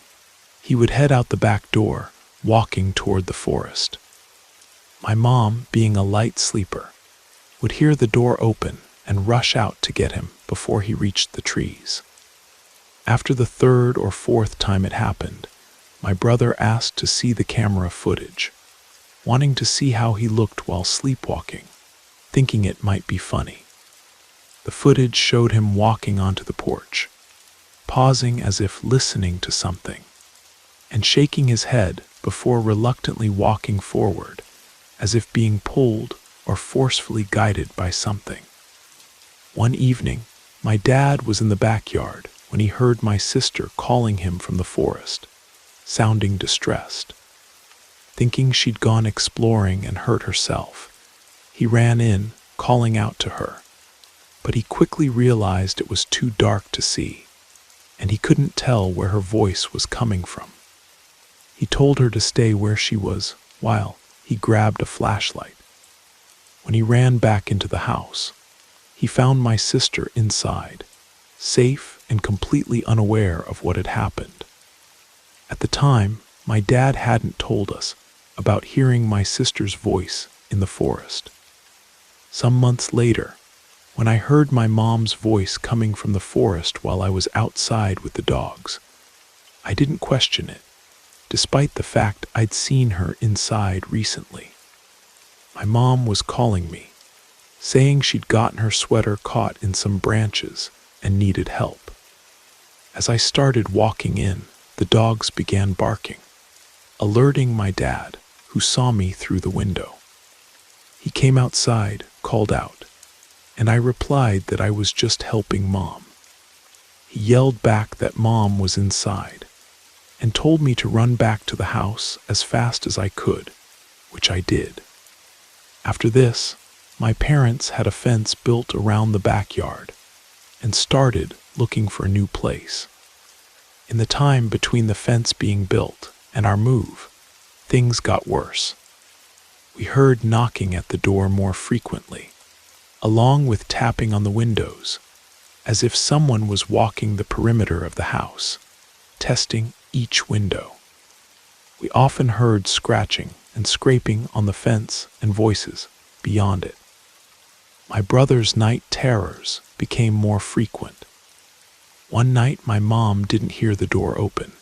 he would head out the back door, walking toward the forest. My mom, being a light sleeper, would hear the door open and rush out to get him before he reached the trees. After the third or fourth time it happened, my brother asked to see the camera footage, wanting to see how he looked while sleepwalking, thinking it might be funny. The footage showed him walking onto the porch, pausing as if listening to something, and shaking his head before reluctantly walking forward, as if being pulled or forcefully guided by something. One evening, my dad was in the backyard when he heard my sister calling him from the forest, sounding distressed. Thinking she'd gone exploring and hurt herself, he ran in, calling out to her. But he quickly realized it was too dark to see, and he couldn't tell where her voice was coming from. He told her to stay where she was while he grabbed a flashlight. When he ran back into the house, he found my sister inside, safe and completely unaware of what had happened. At the time, my dad hadn't told us about hearing my sister's voice in the forest. Some months later, when I heard my mom's voice coming from the forest while I was outside with the dogs, I didn't question it, despite the fact I'd seen her inside recently. My mom was calling me, saying she'd gotten her sweater caught in some branches and needed help. As I started walking in, the dogs began barking, alerting my dad, who saw me through the window. He came outside, called out, and I replied that I was just helping Mom. He yelled back that Mom was inside and told me to run back to the house as fast as I could, which I did. After this, my parents had a fence built around the backyard and started looking for a new place. In the time between the fence being built and our move, things got worse. We heard knocking at the door more frequently, along with tapping on the windows, as if someone was walking the perimeter of the house, testing each window. We often heard scratching and scraping on the fence and voices beyond it. My brother's night terrors became more frequent. One night my mom didn't hear the door open,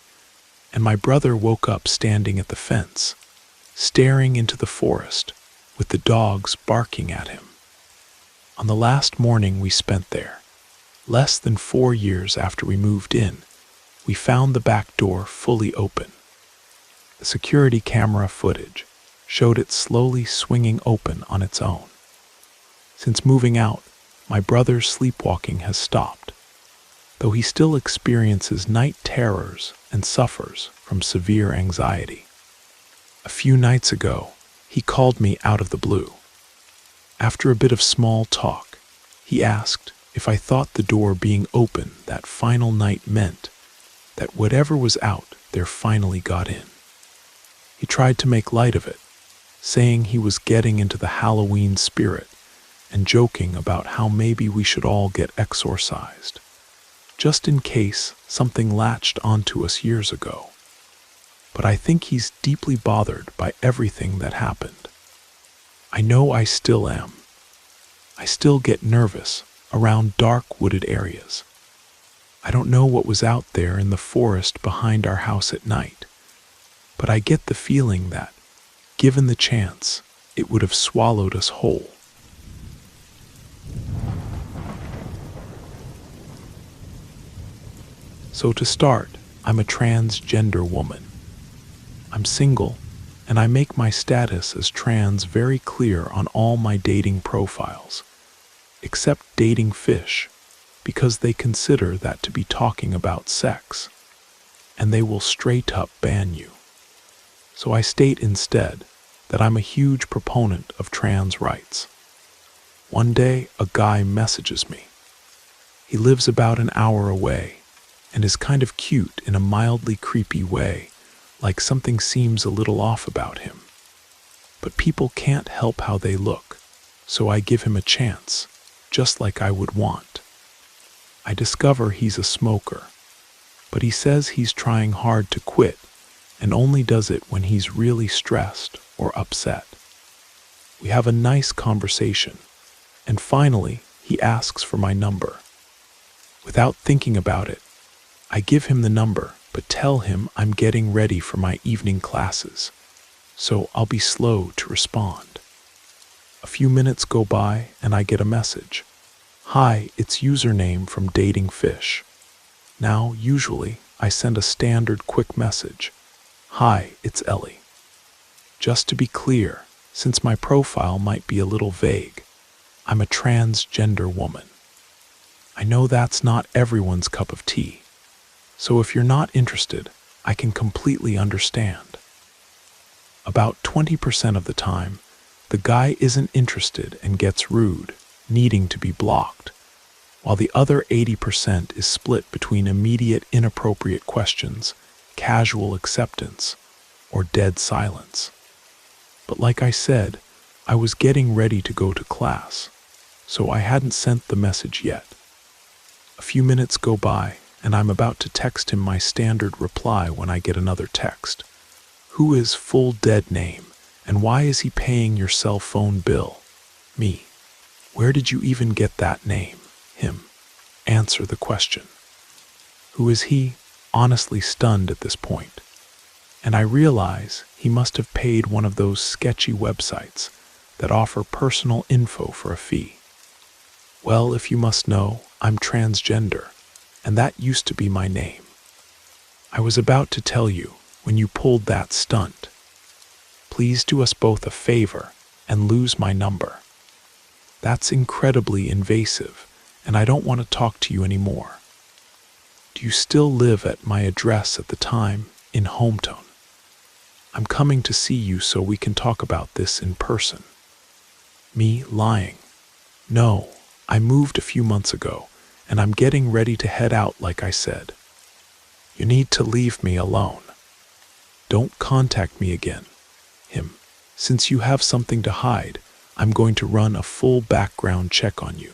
and my brother woke up standing at the fence, staring into the forest with the dogs barking at him. On the last morning we spent there, less than 4 years after we moved in, we found the back door fully open. The security camera footage showed it slowly swinging open on its own. Since moving out, my brother's sleepwalking has stopped, though he still experiences night terrors and suffers from severe anxiety. A few nights ago, he called me out of the blue. After a bit of small talk, he asked if I thought the door being open that final night meant that whatever was out there finally got in. He tried to make light of it, saying he was getting into the Halloween spirit and joking about how maybe we should all get exorcised, just in case something latched onto us years ago. But I think he's deeply bothered by everything that happened. I know I still am. I still get nervous around dark wooded areas. I don't know what was out there in the forest behind our house at night, but I get the feeling that, given the chance, it would have swallowed us whole. So to start, I'm a transgender woman. I'm single, and I make my status as trans very clear on all my dating profiles, except dating fish, because they consider that to be talking about sex, and they will straight up ban you. So I state instead that I'm a huge proponent of trans rights. One day, a guy messages me. He lives about an hour away and is kind of cute in a mildly creepy way, like something seems a little off about him. But people can't help how they look, so I give him a chance, just like I would want. I discover he's a smoker, but he says he's trying hard to quit and only does it when he's really stressed or upset. We have a nice conversation, And finally, he asks for my number. Without thinking about it, I give him the number, but tell him I'm getting ready for my evening classes, so I'll be slow to respond. A few minutes go by and I get a message. Hi, it's username from Dating Fish. Now, usually, I send a standard quick message. Hi, it's Ellie. Just to be clear, since my profile might be a little vague, I'm a transgender woman. I know that's not everyone's cup of tea, so if you're not interested, I can completely understand. About 20% of the time, the guy isn't interested and gets rude, needing to be blocked, while the other 80% is split between immediate inappropriate questions, casual acceptance, or dead silence. But like I said, I was getting ready to go to class, so I hadn't sent the message yet. A few minutes go by, and I'm about to text him my standard reply when I get another text. Who is full dead name, and why is he paying your cell phone bill? Me. Where did you even get that name? Him. Answer the question. Who is he? Honestly stunned at this point. And I realize he must have paid one of those sketchy websites that offer personal info for a fee. Well, if you must know, I'm transgender, and that used to be my name. I was about to tell you when you pulled that stunt. Please do us both a favor and lose my number. That's incredibly invasive, and I don't want to talk to you anymore. Do you still live at my address at the time in Hometown? I'm coming to see you so we can talk about this in person. Me lying. No, I moved a few months ago, and I'm getting ready to head out like I said. You need to leave me alone. Don't contact me again. Him. Since you have something to hide, I'm going to run a full background check on you.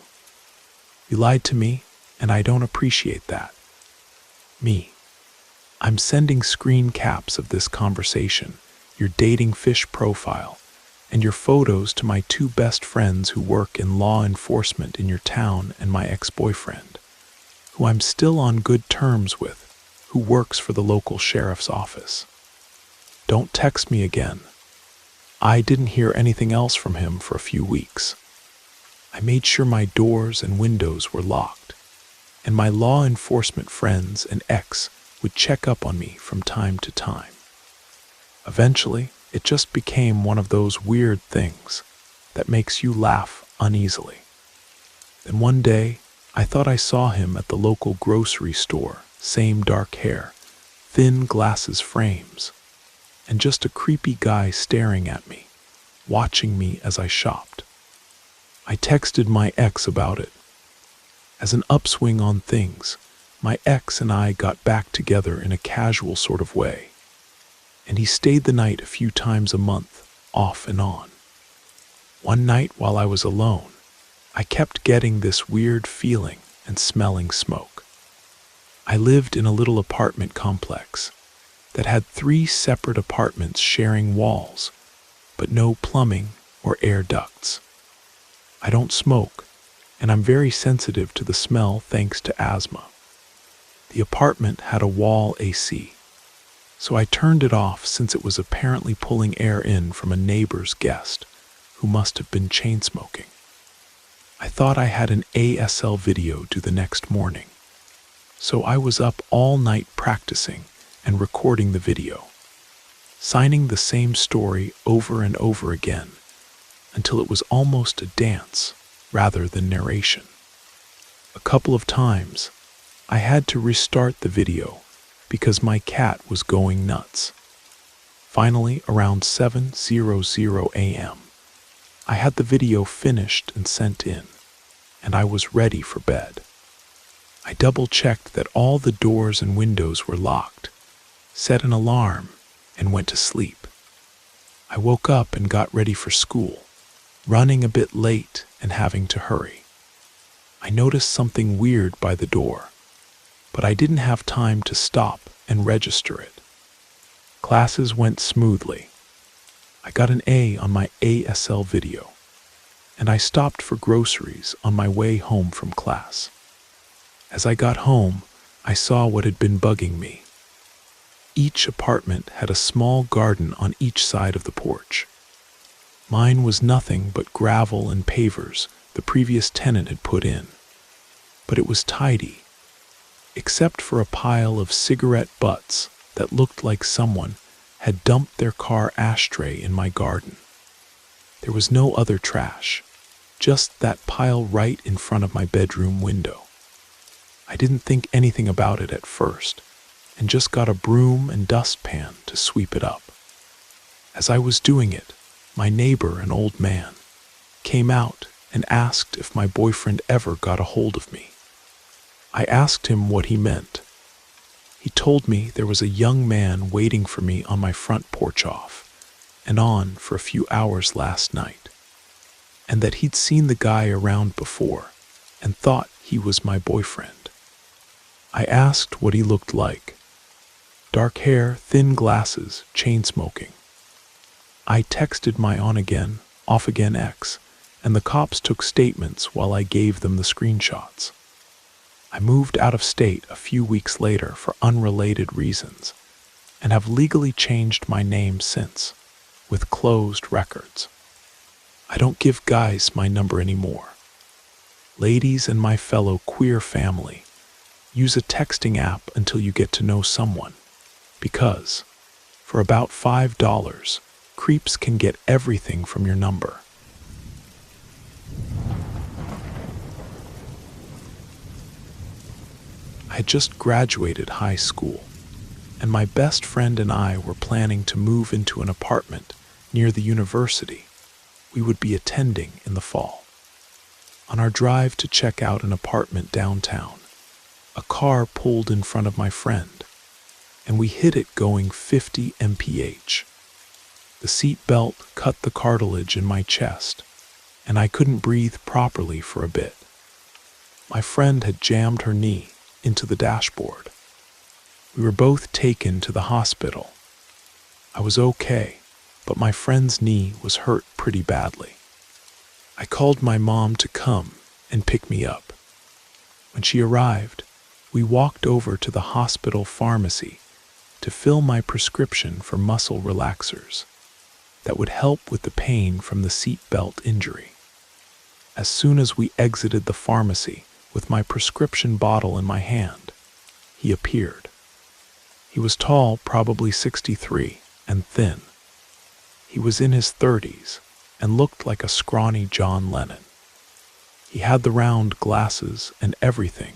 You lied to me, and I don't appreciate that. Me. I'm sending screen caps of this conversation, your Dating Fish profile, and your photos to my two best friends who work in law enforcement in your town and my ex-boyfriend, who I'm still on good terms with, who works for the local sheriff's office. Don't text me again. I didn't hear anything else from him for a few weeks. I made sure my doors and windows were locked, and my law enforcement friends and ex would check up on me from time to time. Eventually, it just became one of those weird things that makes you laugh uneasily. Then one day, I thought I saw him at the local grocery store, same dark hair, thin glasses frames, and just a creepy guy staring at me, watching me as I shopped. I texted my ex about it. As an upswing on things, my ex and I got back together in a casual sort of way, and he stayed the night a few times a month, off and on. One night while I was alone, I kept getting this weird feeling and smelling smoke. I lived in a little apartment complex that had 3 separate apartments sharing walls, but no plumbing or air ducts. I don't smoke, and I'm very sensitive to the smell thanks to asthma. The apartment had a wall AC, so I turned it off since it was apparently pulling air in from a neighbor's guest who must have been chain smoking. I thought I had an ASL video due the next morning, so I was up all night practicing and recording the video, signing the same story over and over again until it was almost a dance rather than narration. A couple of times, I had to restart the video because my cat was going nuts. Finally, around 7:00 a.m., I had the video finished and sent in, and I was ready for bed. I double-checked that all the doors and windows were locked, set an alarm, and went to sleep. I woke up and got ready for school, running a bit late and having to hurry. I noticed something weird by the door, but I didn't have time to stop and register it. Classes went smoothly. I got an A on my ASL video. and I stopped for groceries on my way home from class. As I got home, I saw what had been bugging me. Each apartment had a small garden on each side of the porch. Mine was nothing but gravel and pavers the previous tenant had put in, but it was tidy, except for a pile of cigarette butts that looked like someone had dumped their car ashtray in my garden. There was no other trash, just that pile right in front of my bedroom window. I didn't think anything about it at first, and just got a broom and dustpan to sweep it up. As I was doing it, my neighbor, an old man, came out and asked if my boyfriend ever got a hold of me. I asked him what he meant. He told me there was a young man waiting for me on my front porch off and on for a few hours last night, and that he'd seen the guy around before and thought he was my boyfriend. I asked what he looked like. Dark hair, thin glasses, chain smoking. I texted my on-again, off-again ex, and the cops took statements while I gave them the screenshots. I moved out of state a few weeks later for unrelated reasons, and have legally changed my name since, with closed records. I don't give guys my number anymore. Ladies and my fellow queer family, use a texting app until you get to know someone, because, for about $5, creeps can get everything from your number. I had just graduated high school, and my best friend and I were planning to move into an apartment near the university we would be attending in the fall. On our drive to check out an apartment downtown, a car pulled in front of my friend, and we hit it going 50 mph. The seat belt cut the cartilage in my chest, and I couldn't breathe properly for a bit. My friend had jammed her knee into the dashboard. We were both taken to the hospital. I was okay, but my friend's knee was hurt pretty badly. I called my mom to come and pick me up. When she arrived, we walked over to the hospital pharmacy to fill my prescription for muscle relaxers that would help with the pain from the seat belt injury. As soon as we exited the pharmacy with my prescription bottle in my hand, he appeared. He was tall, probably 63, and thin. He was in his 30s and looked like a scrawny John Lennon. He had the round glasses and everything,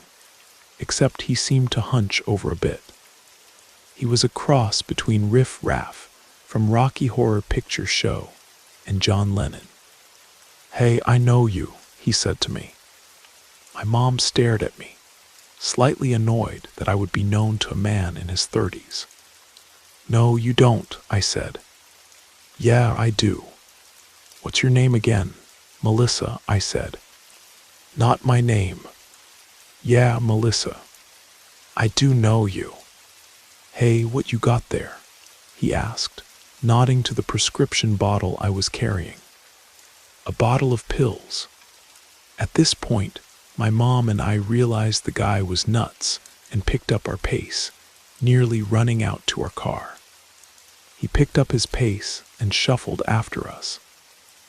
except he seemed to hunch over a bit. He was a cross between Riff Raff from Rocky Horror Picture Show and John Lennon. "Hey, I know you," he said to me. My mom stared at me, slightly annoyed that I would be known to a man in his 30s. "No, you don't," I said. "Yeah, I do." "What's your name again?" "Melissa," I said. "Not my name." "Yeah, Melissa. I do know you." "Hey, what you got there?" he asked, nodding to the prescription bottle I was carrying. "A bottle of pills." At this point, my mom and I realized the guy was nuts and picked up our pace, nearly running out to our car. He picked up his pace and shuffled after us,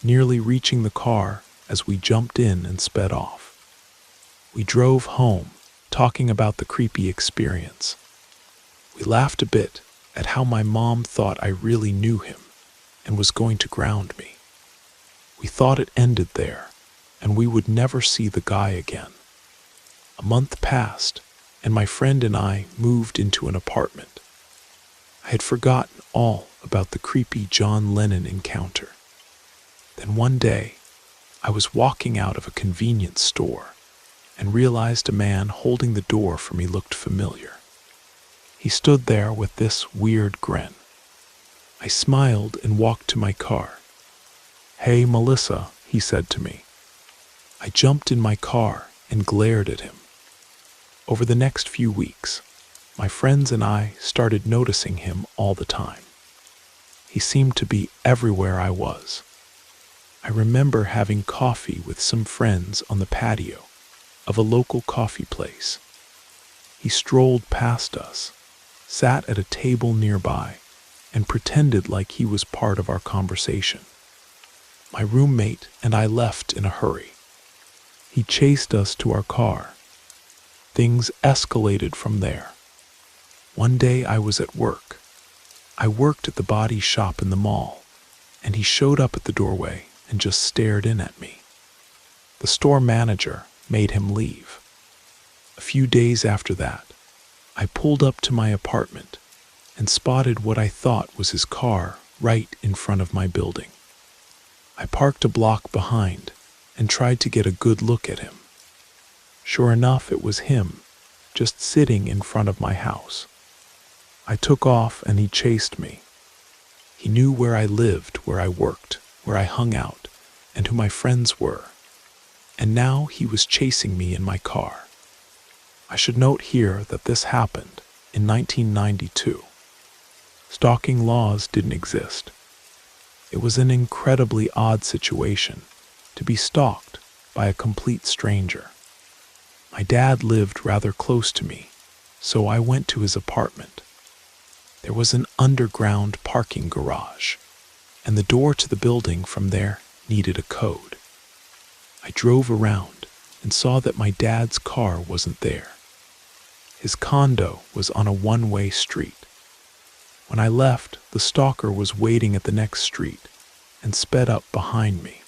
nearly reaching the car as we jumped in and sped off. We drove home, talking about the creepy experience. We laughed a bit at how my mom thought I really knew him and was going to ground me. We thought it ended there, and we would never see the guy again. A month passed, and my friend and I moved into an apartment. I had forgotten all about the creepy John Lennon encounter. Then one day, I was walking out of a convenience store and realized a man holding the door for me looked familiar. He stood there with this weird grin. I smiled and walked to my car. "Hey, Melissa," he said to me. I jumped in my car and glared at him. Over the next few weeks, my friends and I started noticing him all the time. He seemed to be everywhere I was. I remember having coffee with some friends on the patio of a local coffee place. He strolled past us, sat at a table nearby, and pretended like he was part of our conversation. My roommate and I left in a hurry. He chased us to our car. Things escalated from there. One day I was at work. I worked at the body shop in the mall, and he showed up at the doorway and just stared in at me. The store manager made him leave. A few days after that, I pulled up to my apartment and spotted what I thought was his car right in front of my building. I parked a block behind and tried to get a good look at him. Sure enough, it was him, just sitting in front of my house. I took off and he chased me. He knew where I lived, where I worked, where I hung out, and who my friends were. And now he was chasing me in my car. I should note here that this happened in 1992. Stalking laws didn't exist. It was an incredibly odd situation to be stalked by a complete stranger. My dad lived rather close to me, so I went to his apartment. There was an underground parking garage, and the door to the building from there needed a code. I drove around and saw that my dad's car wasn't there. His condo was on a one-way street. When I left, the stalker was waiting at the next street and sped up behind me.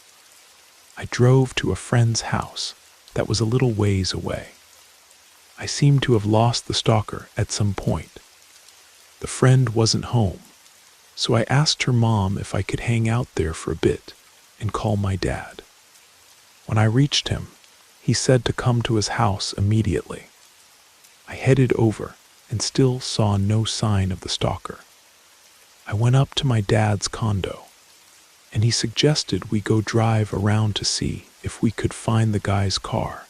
I drove to a friend's house that was a little ways away. I seemed to have lost the stalker at some point. The friend wasn't home, so I asked her mom if I could hang out there for a bit and call my dad. When I reached him, he said to come to his house immediately. I headed over and still saw no sign of the stalker. I went up to my dad's condo, and he suggested we go drive around to see if we could find the guy's car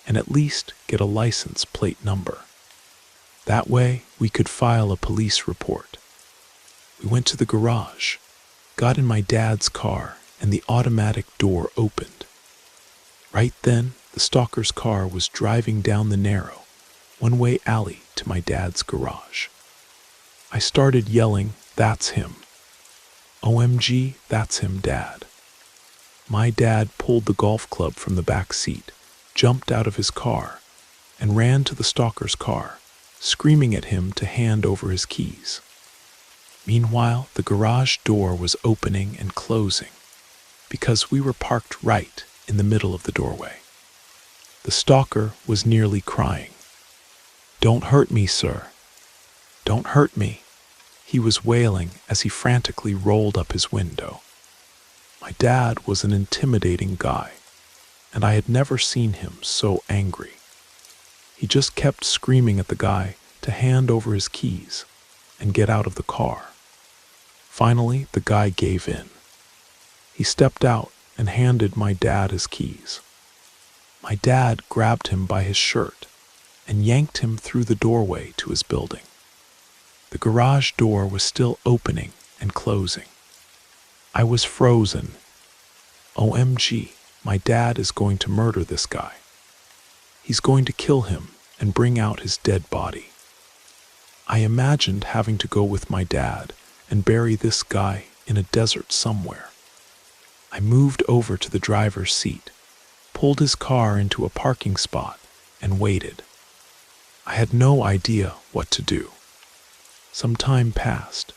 and at least get a license plate number. That way, we could file a police report. We went to the garage, got in my dad's car, and the automatic door opened. Right then, the stalker's car was driving down the narrow, one-way alley to my dad's garage. I started yelling, "That's him. OMG, that's him, Dad." My dad pulled the golf club from the back seat, jumped out of his car, and ran to the stalker's car, screaming at him to hand over his keys. Meanwhile, the garage door was opening and closing because we were parked right in the middle of the doorway. The stalker was nearly crying. "Don't hurt me, sir. Don't hurt me," he was wailing as he frantically rolled up his window. My dad was an intimidating guy, and I had never seen him so angry. He just kept screaming at the guy to hand over his keys and get out of the car. Finally, the guy gave in. He stepped out and handed my dad his keys. My dad grabbed him by his shirt and yanked him through the doorway to his building. The garage door was still opening and closing. I was frozen. OMG, my dad is going to murder this guy. He's going to kill him and bring out his dead body. I imagined having to go with my dad and bury this guy in a desert somewhere. I moved over to the driver's seat, pulled his car into a parking spot, and waited. I had no idea what to do. Some time passed,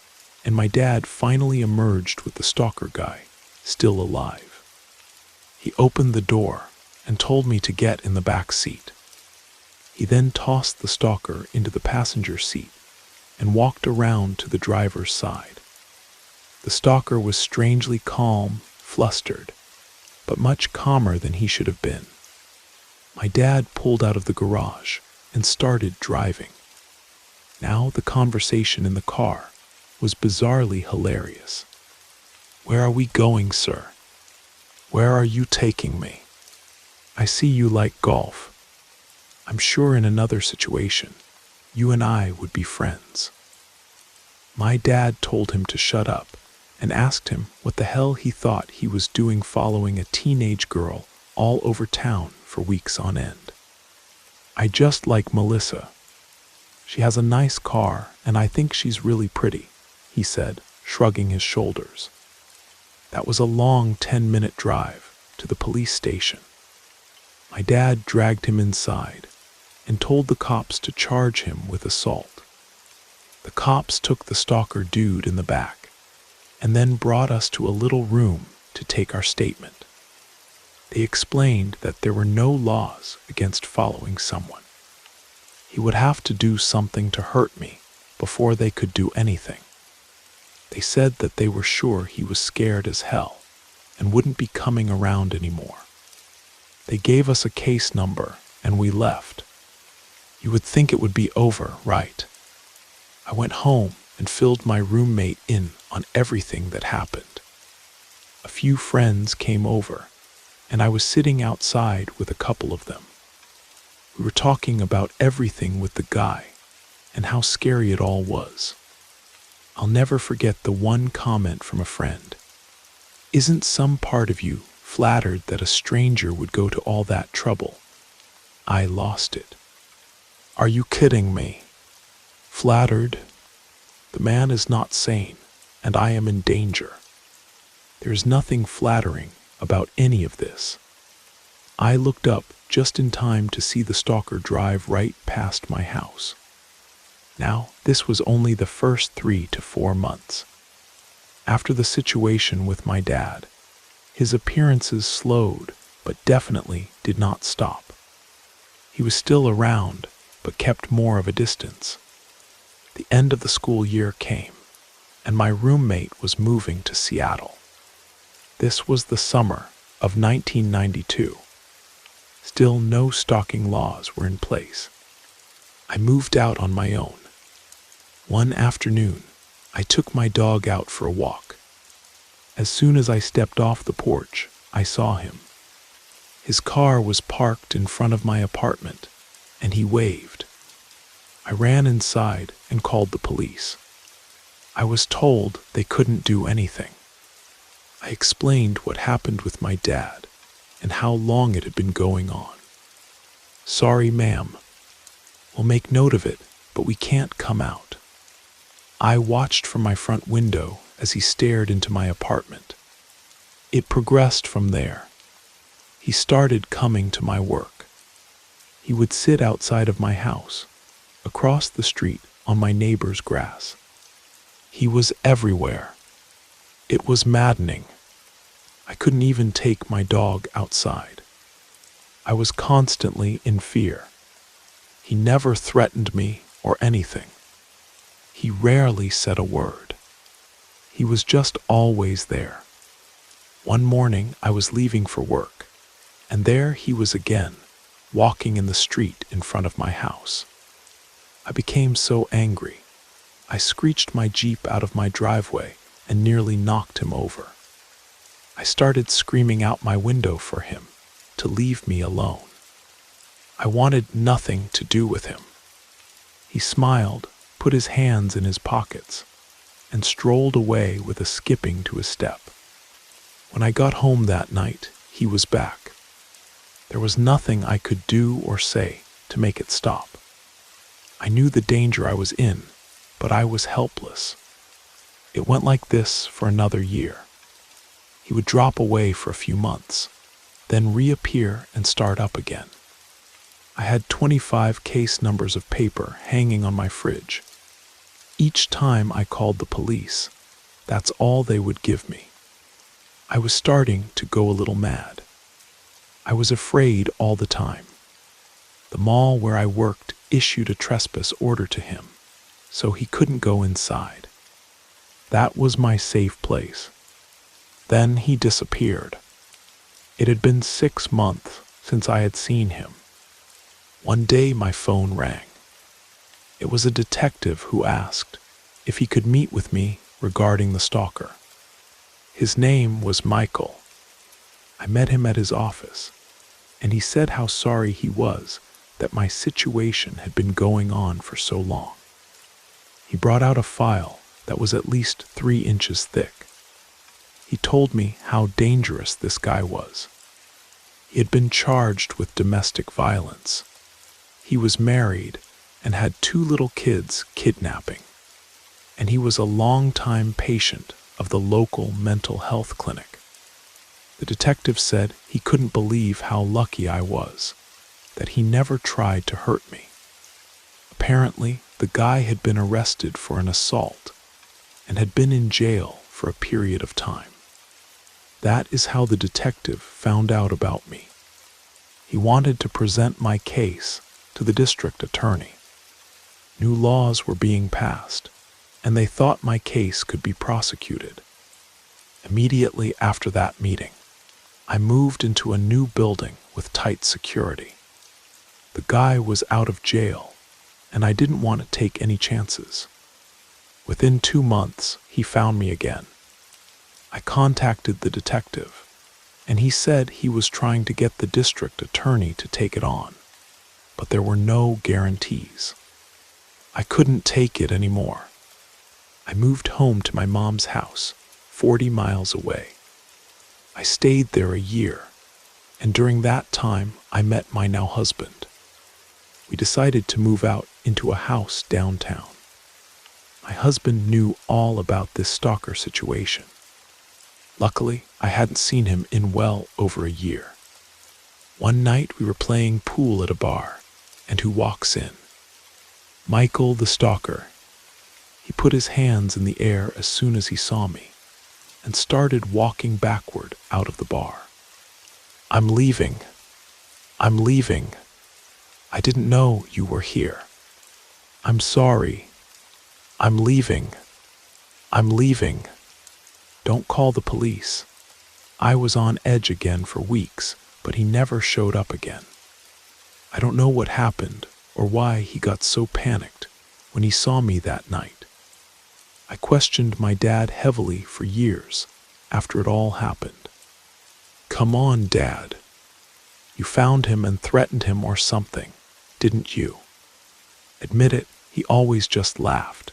and my dad finally emerged with the stalker guy, still alive. He opened the door and told me to get in the back seat. He then tossed the stalker into the passenger seat and walked around to the driver's side. The stalker was strangely calm, flustered, but much calmer than he should have been. My dad pulled out of the garage and started driving. Now the conversation in the car was bizarrely hilarious. "Where are we going, sir? Where are you taking me? I see you like golf. I'm sure in another situation, you and I would be friends." My dad told him to shut up and asked him what the hell he thought he was doing following a teenage girl all over town for weeks on end. I just like Melissa. She has a nice car, and I think she's really pretty, he said, shrugging his shoulders. That was a long 10-minute drive to the police station. My dad dragged him inside and told the cops to charge him with assault. The cops took the stalker dude in the back and then brought us to a little room to take our statement. They explained that there were no laws against following someone. He would have to do something to hurt me before they could do anything. They said that they were sure he was scared as hell and wouldn't be coming around anymore. They gave us a case number and we left. You would think it would be over, right? I went home and filled my roommate in on everything that happened. A few friends came over, and I was sitting outside with a couple of them. We were talking about everything with the guy and how scary it all was. I'll never forget the one comment from a friend. Isn't some part of you flattered that a stranger would go to all that trouble? I lost it. Are you kidding me? Flattered? The man is not sane, and I am in danger. There is nothing flattering about any of this. I looked up just in time to see the stalker drive right past my house. Now, this was only the first 3 to 4 months. After the situation with my dad, his appearances slowed, but definitely did not stop. He was still around, but kept more of a distance. The end of the school year came, and my roommate was moving to Seattle. This was the summer of 1992. Still no stalking laws were in place. I moved out on my own. One afternoon, I took my dog out for a walk. As soon as I stepped off the porch, I saw him. His car was parked in front of my apartment, and he waved. I ran inside and called the police. I was told they couldn't do anything. I explained what happened with my dad and how long it had been going on. Sorry, ma'am. We'll make note of it, but we can't come out. I watched from my front window as he stared into my apartment. It progressed from there. He started coming to my work. He would sit outside of my house, across the street on my neighbor's grass. He was everywhere. It was maddening. I couldn't even take my dog outside. I was constantly in fear. He never threatened me or anything. He rarely said a word. He was just always there. One morning I was leaving for work, and there he was again, walking in the street in front of my house. I became so angry. I screeched my Jeep out of my driveway and nearly knocked him over. I started screaming out my window for him to leave me alone. I wanted nothing to do with him. He smiled, put his hands in his pockets, and strolled away with a skipping to his step. When I got home that night, he was back. There was nothing I could do or say to make it stop. I knew the danger I was in, but I was helpless. It went like this for another year. He would drop away for a few months, then reappear and start up again. I had 25 case numbers of paper hanging on my fridge. Each time I called the police, that's all they would give me. I was starting to go a little mad. I was afraid all the time. The mall where I worked issued a trespass order to him, so he couldn't go inside. That was my safe place. Then he disappeared. It had been 6 months since I had seen him. One day my phone rang. It was a detective who asked if he could meet with me regarding the stalker. His name was Michael. I met him at his office, and he said how sorry he was that my situation had been going on for so long. He brought out a file that was at least 3 inches thick. He told me how dangerous this guy was. He had been charged with domestic violence. He was married and had 2 little kids kidnapping. And he was a long-time patient of the local mental health clinic. The detective said he couldn't believe how lucky I was, that he never tried to hurt me. Apparently, the guy had been arrested for an assault and had been in jail for a period of time. That is how the detective found out about me. He wanted to present my case to the district attorney. New laws were being passed, and they thought my case could be prosecuted. Immediately after that meeting, I moved into a new building with tight security. The guy was out of jail, and I didn't want to take any chances. Within 2 months, he found me again. I contacted the detective, and he said he was trying to get the district attorney to take it on, but there were no guarantees. I couldn't take it anymore. I moved home to my mom's house, 40 miles away. I stayed there a year, and during that time I met my now husband. We decided to move out into a house downtown. My husband knew all about this stalker situation. Luckily, I hadn't seen him in well over a year. One night we were playing pool at a bar, and who walks in? Michael the stalker. He put his hands in the air as soon as he saw me, and started walking backward out of the bar. I'm leaving. I'm leaving. I didn't know you were here. I'm sorry. I'm leaving. I'm leaving. Don't call the police. I was on edge again for weeks, but he never showed up again. I don't know what happened or why he got so panicked when he saw me that night. I questioned my dad heavily for years after it all happened. Come on, Dad. You found him and threatened him or something, didn't you? Admit it, he always just laughed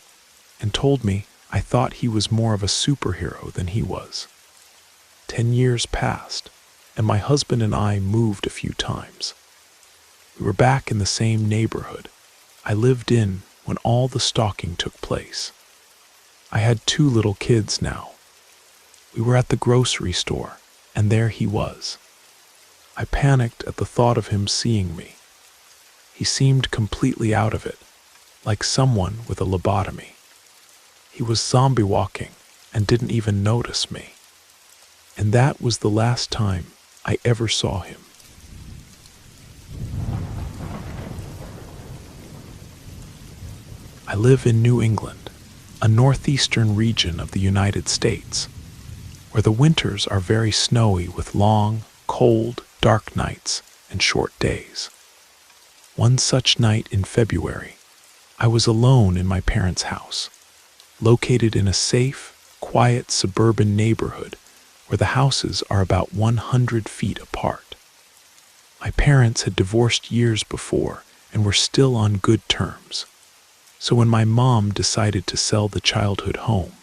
and told me I thought he was more of a superhero than he was. 10 years passed, and my husband and I moved a few times. We were back in the same neighborhood I lived in when all the stalking took place. I had 2 little kids now. We were at the grocery store, and there he was. I panicked at the thought of him seeing me. He seemed completely out of it, like someone with a lobotomy. He was zombie walking and didn't even notice me. And that was the last time I ever saw him. I live in New England, a northeastern region of the United States, where the winters are very snowy with long, cold, dark nights and short days. One such night in February, I was alone in my parents' house, located in a safe, quiet suburban neighborhood where the houses are about 100 feet apart. My parents had divorced years before and were still on good terms. So when my mom decided to sell the childhood home,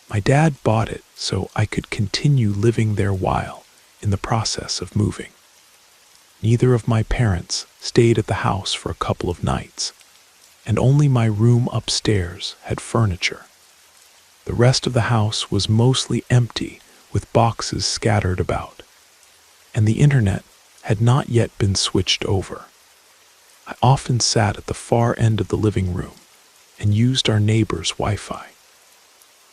my dad bought it so I could continue living there while in the process of moving. Neither of my parents stayed at the house for a couple of nights, and only my room upstairs had furniture. The rest of the house was mostly empty with boxes scattered about, and the internet had not yet been switched over. I often sat at the far end of the living room and used our neighbor's Wi-Fi.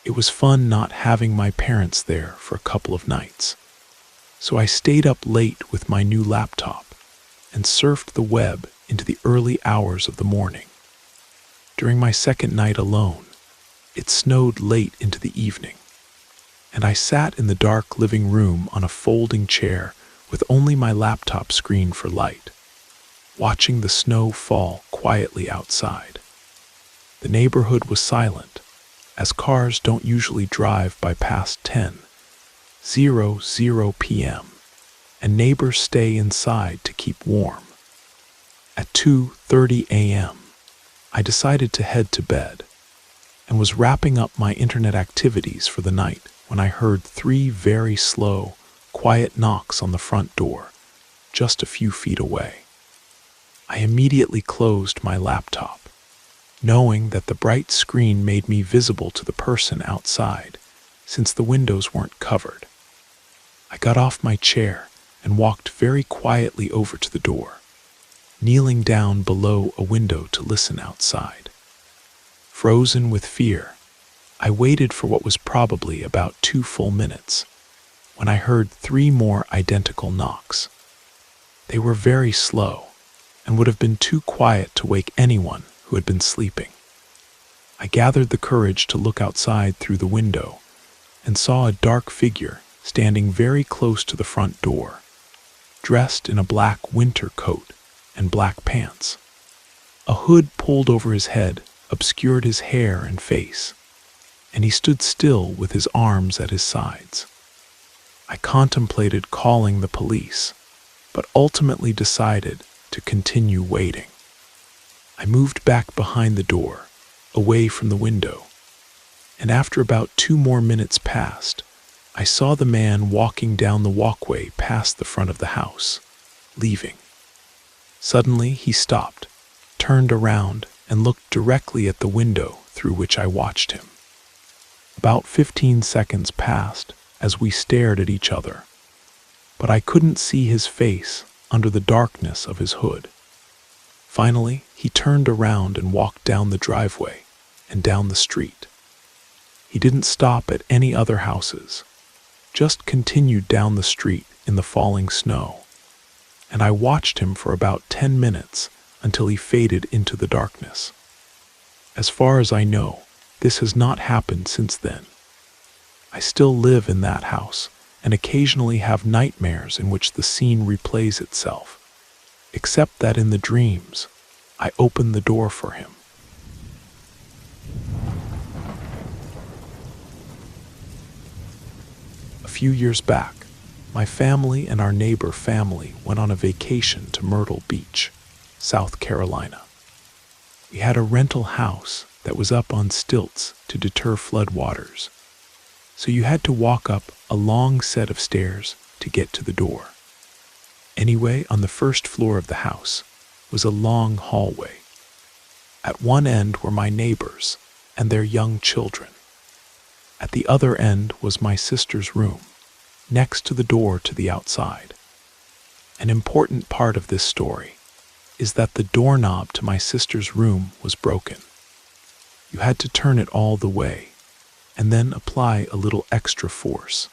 It was fun not having my parents there for a couple of nights, so I stayed up late with my new laptop and surfed the web into the early hours of the morning. During my second night alone, it snowed late into the evening, and I sat in the dark living room on a folding chair with only my laptop screen for light, watching the snow fall quietly outside. The neighborhood was silent, as cars don't usually drive by past 10:00 p.m., and neighbors stay inside to keep warm. At 2:30 a.m., I decided to head to bed and was wrapping up my internet activities for the night when I heard 3 very slow, quiet knocks on the front door, just a few feet away. I immediately closed my laptop, knowing that the bright screen made me visible to the person outside, since the windows weren't covered. I got off my chair and walked very quietly over to the door, kneeling down below a window to listen outside. Frozen with fear, I waited for what was probably about 2 full minutes, when I heard 3 more identical knocks. They were very slow, and would have been too quiet to wake anyone who had been sleeping. I gathered the courage to look outside through the window and saw a dark figure standing very close to the front door, dressed in a black winter coat and black pants. A hood pulled over his head obscured his hair and face, and he stood still with his arms at his sides. I contemplated calling the police, but ultimately decided to continue waiting. I moved back behind the door, away from the window, and after about 2 more minutes passed, I saw the man walking down the walkway past the front of the house, leaving. Suddenly he stopped, turned around, and looked directly at the window through which I watched him. About 15 seconds passed as we stared at each other, but I couldn't see his face under the darkness of his hood. Finally, he turned around and walked down the driveway and down the street. He didn't stop at any other houses, just continued down the street in the falling snow, and I watched him for about 10 minutes until he faded into the darkness. As far as I know, this has not happened since then. I still live in that house and occasionally have nightmares in which the scene replays itself, except that in the dreams, I open the door for him. A few years back, my family and our neighbor family went on a vacation to Myrtle Beach, South Carolina. We had a rental house that was up on stilts to deter floodwaters, so you had to walk up a long set of stairs to get to the door. Anyway, on the first floor of the house was a long hallway. At one end were my neighbors and their young children. At the other end was my sister's room, next to the door to the outside. An important part of this story is that the doorknob to my sister's room was broken. You had to turn it all the way, and then apply a little extra force.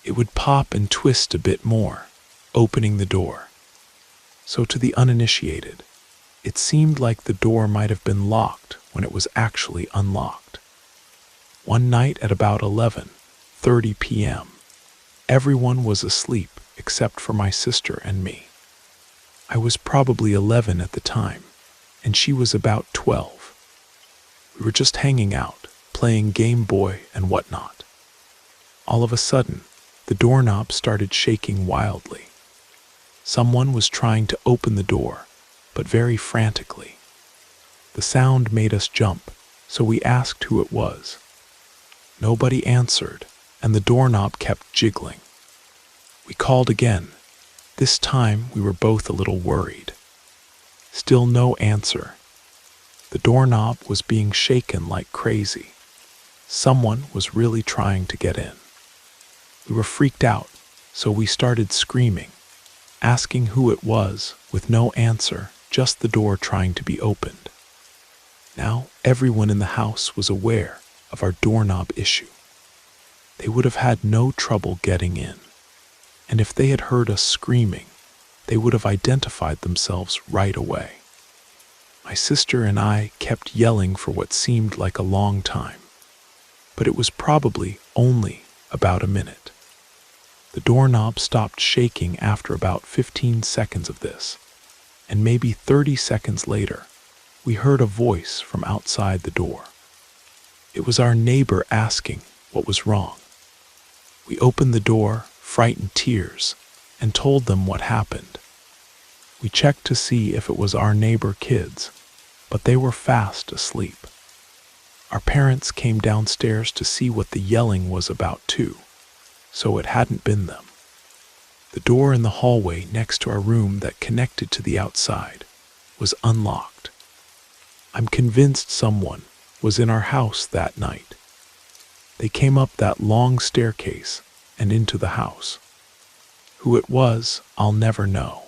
It would pop and twist a bit more, opening the door. So to the uninitiated, it seemed like the door might have been locked when it was actually unlocked. One night at about 11:30 p.m., everyone was asleep except for my sister and me. I was probably 11 at the time, and she was about 12. We were just hanging out, playing Game Boy and whatnot. All of a sudden, the doorknob started shaking wildly. Someone was trying to open the door, but very frantically. The sound made us jump, so we asked who it was. Nobody answered, and the doorknob kept jiggling. We called again. This time we were both a little worried. Still no answer. The doorknob was being shaken like crazy. Someone was really trying to get in. We were freaked out, so we started screaming, asking who it was, with no answer, just the door trying to be opened. Now everyone in the house was aware of our doorknob issue. They would have had no trouble getting in, and if they had heard us screaming, they would have identified themselves right away. My sister and I kept yelling for what seemed like a long time, but it was probably only about a minute. The doorknob stopped shaking after about 15 seconds of this, and maybe 30 seconds later, we heard a voice from outside the door. It was our neighbor asking what was wrong. We opened the door, frightened tears, and told them what happened. We checked to see if it was our neighbor kids, but they were fast asleep. Our parents came downstairs to see what the yelling was about too, so it hadn't been them. The door in the hallway next to our room that connected to the outside was unlocked. I'm convinced someone was in our house that night. They came up that long staircase and into the house. Who it was, I'll never know.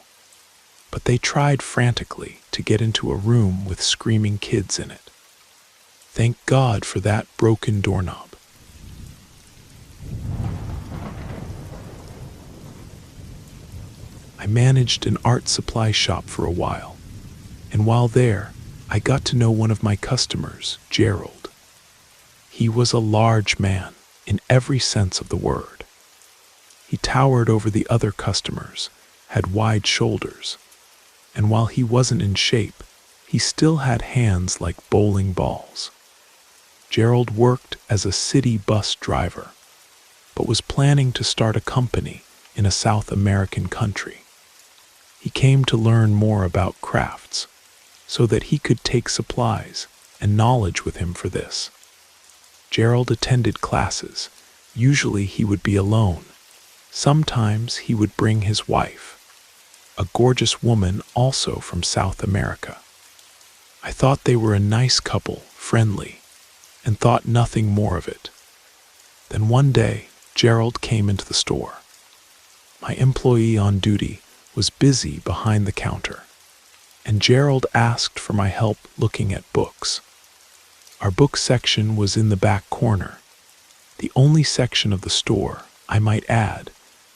But they tried frantically to get into a room with screaming kids in it. Thank God for that broken doorknob. I managed an art supply shop for a while, and while there, I got to know one of my customers, Gerald. He was a large man in every sense of the word. He towered over the other customers, had wide shoulders, and while he wasn't in shape, he still had hands like bowling balls. Gerald worked as a city bus driver, but was planning to start a company in a South American country. He came to learn more about crafts, so that he could take supplies and knowledge with him for this. Gerald attended classes. Usually he would be alone. Sometimes he would bring his wife, a gorgeous woman also from South America. I thought they were a nice couple, friendly, and thought nothing more of it. Then one day, Gerald came into the store. My employee on duty was busy behind the counter, and Gerald asked for my help looking at books. Our book section was in the back corner, the only section of the store, I might add,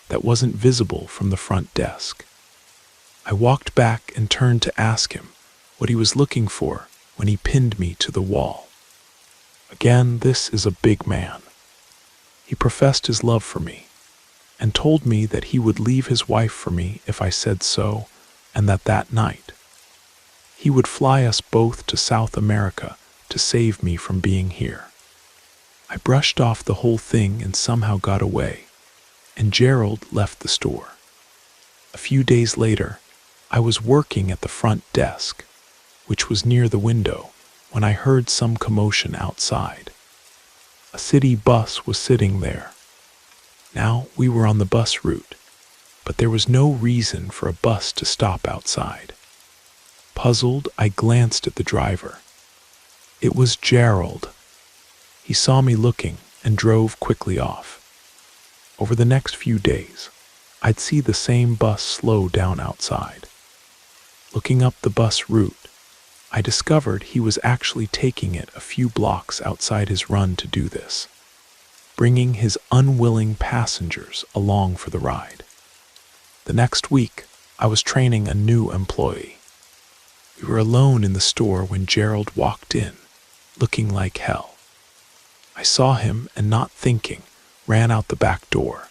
that wasn't visible from the front desk. I walked back and turned to ask him what he was looking for when he pinned me to the wall. Again, this is a big man. He professed his love for me and told me that he would leave his wife for me if I said so, and that night he would fly us both to South America to save me from being here. I brushed off the whole thing and somehow got away, and Gerald left the store. A few days later, I was working at the front desk, which was near the window, when I heard some commotion outside. A city bus was sitting there. Now we were on the bus route, but there was no reason for a bus to stop outside. Puzzled, I glanced at the driver. It was Gerald. He saw me looking and drove quickly off. Over the next few days, I'd see the same bus slow down outside. Looking up the bus route, I discovered he was actually taking it a few blocks outside his run to do this, bringing his unwilling passengers along for the ride. The next week, I was training a new employee. We were alone in the store when Gerald walked in, looking like hell. I saw him and, not thinking, ran out the back door,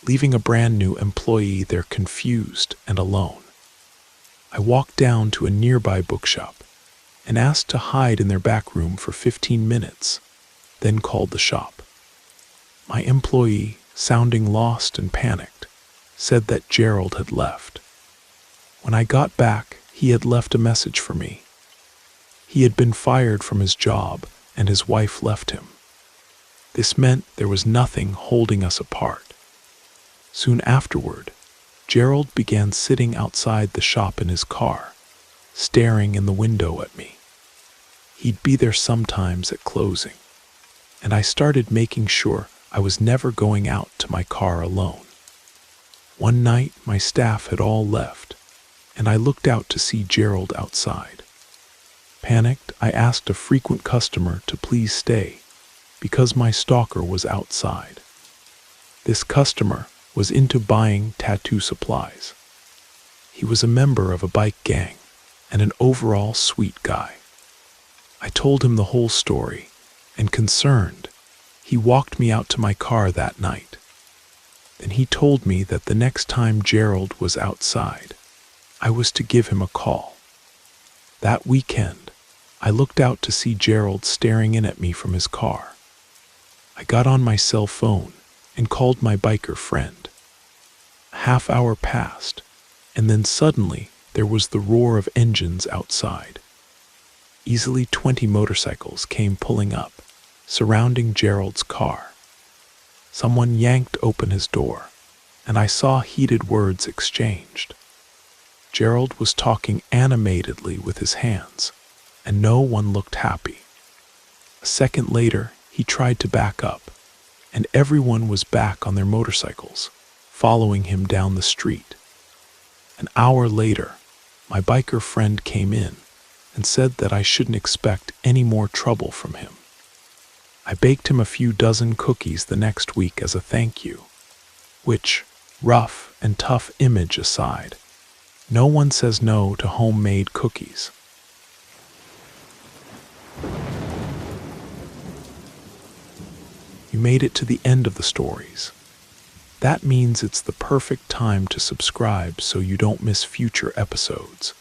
leaving a brand new employee there confused and alone. I walked down to a nearby bookshop and asked to hide in their back room for 15 minutes, then called the shop. My employee, sounding lost and panicked, said that Gerald had left. When I got back, he had left a message for me. He had been fired from his job and his wife left him. This meant there was nothing holding us apart. Soon afterward, Gerald began sitting outside the shop in his car, staring in the window at me. He'd be there sometimes at closing, and I started making sure I was never going out to my car alone. One night, my staff had all left, and I looked out to see Gerald outside. Panicked, I asked a frequent customer to please stay, because my stalker was outside. This customer was into buying tattoo supplies. He was a member of a bike gang and an overall sweet guy. I told him the whole story, and concerned, he walked me out to my car that night. Then he told me that the next time Gerald was outside, I was to give him a call. That weekend, I looked out to see Gerald staring in at me from his car. I got on my cell phone and called my biker friend. A half hour passed, and then suddenly there was the roar of engines outside. easily 20 motorcycles came pulling up, surrounding Gerald's car. Someone yanked open his door, and I saw heated words exchanged. Gerald was talking animatedly with his hands, and no one looked happy. A second later, he tried to back up, and everyone was back on their motorcycles, following him down the street. An hour later, my biker friend came in and said that I shouldn't expect any more trouble from him. I baked him a few dozen cookies the next week as a thank you, which, rough and tough image aside, no one says no to homemade cookies. You made it to the end of the stories. That means it's the perfect time to subscribe so you don't miss future episodes.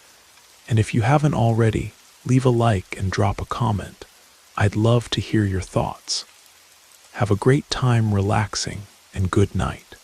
And if you haven't already, leave a like and drop a comment. I'd love to hear your thoughts. Have a great time relaxing, and good night.